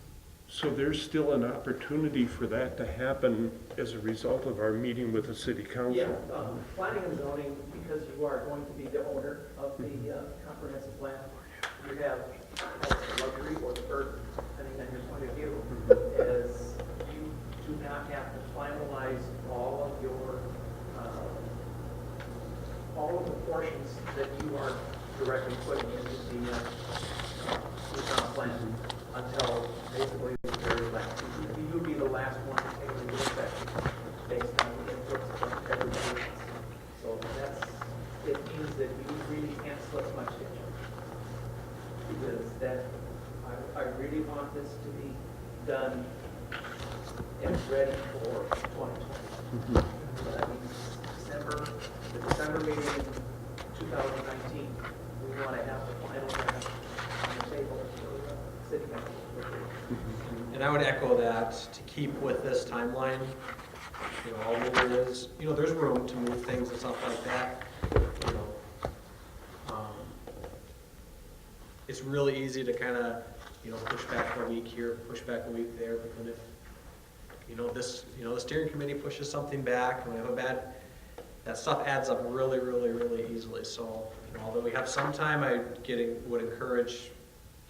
So there's still an opportunity for that to happen as a result of our meeting with the city council? Yeah, planning and zoning, because you are going to be the owner of the comprehensive plan, you have the luxury or the burden, depending on your point of view, is you do not have to finalize all of your, all of the portions that you are directly putting into the comp plan until basically the very last. You would be the last one to take into effect based on the inputs from everybody else. So it means that you really can't slip much in. Because I really want this to be done and ready for 2020. So that means the December meeting in 2019, we want to have the final draft on the table for the city council. And I would echo that, to keep with this timeline, although there's room to move things and stuff like that, it's really easy to kind of, push back a week here, push back a week there, but then if, the steering committee pushes something back, and we have that stuff adds up really, really, really easily. So, although we have some time, I would encourage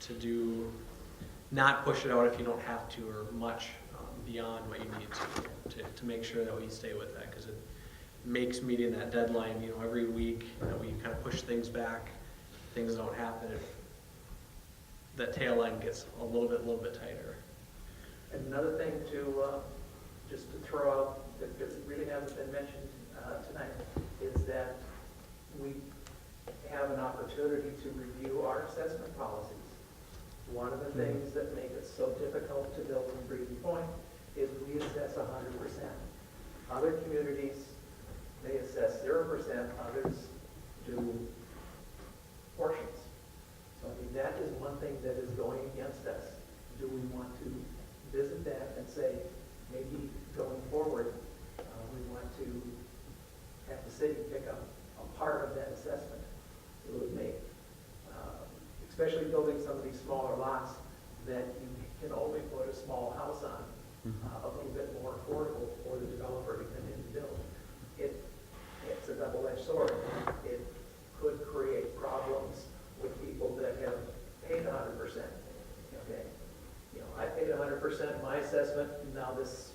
to not push it out if you don't have to, or much beyond what you need to make sure that we stay with that, because it makes meeting that deadline, every week that we kind of push things back, things don't happen, that tail line gets a little bit tighter. And another thing just to throw out, that really hasn't been mentioned tonight, is that we have an opportunity to review our assessment policies. One of the things that make it so difficult to build in Breezy Point is we assess 100%. Other communities, they assess 0%, others do portions. So I mean, that is one thing that is going against us. Do we want to visit that and say, maybe going forward, we want to have the city pick up a part of that assessment? It would make, especially building some of these smaller lots that you can only put a small house on, a little bit more affordable for the developer to come in and build. It's a double-edged sword. It could create problems assessment, now this,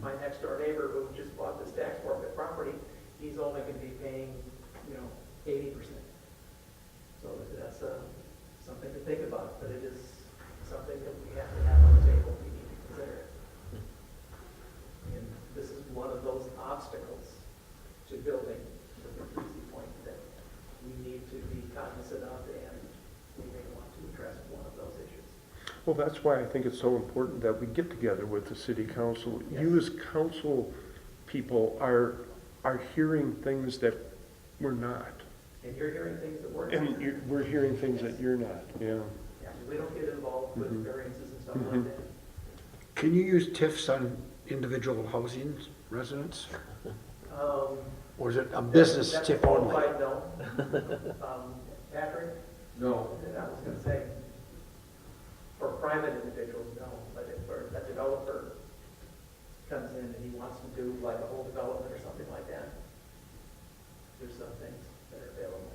my next door neighbor who just bought this tax forfeit property, he's only gonna be paying, 80%. So that's, something to think about, but it is something that we have to have on the table, we need to consider it. And this is one of those obstacles to building the Breezy point that we need to be cognizant of, and we may want to address one of those issues. Well, that's why I think it's so important that we get together with the city council. Yes. You as council people are hearing things that we're not. And you're hearing things that we're And we're hearing things that you're not, yeah. Yeah, we don't get involved with variances and stuff Mhm. like that. Can you use TIFs on individual housing residents? Or is it a business That's TIF a only? qualified no. Patrick, No. I was gonna say, for private individuals, no, but if for a developer comes in and he wants to do like a whole development or something like that, there's some things that are available.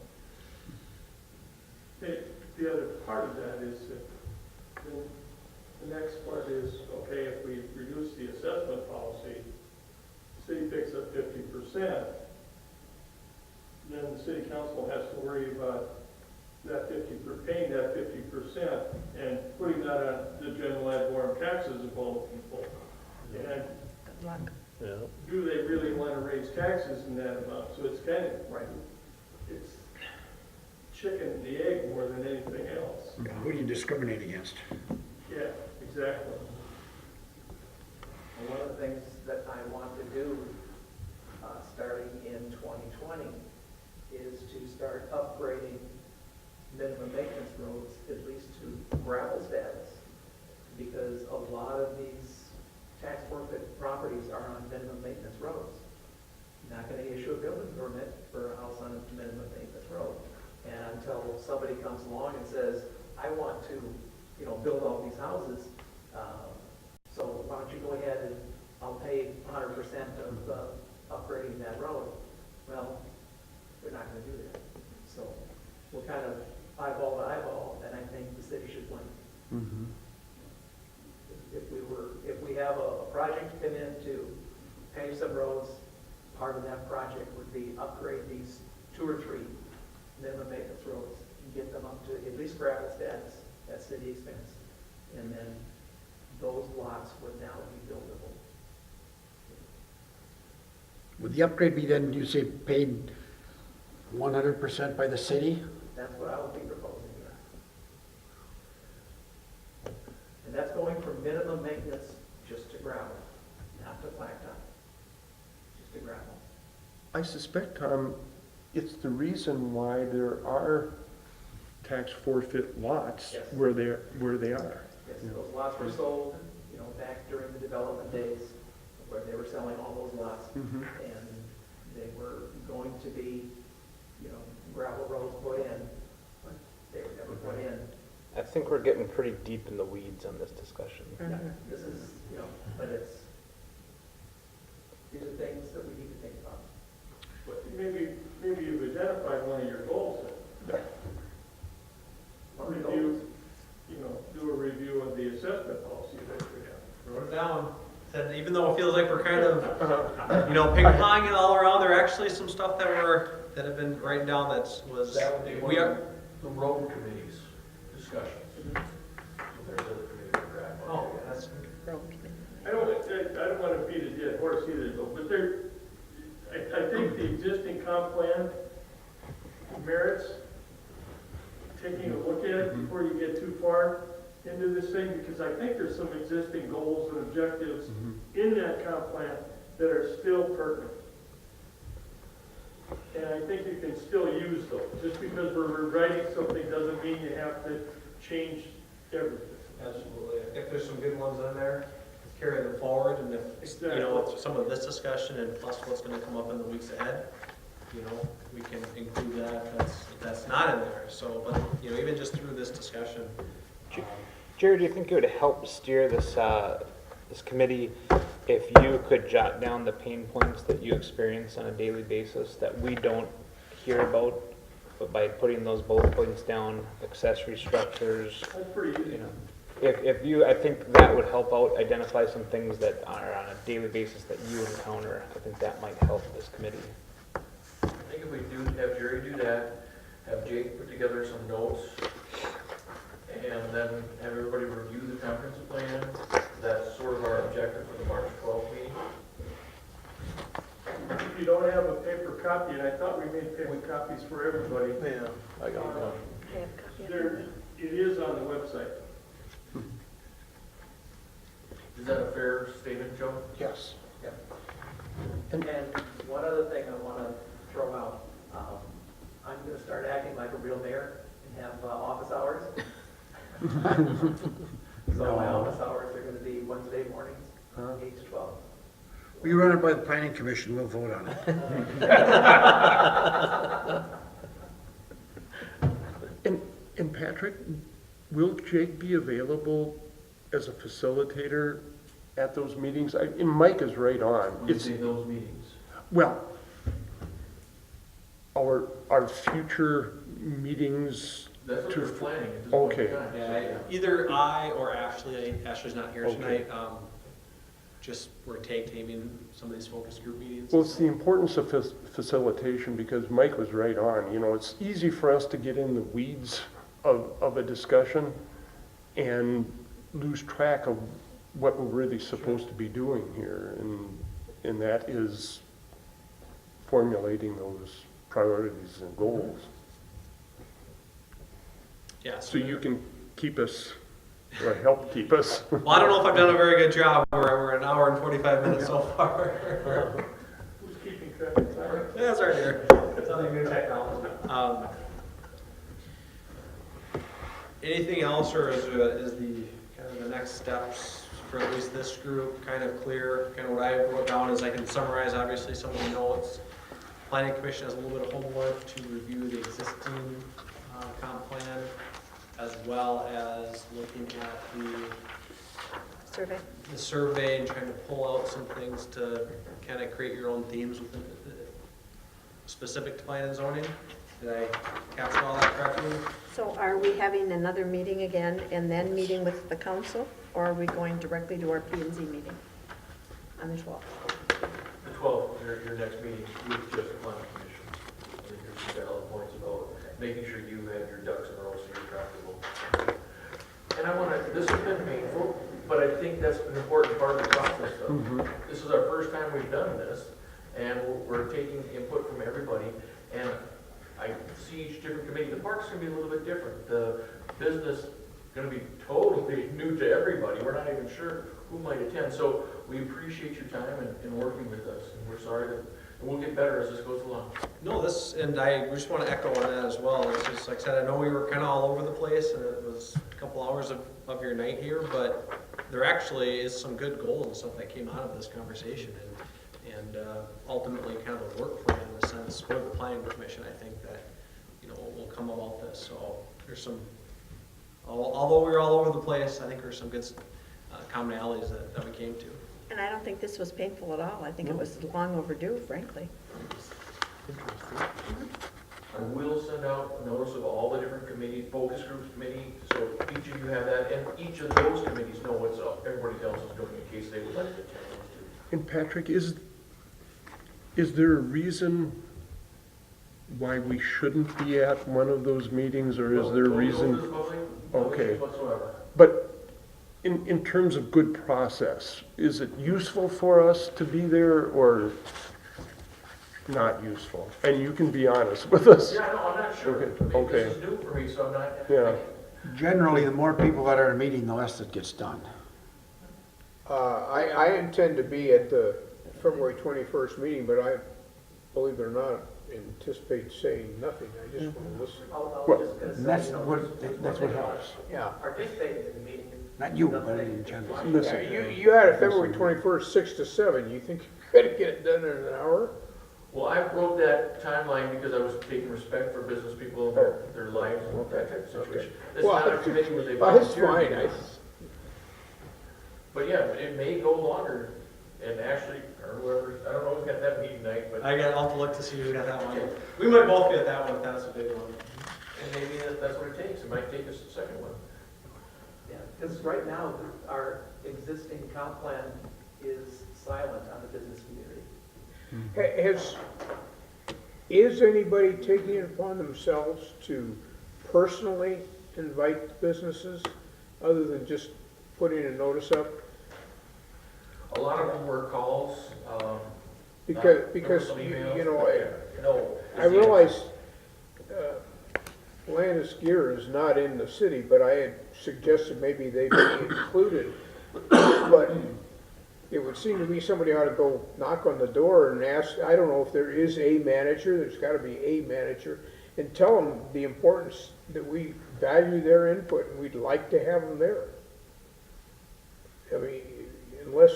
The other part of that is that the next part is, okay, if we reduce the assessment policy, the city picks up 50%, then the city council has to worry about paying that 50% and putting that on the general ad valorem taxes of all the people. And Good luck. Yeah. do they really want to raise taxes in that amount? So it's kind of, Right. it's chicken and the egg more than anything else. Who do you discriminate against? Yeah, exactly. And one of the things that I want to do, starting in 2020, is to start upgrading minimum maintenance roads, at least to gravel status, because a lot of these tax forfeit properties are on minimum maintenance roads. Not gonna issue a building permit for a house on a minimum maintenance road. And until somebody comes along and says, I want to, build all these houses, so why don't you go ahead and I'll pay 100% of upgrading that road. Well, they're not gonna do that. So we're kind of eyeball to eyeball, and I think the city should win. If we have a project come in to pave some roads, part of that project would be upgrade these 2 or 3 minimum maintenance roads and get them up to at least gravel status at city expense. And then those lots would now be buildable. Would the upgrade be then, you say, paid 100% by the city? That's what I would be proposing here. And that's going from minimum maintenance just to gravel, not to blacktop, just to gravel. I suspect, Tom, it's the reason why there are tax forfeit lots Yes. where they are. Yes, those lots were sold, back during the development days, where they were selling all those lots. Mhm. And they were going to be, gravel roads put in, but they were never put in. I think we're getting pretty deep in the weeds on this discussion. Yeah, this is, but these are things that we need to think about. But maybe you've identified one of your goals. One of the Review, goals- do a review of the assessment policy that we have. Wrote it down. Said even though it feels like we're kind of, ping-ponging all around, there are actually some stuff that have been written down That would be we are. the road committee's discussions. There's other committees that are active. Oh, that's, I don't want to beat a dead horse either, though, but I think the existing comp plan merits taking a look at it before you get too far into this thing, because I think there's some existing goals and objectives in that comp plan that are still pertinent. And I think you can still use those. Just because we're rewriting something doesn't mean you have to change everything. absolutely. If there's some good ones in there, let's carry them forward, and if, with some of this discussion and plus what's gonna come up in the weeks ahead, we can include that if that's not in there. So, but, even just through this discussion, Jerry, do you think it would help steer this committee if you could jot down the pain points that you experience on a daily basis that we don't hear about, but by putting those bullet points down, accessory structures, That's pretty easy. if you, I think that would help out identify some things that are on a daily basis that you encounter. I think that might help this committee. I think if we do, have Jerry do that, have Jake put together some notes, and then have everybody review the comprehensive plan, that's sort of our objective for the March 12th meeting. If you don't have a paper copy, and I thought we made paper copies for everybody, Yeah, I got one. I have a copy of there, it. it is on the website. Is that a fair statement, Joe? Yes. And one other thing I want to throw out, I'm going to start acting like a real mayor and have office hours. So my office hours are going to be Wednesday mornings, 8 to 12. We run it by the planning commission, we'll vote on it. And Patrick, will Jake be available as a facilitator at those meetings? And Mike is right on. When you say those meetings? Well, our future meetings. That's what to- we're planning at this point in Okay. time. Yeah, either I or Ashley, Ashley's not here Okay. tonight, just we're tag teaming some of these focus group meetings. Well, it's the importance of facilitation, because Mike was right on. You know, it's easy for us to get in the weeds of a discussion and lose track of what we're really supposed to be doing here. And that is formulating those priorities and goals. Yeah, So you can keep us, or help keep us. Well, I don't know if I've done a very good job. We're an hour and 45 minutes so far. Who's keeping track of time? Yeah, that's right here. Something new technology. Anything else, or is the kind of the next steps for at least this group kind of clear? Kind of what I wrote down is I can summarize obviously some of the notes. Planning Commission has a little bit of homework to review the existing comp plan, as well as looking at Survey. the survey and trying to pull out some things to kind of create your own themes within specific to plan and zoning. Did I capture all that correctly? So are we having another meeting again and then meeting with the council? Or are we going directly to our P and Z meeting on the 12th? The 12th, your next meeting with just the planning commission. I think there's some valid points about making sure you have your ducks in a row so you're comfortable. And I want to, this has been painful, but I think that's an important part of the process though. This is our first time we've done this, and we're taking input from everybody. And I see each different committee. The park's going to be a little bit different. The business is going to be totally new to everybody. We're not even sure who might attend. So we appreciate your time in working with us. And we're sorry that, and we'll get better as this goes along. No, and I just want to echo on that as well. It's just, like I said, I know we were kind of all over the place, and it was a couple hours of your night here, but there actually is some good goals and stuff that came out of this conversation, and ultimately kind of a work plan in a sense for the planning commission. I think that, will come about this. So there's some, although we were all over the place, I think there's some good commonalities that we came to. And I don't think this was painful at all. I think it was long overdue, frankly. I will send out a notice of all the different committees, focus groups committee, so each of you have that, and each of those committees know what everybody else is doing in case they would like to attend those too. And Patrick, is there a reason why we shouldn't be at one of those meetings, or is there a reason? Okay. Whatsoever. But in terms of good process, is it useful for us to be there or not useful? And you can be honest with us. Yeah, no, I'm not sure. Okay, I mean, okay. This is new for me, so I'm not. Yeah. Generally, the more people that are at a meeting, the less it gets done. I intend to be at the February 21st meeting, but I, believe it or not, anticipate saying nothing. I just want to listen. I was Well, just gonna say, And that's what helps. Yeah. participating in the meeting. Not you, but in general. Yeah, Listen, you had it February 21st, 6 to 7. You think you could get it done in an hour? Well, I wrote that timeline because I was taking respect for business people and their lives and that type of situation. It's Well, not a committee where they well, it's volunteer. fine. But yeah, it may go longer, and Ashley, or whoever, I don't know who's got that meeting night, but, I'll have to look to see who got that one. We might both get that one if that's a big one. and maybe that's what it takes. It might take us a second one. Yeah, because right now, our existing comp plan is silent on the business community. Is anybody taking it upon themselves to personally invite businesses, other than just putting a notice up? A lot of them were calls, Because, some you emails, know, but yeah, no. I realize Landis Gear is not in the city, but I had suggested maybe they be included. But it would seem to me somebody ought to go knock on the door and ask, I don't know if there is a manager, there's gotta be a manager, and tell them the importance that we value their input and we'd like to have them there. I mean, unless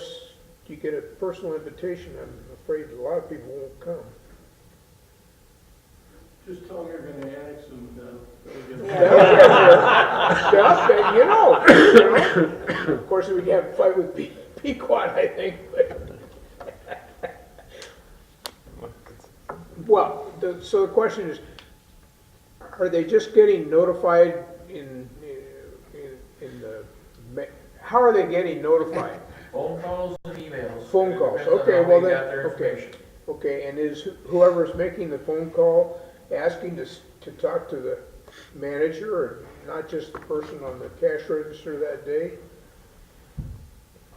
you get a personal invitation, I'm afraid a lot of people won't come. Just tell them you're gonna annex them, then. Stuff, and you know, of course, we have a fight with Pequot, I think, but. Well, so the question is, are they just getting notified in the, how are they getting notified? Phone calls and emails. Phone It calls, depends on okay, how well they then, got their okay. information. Okay, and is whoever's making the phone call asking to talk to the manager, or not just the person on the cash register that day?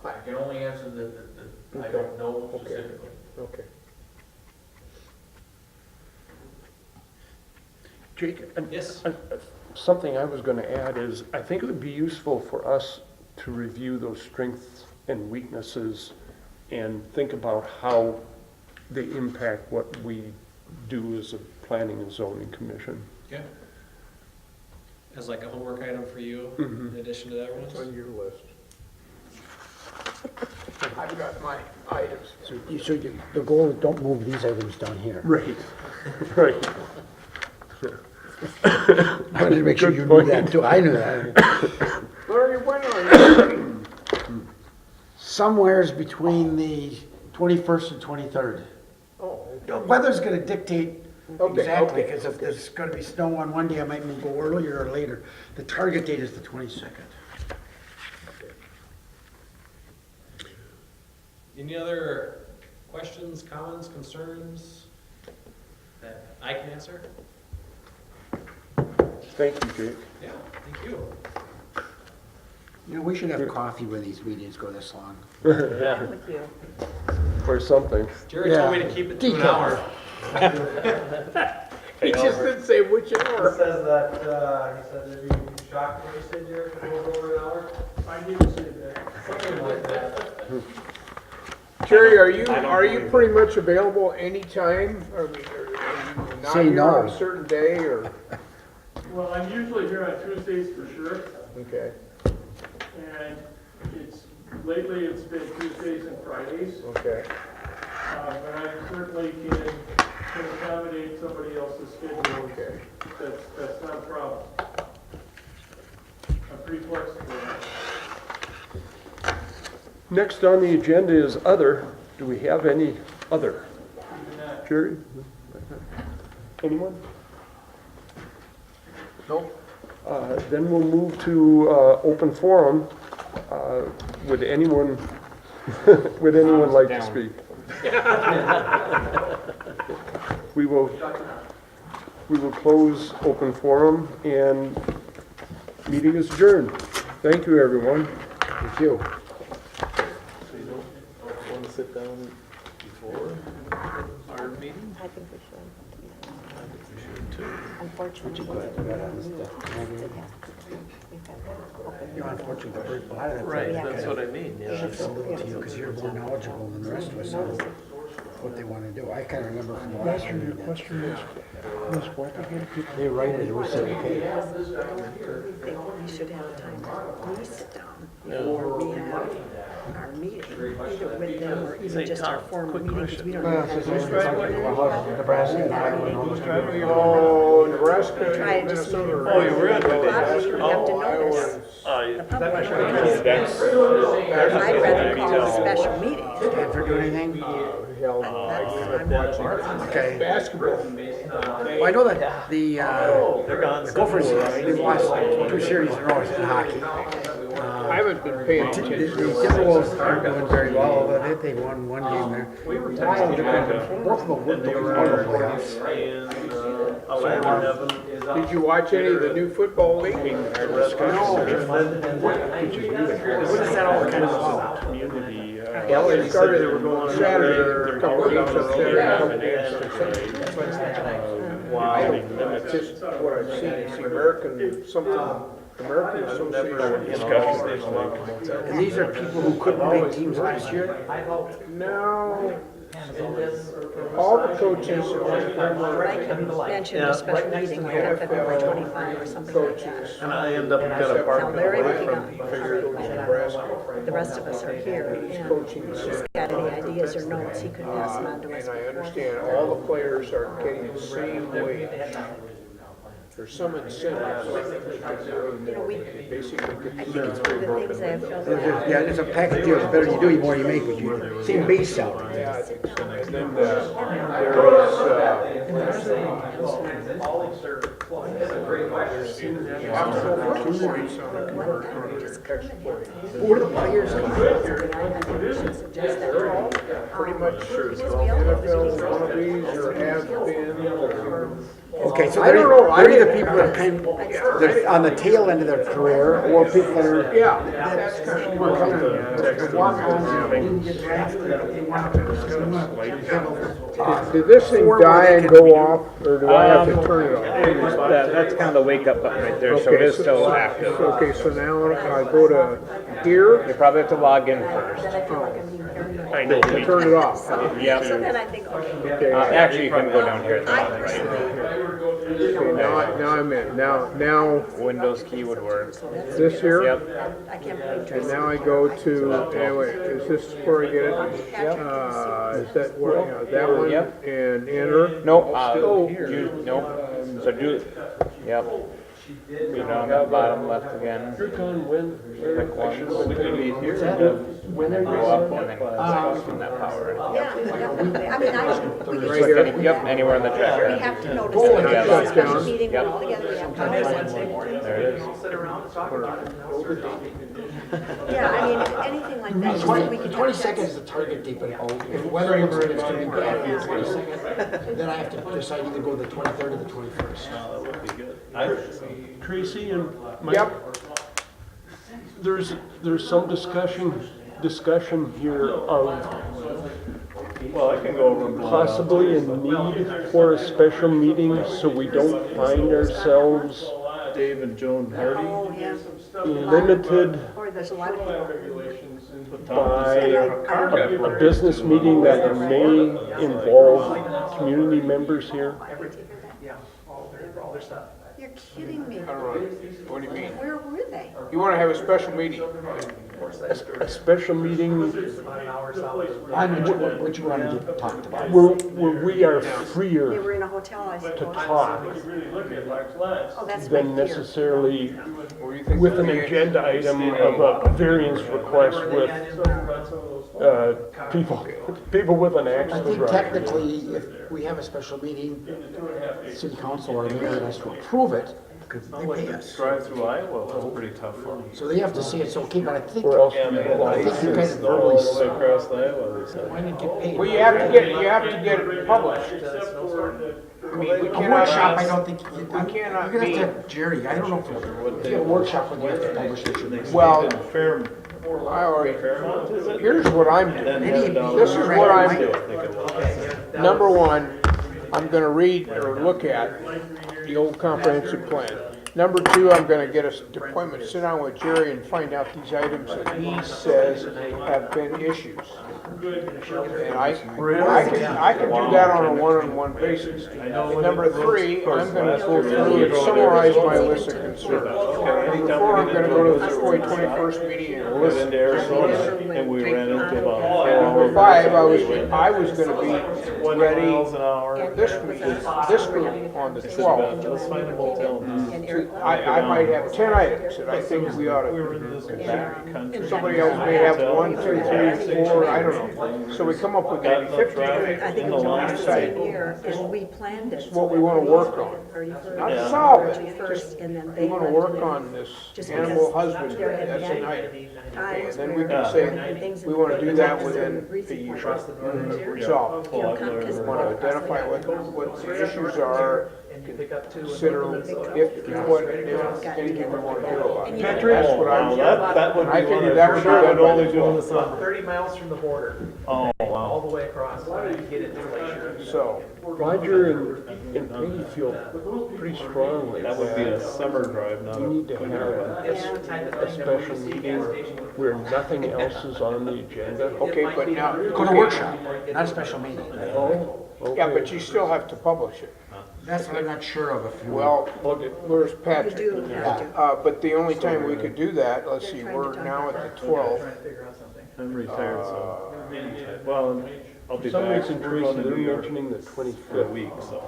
I can only answer that I Okay. don't know Okay. specifically. Okay. Jake, Yes. something I was gonna add is, I think it would be useful for us to review those strengths and weaknesses and think about how they impact what we do as a planning and zoning commission. Okay. As like a homework item for you, Mhm. in addition to that It's one? on your list. I've got my items. The goal is don't move these items down here. Right, right. I wanted to make sure you knew that too. I knew that. Larry, when are you? Somewhere's between the 21st and 23rd. Oh, The weather's gonna dictate Okay, exactly, okay, because if there's gonna be snow on one day, I might go earlier or later. The target date is the 22nd. Any other questions, comments, concerns that I can answer? Thank you, Jake. Yeah, thank you. You know, we should have coffee when these meetings go this long. With you. Or something. Jerry told me to keep it to an hour. he just didn't say which hour. Says that, he said, are you shocked when you said Jerry could go over an hour? I didn't say that. Something like that. Jerry, are you pretty much available anytime? I mean, are you not Say here on no. a certain day, or? Well, I'm usually here on Tuesdays for sure, Okay, and lately it's been Tuesdays and Fridays. okay. But I certainly can accommodate somebody else's schedule. Okay. That's not a problem. I'm pretty flexible. Next on the agenda is other. Do we have any other? Jerry? Anyone? Nope. Then we'll move to open forum. Would anyone like to Down. speak? We will close open forum and meeting is adjourned. Thank you, everyone. Thank you. So you don't want to sit down before our meeting? I think we should. I think we should too. Unfortunately. You know, unfortunately, a lot of that. Right, that's what I mean, yeah. Shifts a little to you because you're more knowledgeable than the rest of us on what they want to do. I kind of remember from the last meeting. They write it, it was okay. I think we should have a time that we sit down before we have our meeting, either with them or even just our formal meeting, because we don't know. Nebraska and Iowa and all those people. Oh, Nebraska, Try and just Minnesota. meet. Oh, you were at Probably we would have to Oh, I notice was- the public. I'd rather call a special meeting. Stanford do anything? Held, I'm not Okay. basketball. Well, I know that the They're gone. Gophers, they've lost like 2 series in a row in hockey. I haven't been paying The attention. Timberwolves aren't doing very well, but they won one game there. We were texting back and forth. Both of them wouldn't be part of the playoffs. And, Atlanta having Did you watch any of the new football league? No. Which is really What is that all kind of about? community. Well, they started they were going Saturday, there, a couple of games on Saturday, a couple of and games on Sunday. I wow. don't, it's just what I've seen, it's the American Association. Discussion. And these are people who couldn't make teams last year? No, all the coaches But I can mention a special meeting like on February 25 or something like that. And I end up kind of Now parking Larry away will be from gone, figuring all right, but the rest of us are here, and if he's got any ideas or notes, he could pass them on to us and I before. understand all the players are getting the same wage. There's some incentives, You know, we, basically. I think it's one of the things I've felt out. Yeah, it's a package deal. The better you do, the more you make, but you, same base salary. Yeah, I think so. And then there is, you have to go for 2 points on a convert, on an exploit. Who are the players? I think we should suggest that. Pretty much Because we all- NFL wannabes or have been, or Okay, so I don't know, they're either people that are kind of, they're on the tail end of their career, or people that are. yeah, that's kind of. Were kind of walk-ons and didn't get drafted. They want to Did this thing die and go off, or do I have to turn it off? That's kind of the wake-up button right there, so it Okay, is still active. Okay, so now I go to here, You probably have to log in first. Then I feel like I'm being paranoid. I know. and turn it off. Yep. So then I think, okay, Okay, Actually, you can go down here at the I bottom, right? personally, okay, now I'm in, now, Windows key would work. this here? Yep. I can't believe And Tracy. now I go to, anyway, is this where I get it? Is that where, that one? Yep. And enter? Nope, so do, yep. Go down that bottom left again, You're gone when? pick one, When they're go up, and then select from that power. Yeah, definitely. I mean, we could Right just, here? Yep, anywhere in the we tracker. have to notice it. Yeah, It's a shut special down. meeting, we're Yep. all together, we have to notice it. There it is. Yeah, I mean, anything like that, just so we can 20 have seconds is the target date, but if weather looks like it's gonna be bad in the 22nd, then I have to decide either go the 23rd or the 21st. That would be good. Tracy and Mike? Yep. There's some discussion here of Well, I can go over and blow it out. possibly a need for a special meeting so we don't find ourselves Dave and Joan Hardy. Oh, yeah. limited Or there's a lot of people. Regulations and by a business meeting that may involve community members here. Yeah, all their stuff. You're kidding me. I don't know, what do you mean? Where were they? You wanna have a special meeting? A special meeting About an hour south of. I know what you want to get talked about. where we are They freer were in a hotel, I to suppose. talk you really look at large lots. Oh, that's right than here. necessarily What do you think? with an agenda item of a variance request with people with an axe I to think grind. technically, if we have a special meeting, city council or mayor has to approve it, because they pay us. Drive through Iowa was pretty tough for me. So they have to say it's okay, but I think, Or else Yeah, we man, go I I think you used guys to have snow all the way verbally, across Iowa, they said. why didn't get paid? Well, you have to get it published. I mean, we A cannot. workshop, I don't think, We cannot you're gonna have meet. to have Jerry, I don't know if you have a workshop when you have to publish it. Well, Fair, I already, Fairmont, is it? here's what I'm And doing. then head down. This is what I'm doing. I think it was. Number one, I'm gonna read or look at the old comprehensive plan. Number two, I'm gonna get a appointment, sit down with Jerry and find out these items that he says have been issues. And I can do that on a one-on-one basis. And number three, I'm gonna go through and summarize my list of concerns. Number four, I'm gonna go to the February 21st meeting and We went listen. into Arizona and we ran into about a 4-hour. Number five, I was gonna be 20 ready miles an hour. this week, this group on the Let's 12th. find a motel. And Eric, I might have 10 items that I think we ought We were to, in this back country. somebody else may have 1, 2, 3, 4, I don't know. something. So we come up with Got maybe enough 50 traffic I think in it the was line almost the side. same year, and we planned it. what we wanna work on. Not to solve it, First, and then we they wanna wanted work to on this just animal because husbandry, there had that's been an item. times And then we where can there say, had been things in we the wanna do paper that that within the Breezy the point year. was the norm here. Resolve. You know, come, because Want to identify what the issues are, And you pick up two. consider if, what, if anything we want to do about it. Patrick? That's what I Wow, was. that would I be figured one that I would sure be done would by only the do in the 12th. summer. About 30 miles from the border, Oh, all wow. the way across, to get it to Glacier. So, Roger and Peggy feel pretty strongly That would be a that summer drive, not we a need to winter have one. It's the type of a thing that special when you see meeting gas station. where nothing else is on the agenda. okay, but now. Go to workshop, not a special meeting. Oh, okay. Yeah, but you still have to publish it. That's what I'm not sure of if you. Well, where's You Patrick? do have to. But the only time we could do that, let's see, we're now at the 12th. Trying to figure out something. I'm retired, so, well, I'll be For some back. reason, We're Tracy, going to they're New York mentioning the for a 25th. week, so.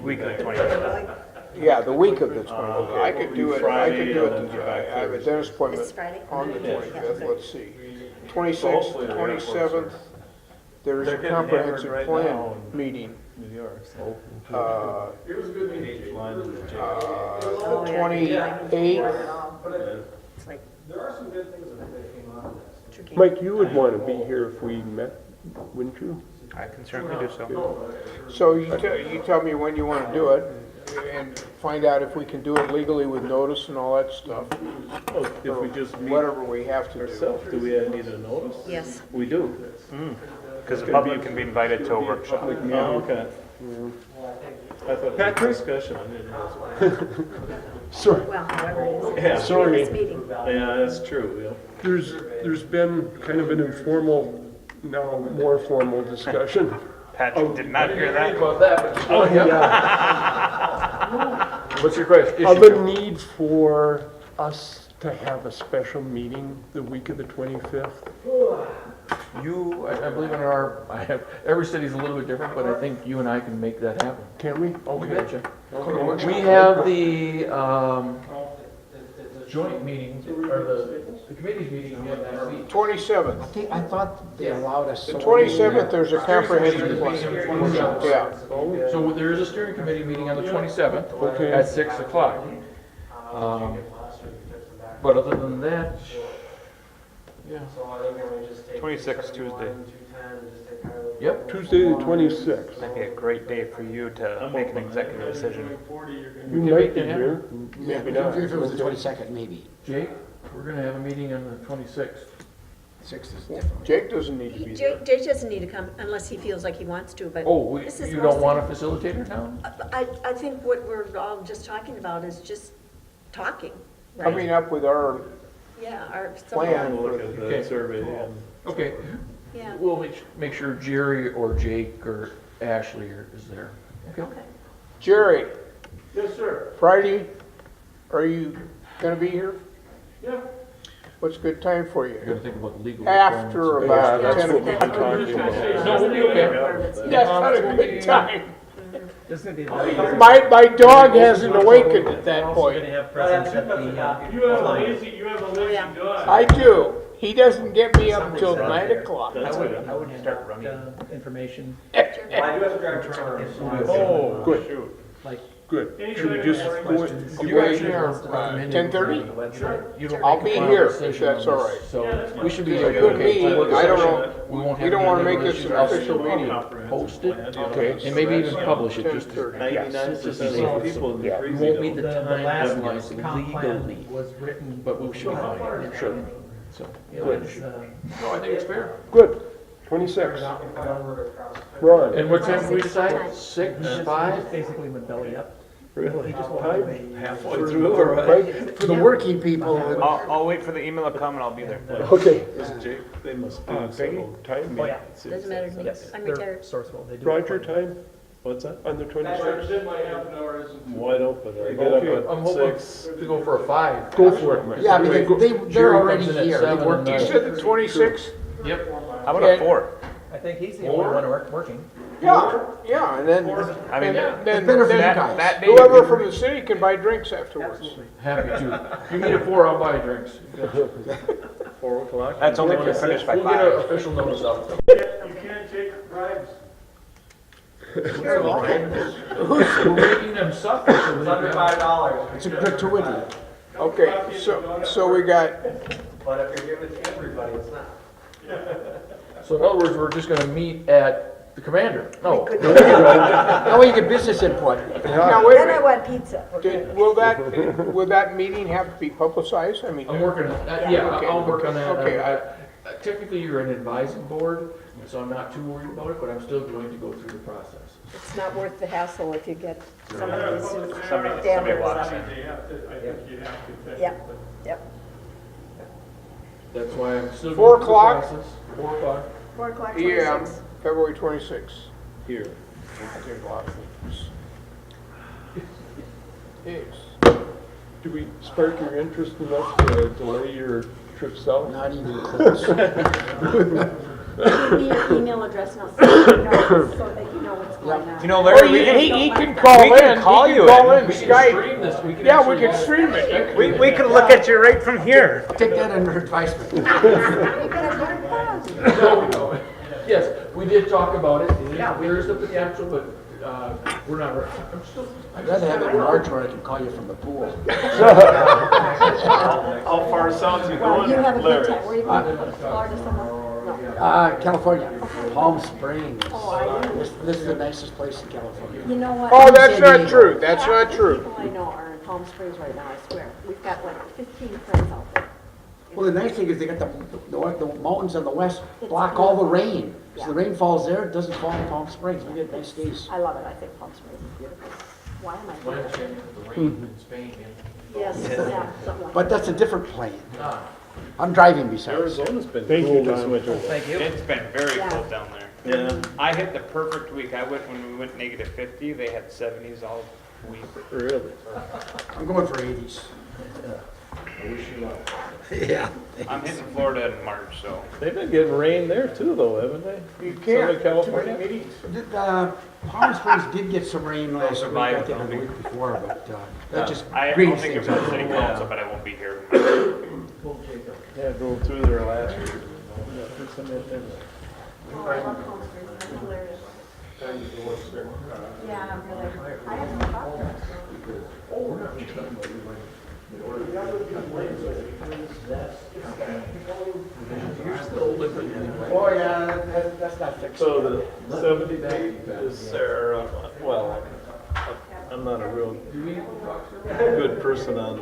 Week of the 20th. Yeah, the week of the 20th. okay. I could do it, I Friday could do and then it, get back I have a Thursday. dentist appointment It's Friday? on the Yeah. 25th, let's see. 26th, Hopefully the airports are- 27th, there's They're a getting comprehensive hammered right plan now in meeting. New York, so. Uh, It was a good meeting. Line in the jail. Oh, The yeah. 28th, It's like There are some good things that came out of this. tricky. Mike, you would want to be here if we met, wouldn't you? I can certainly do so. so you tell me when you want to do it, and find out if we can do it legally with notice and all that stuff, Oh, if we just meet whatever we have to do. ourselves, do we need a notice? Yes. We do. Because the public can be invited to a workshop. Oh, okay. I thought it was a discussion, I didn't know. Sorry. Well, however it is. Yeah. Sorry. This meeting. Yeah, that's true, yeah. There's been kind of an informal, now more formal discussion. Patrick did not hear that. Oh, yeah. What's your question? Of a need for us to have a special meeting the week of the 25th. You, I believe in our, every city's a little bit different, but I think you and I can make that happen. Can we? You Okay. betcha. We have the joint meeting, or the committee's meeting again next week. 27th, I thought they allowed us. the 27th, there's a comprehensive plan. Yeah, So there is a steering committee meeting on the 27th Okay. at 6 o'clock. But other than that, yeah. 26 Tuesday. Yep. Tuesday the 26th. That'd be a great day for you to make an executive decision. You might be here, maybe not. If it was the 22nd, maybe. Jake, we're gonna have a meeting on the 26th. 6th is different. Jake doesn't need to be there. Jay doesn't need to come unless he feels like he wants to, but. Oh, this is you don't mostly- want a facilitator now? I think what we're all just talking about is just talking, Coming right? up with our Yeah, our. plan We'll for look at the, the survey and. Okay, Yeah, we'll make sure Jerry or Jake or Ashley is there. Okay. okay. Jerry, Yes, sir. Friday, are you gonna be here? Yeah. What's a good time for I you? gotta think about legal. After requirements. about That's 10 what we've o'clock. been talking about. No, we'll be okay. That's not a good time. This is gonna be. My dog hasn't awakened at that point. have presents at the, You have a lazy yeah. dog. I do. He doesn't get me up until 9 o'clock. That's good. I would start running. Information. I do have to grab a turn. Oh, Good. shoot. Good. Should we just go in? You actually are recommending. 10:30? You don't I'll make a be final here, if decision that's on all this, right. So we should be. Just you and me, I don't know. We won't have. We don't wanna any make this issues. an I'll official still meeting. Post it, Okay. and maybe even publish it, just. 10:30. 99% of the people in the You Breezy won't need don't. the time last penalized comp plan legally, was written. but we should be fine. Sure. So, It good. was, No, I think it's fair. Good. 26. Ron, And what time did we decide? 6, 5? basically went belly up. Really? time? Halfway through, all right. Mike? For the working people, I'll wait for the email to come and I'll be there. Okay. Jake, they must do Peggy, several. time? Oh, yeah. Doesn't matter to me. Yes. I'm They're retired. Sourcewell. They do. Roger, time What's that? on the 26th? Did my half an hour isn't. Wide open. I get Okay. up I'm at hoping 6. to go for a 5. Go for it, Mike. yeah, I mean, they're Jerry already comes in at here. They 7 work and You nine. said the 26th? Yep. How about a 4? I think he's the only one working. Yeah, and then, I mean, then better for you that- guys. that day. whoever from the city can buy drinks afterwards. Happy to. If you need a 4, I'll buy drinks. 4 o'clock. That's only if you finish by We'll get an 5. official notice out. You can't take bribes. We're making them suffer. So It's under $5. It's a gratuity. Okay, so we got, But if you're giving it to everybody, it's not. So in other words, we're just gonna meet at the Commander. No. No, you get business input. now wait a Then I minute. want pizza. Will that meeting have to be publicized? I mean, I'm working on, yeah, Okay. I'll work on that. Okay, Technically, you're an advising board, so I'm not too worried about it, but I'm still going to go through the process. It's not worth the hassle if you get some of these Somebody damaged walks stuff. in. You have to, I think you'd have to. Yep, yep. That's why I'm still 4 going through the o'clock? process. 4 o'clock. 4 o'clock, yeah, 26. February 26th. Here. There's a lot of things. Yes. Do we spark your interest enough to delay your trip south? Not even close. Give me your email address and I'll send you notes so that you know what's going on. You know, Or Larry, he can call we can in, call he you can call in. in, We can Skype. stream this. We can Yeah, we actually- can stream it. we can look at you right from here. Take that under advisement. You're gonna learn fast. No. Yes, we did talk about it. There is the potential, but we're not, I'm still. I'd rather have it in March where I can call you from the pool. How far south you Well, going, you have a good Larry? time. Where are you going? Florida somewhere? No. California, Palm Springs. Oh, are you? This is the nicest place in California. You know what? Oh, that's San not Diego. true, that's Half not the true. people I know are in Palm Springs right now, I swear. We've got like 15 friends out there. Well, the nice thing is they got the mountains on the west block all the rain. So the rain falls there, it doesn't fall in Palm Springs. We get nice days. I love it. I think Palm Springs is beautiful. Why am I My doing that? understanding of the rain in Spain, Yes, yeah, something like But that. that's a different plane. I'm driving besides. Arizona's been Thank you, cool this Tom. winter. Thank you. It's been very Yeah. cold down there. Yeah, I hit the perfect week. I went when we went negative 50. They had 70s all week. really. I'm going for 80s. I wish you luck. Yeah. I'm hitting Florida in March, so. They've been getting rain there too, though, haven't they? You Southern can't. California? Palm Springs did get some rain last week, I survived think, or the the week before, but that just I don't greens think things it's in up. city council, but I won't be here. in March. Yeah, I drove through there last year. Yeah, there's some in there. Oh, I love Palm Springs. It's hilarious. Yeah, really. I have some cocktails. Oh, yeah, that's not fixed. So the 70 feet is there, well, I'm not a real good person on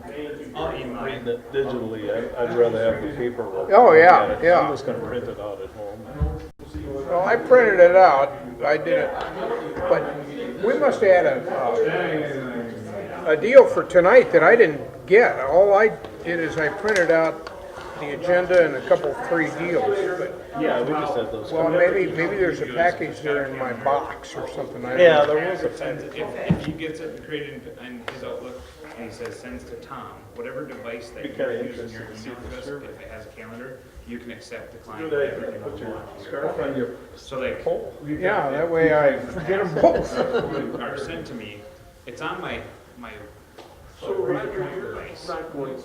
reading it digitally. I'd rather have the paperwork. Oh, yeah, Look at it. yeah. I'm just gonna print it out at home. Well, I printed it out, I did it, but we must have had a deal for tonight that I didn't get. All I did is I printed out the agenda and a couple, 3 deals, but, Yeah, we just had those. well, maybe there's a package there in my box or something. I don't Yeah, know. there was a package. If he gets it created in his Outlook, and he says sends to Tom, whatever device that Be you're kinda using your interested to see email the address, survey. if it has a calendar, you can accept, decline, Good whatever idea. you Put your want. scarf on your So like, pole. Yeah, that way I forget them both. are sent to me, it's on my device,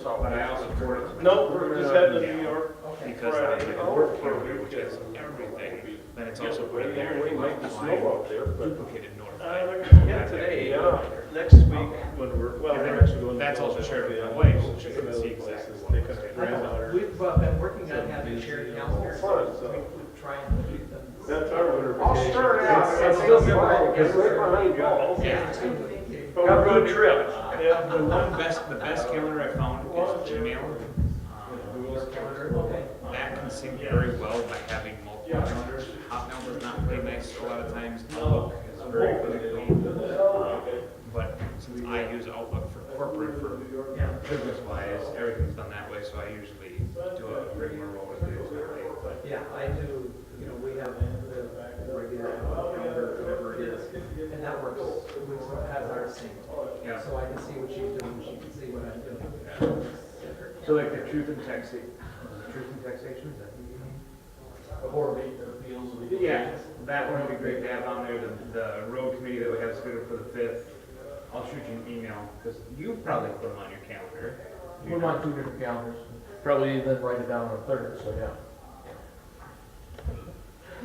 but I also forward it to No, we're just heading to New York. because I have a work calendar, which has everything, then it's also put in there. It might be snow out there, but. Duplicated notified. Yeah, today, next week, when we're actually going. That's also shared with my wife, so she can see exactly what Taking was her there. granddaughter. We've been working on having shared calendars, so we try and keep them. That's our winter I'll stir it out. It's still good, because right behind you. Yeah. Have a good trip. Yeah. The best calendar I found is Gmail. Google's calendar. That can sync very well by having multiple calendars. Hotmail does not play nice a lot of times. Outlook is very clinical. But since I use Outlook for corporate, for business wise, everything's done that way, so I usually do a rigmarole with it. Yeah, I do, we have the regular calendar, whatever it is, and that works, has our sync. Yeah. So I can see what she's doing, she can see what I'm doing. So like the truth and taxation, is that what you mean? Or deals with. Yeah, that one would be great to have on there, the road committee that we have scheduled for the 5th. I'll shoot you an email, because you probably put them on your calendar. Put them on 2 different calendars, probably then write it down on a third, so yeah.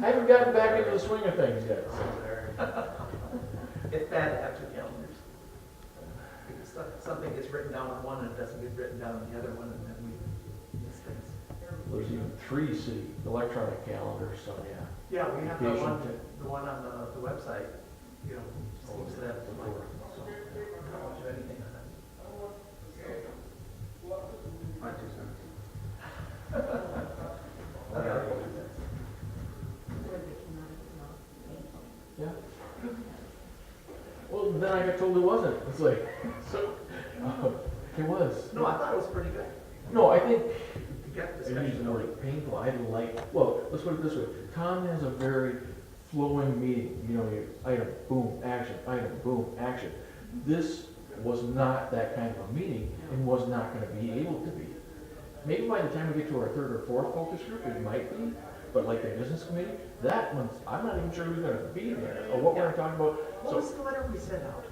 I haven't gotten back into the swing of things yet, so. It's bad to have two calendars. Because something gets written down on one and it doesn't get written down on the other one, and then we miss things. There's even 3 city electronic calendars, so yeah. Yeah, we have Vacation the one on the website, you know, seems to have like, not much of anything on it. My 2 cents. Yeah. Well, then I got told it wasn't. It's like, so, it was. No, I thought it was pretty good. No, I think, To get I use the discussion word going. painful, I like, well, let's put it this way. Tom has a very flowing meeting, you know, you item, boom, action, item, boom, action. This was not that kind of a meeting and was not gonna be able to be. Maybe by the time we get to our 3rd or 4th focus group, it might be, but like the business committee, that one's, I'm not even sure who's gonna be there or what we're gonna talk about. What was So the letter we sent out?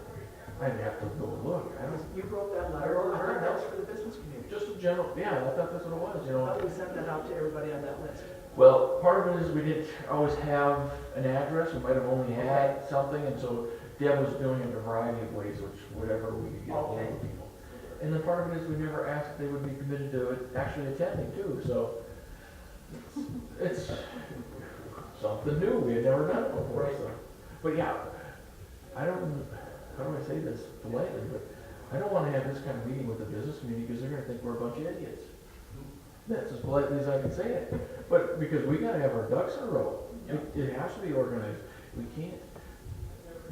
I'd have to go look. I don't, You wrote that letter, I thought that was for the business community. just a general, yeah, I thought that's what it was, you I know. thought we sent that out to everybody on that list. Well, part of it is we didn't always have an address, we might have only had something, and so Deb was doing it in a variety of ways, which whatever we could get hold of people. And then part of it is we never asked if they would be committed to it actually attending too, so it's something new, we had never done it before, so. But yeah, I don't, how do I say this politely, but I don't wanna have this kind of meeting with the business community, because they're gonna think we're a bunch of idiots. That's as politely as I can say it, but because we gotta have our ducks in a row, it has to be organized, we can't.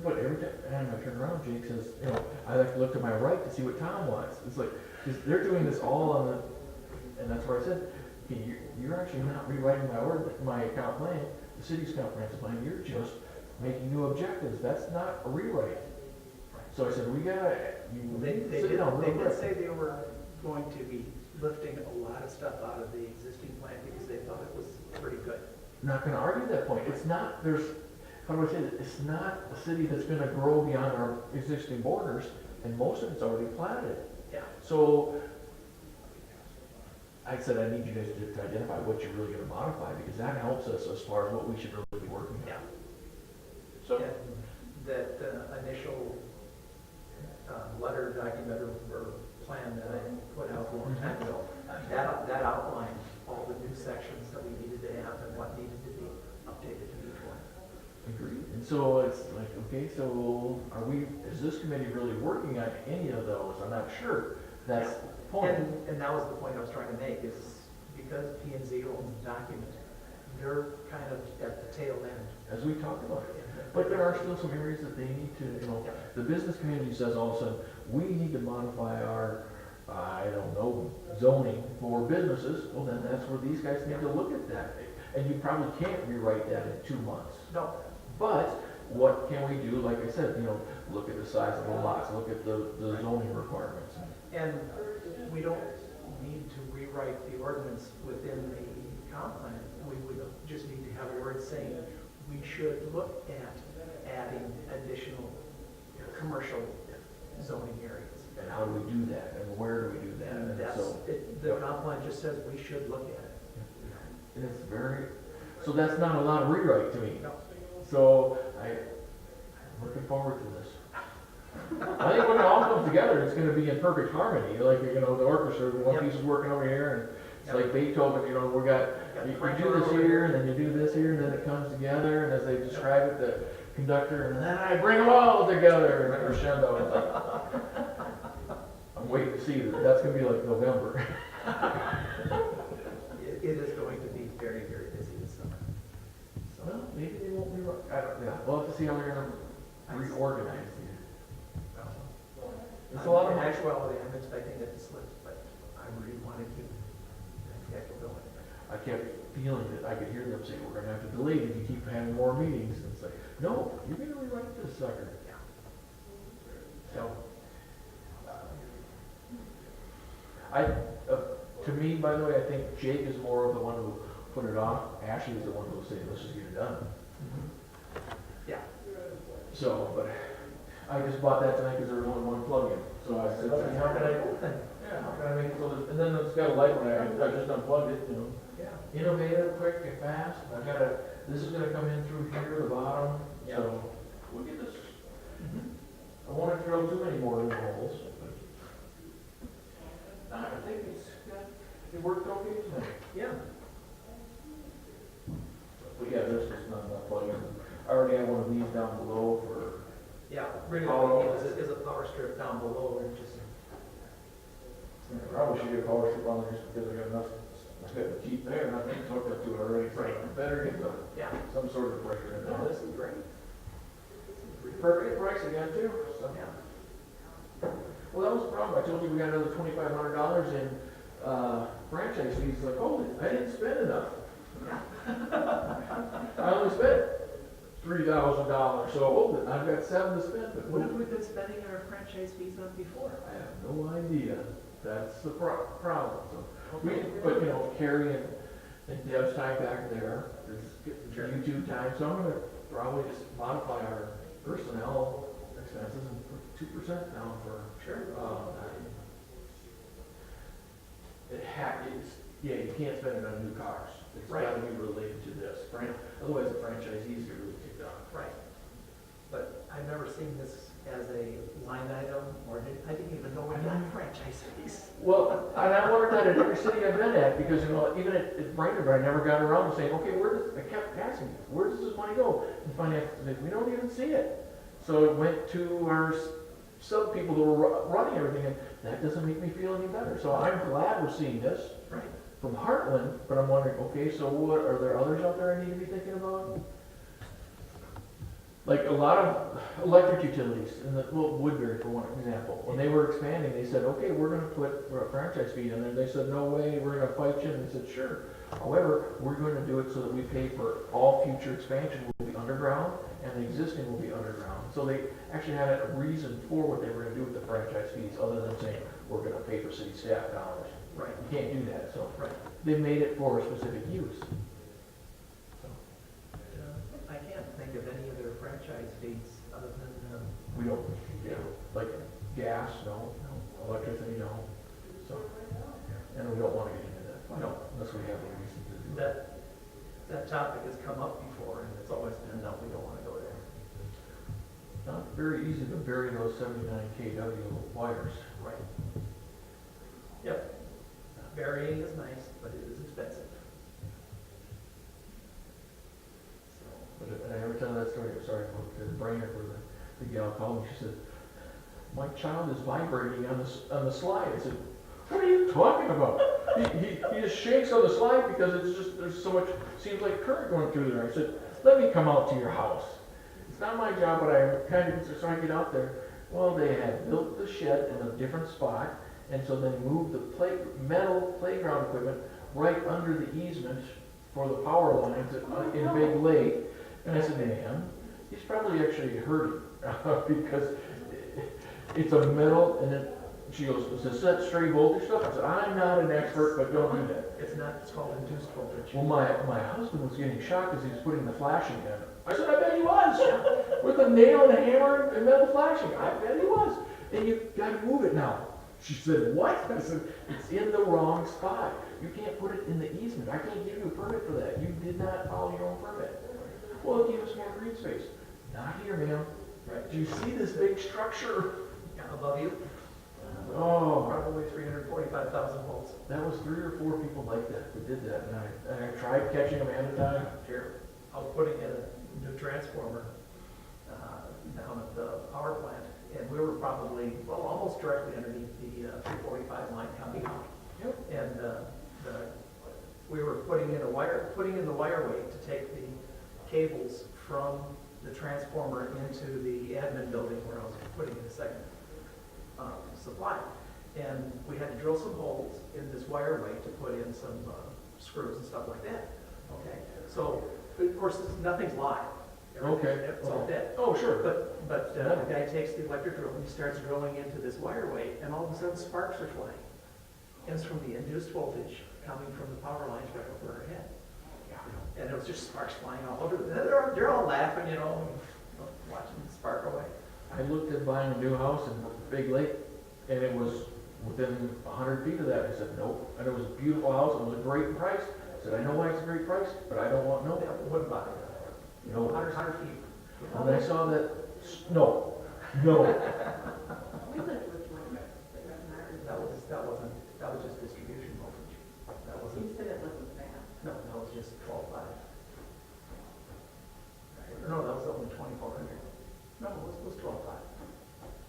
But every time I turn around, Jake says, you know, I have to look to my right to see what Tom wants. It's like, 'cause they're doing this all on the, and that's where I said, okay, you're actually not rewriting my account plan, the city's comprehensive plan, you're just making new objectives, that's not a rewrite. So I said, we gotta, They sit down real did quick. say they were going to be lifting a lot of stuff out of the existing plan because they thought it was pretty good. Not gonna argue that point, it's not, there's, how do I say this, it's not a city that's gonna grow beyond our existing borders, and most of it's already platted. Yeah. So, I said, I need you guys to identify what you're really gonna modify, because that helps us as far as what we should really be working on. Yeah. So, And that initial letter, document, or plan that I put out a long time ago, that outlined all the new sections that we needed to have and what needed to be updated to each one. agreed, and so it's like, okay, so is this committee really working on any of those? I'm not sure, that's the point. And that was the point I was trying to make, is because P and Z owns the document, they're kind of at the tail end. As we talked about it. But there are still some areas that they need to, you know, the business community says all of a sudden, we need to modify our, I don't know, zoning for businesses. Well, then that's where these guys need to look at that. And you probably can't rewrite that in 2 months. No, But what can we do, like I said, you know, look at the size of the lots, look at the zoning requirements. and we don't need to rewrite the ordinance within the comp plan. We would just need to have a word saying, we should look at adding additional commercial zoning areas. And how do we do that? And where do we do that? And And that's, so, the comp plan just says we should look at it. and it's very, so that's not a lot of rewrite to me. No. So I'm looking forward to this. I think when it all comes together, it's gonna be in perfect harmony, like, you know, the orchestra, one Yep. piece is working over here, and it's Yep. like Beethoven, you know, we got, you do this here, and then you do this here, and then it comes together, and as they describe it, the conductor, and then I bring them all together, and crescendo. It's like, I'm waiting to see that, that's gonna be like November. It is going to be very, very busy this summer. So, Well, maybe they won't rewrite, I don't, yeah, we'll have to see how they're gonna reorganize it. It's a lot of in money. actuality, I'm expecting it to slip, but I really wanted to get going. I kept feeling that I could hear them say, we're gonna have to delay it if you keep having more meetings, and it's like, no, you're gonna rewrite this sucker. Yeah. So, to me, by the way, I think Jake is more of the one who put it off, Ashley was the one who was saying, let's just get it done. Yeah. So, but I just bought that tonight because there was only one plug-in. So I said, how can I, yeah, how can I make it so that, and then it's got a light when I just unplugged it, you know. Yeah. Innovative, quick and fast. I've got a, this is gonna come in through here, the bottom, Yeah. so we'll get this. I won't drill too many more little holes. But I think it worked okay tonight. Yeah. But yeah, this is not enough plug-in. I already have one of these down below for, Yeah, really, all we need is a power strip down below and just, I probably should get a power strip on there just because I got enough, I got the Jeep there and I think it's hooked up to it already. So Right. better get yeah. some sort of pressure in No, there. this is great. Perfect price again too, so. Yeah. Well, that was the problem. I told you we got another $2,500 in, franchise fees. Like, holy, I didn't spend enough. I only spent $3,000, so hold it, I've got 7 to spend, but What have we been spending our franchise fees on before? I have no idea. That's the problem. So but you know, Carrie and Deb's time back there, there's YouTube time, so I'm gonna probably just modify our personnel expenses and put 2% down for, Sure. yeah, you can't spend it on new cars. It's Right. gotta be related to this, right? Otherwise the franchisees get really kicked off. Right. But I've never seen this as a line item, I didn't even know we got franchise fees. Well, and I learned that at every city I've been at, because, you know, even at Brainerd, I never got around to saying, okay, I kept asking, where does this money go? And finally, we don't even see it. So it went to our sub people who were running everything, and that doesn't make me feel any better. So I'm glad we're seeing this Right. from Heartland, but I'm wondering, okay, so what, are there others out there I need to be thinking about? Like a lot of electric utilities, well, Woodbury for one example, when they were expanding, they said, okay, we're gonna put a franchise fee in there. They said, no way, we're gonna fight you, and they said, sure. However, we're gonna do it so that we pay for all future expansion will be underground, and the existing will be underground. So they actually had a reason for what they were gonna do with the franchise fees, other than saying, we're gonna pay for city staff dollars. Right. You can't do that, so Right. they made it for a specific use. I can't think of any other franchise fees other than, We don't, yeah, like gas, no, electricity, no, so, and we don't wanna get into that, No. unless we have a reason to do it. that topic has come up before, and it's always been, no, we don't want to go there. Not very easy to bury those 79 kW wires. Right. Yep. Burying is nice, but it is expensive. So, But and I ever tell that story, I'm sorry, to Brainerd, where the gal called me, she said, my child is vibrating on the slide. I said, what are you talking about? He just shakes on the slide because it's just, there's so much, seems like current going through there. I said, let me come out to your house. It's not my job, but I kind of, so I get out there. Well, they had built the shed in a different spot, and so they moved the metal playground equipment right under the easement for the power lines in Big Lake. And I said, man, he's probably actually hurting because it's a metal, and then she goes, is that straight voltage stuff? I said, I'm not an expert, but don't do that. it's not, it's called induced voltage. Well, my husband was getting shocked as he was putting the flashing in. I said, I bet he was. With a nail and a hammer and metal flashing. I bet he was. And you gotta move it now. She said, what? I said, it's in the wrong spot. You can't put it in the easement. I can't give you a permit for that. You did not follow your own permit. Well, it gave us more green space. Not here, ma'am. Right. Do you see this big structure? Above you, Oh, probably 345,000 volts. that was 3 or 4 people like that who did that. And I tried catching them at a time. Here, I was putting in a new transformer down at the power plant, and we were probably, well, almost directly underneath the 345 line coming out. Yep. And we were putting in the wire weight to take the cables from the transformer into the admin building where I was putting in the second supply. And we had to drill some holes in this wire weight to put in some screws and stuff like that. Okay, so of course nothing's live. Okay. It's all dead. Oh, sure. But the guy takes the electric drill and he starts drilling into this wire weight, and all of a sudden sparks are flying. And it's from the induced voltage coming from the power lines right over our head. and it was just sparks flying all over. They're all laughing, you know, watching the spark away. I looked at buying a new house in Big Lake, and it was within 100 feet of that. I said, nope. And it was a beautiful house, it was a great price. I said, I know why it's a great price, but I don't want, no. Yeah, what about it? You know, 100 feet. when I saw that, no, no. That was just distribution voltage. That wasn't. You said it wasn't bad. No, that was just 12.5. No, that was only 2,400. No, it was 12.5.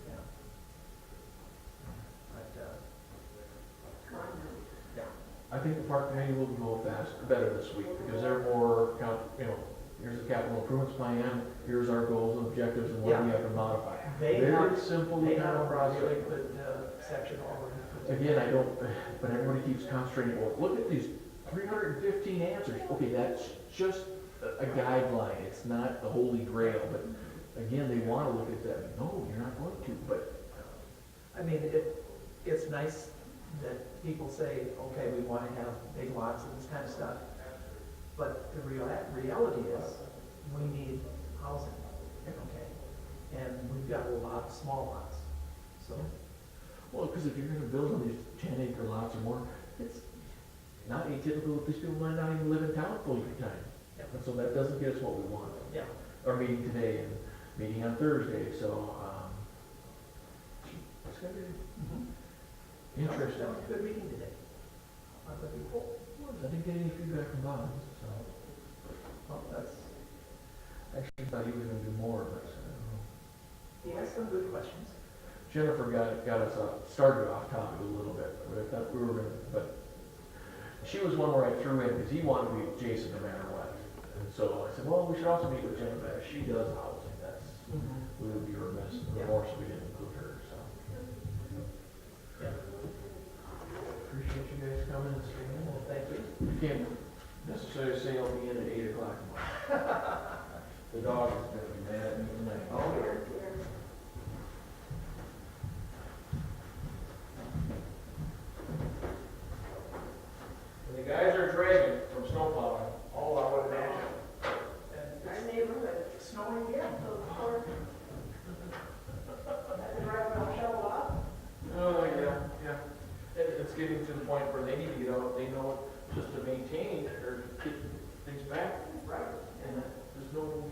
Yeah. But, yeah. I think the park committee will go better this week, because they're more, you know, here's the capital improvements plan, here's our goals and objectives, and what we have to modify. Very simple They kind have of a process. really good section already. Again, I don't, but everybody keeps concentrating, well, look at these 315 answers. Okay, that's just a guideline, it's not the holy grail, but again, they want to look at that. No, you're not going to, but I mean, it's nice that people say, okay, we want to have big lots and this kind of stuff. But the reality is, we need housing, okay? And we've got a lot of small lots, so. well, because if you're going to build on these 10-acre lots or more, it's not atypical that these people might not even live in town full of the time. Yeah. And so that doesn't get us what we want. Yeah. Our meeting today and meeting on Thursday, so, it's going to be interesting. That was a good meeting today. I'm gonna be full. I didn't get any feedback from Bob, so. Well, that's, Actually, thought he was gonna do more, but, he has some good questions. Jennifer got us, started off topic a little bit, but I thought we were gonna, but she was one where I threw in, because he wanted to meet with Jason no matter what. And so I said, well, we should also meet with Jennifer, she does housing, that's, we would be remiss, Yeah. of course, we didn't include her, so. Yeah. Appreciate you guys coming and staying. Well, thank you. You can't necessarily say I'll be in at 8 o'clock tomorrow. The dog is gonna be mad at me tonight. Oh, dear. And the guys are dragging from snow plowing. Oh, I would imagine. And our neighborhood, it's snowing again. Oh, yeah. It's getting to the point where they need to get out, they know just to maintain or keep things back. Right. And there's no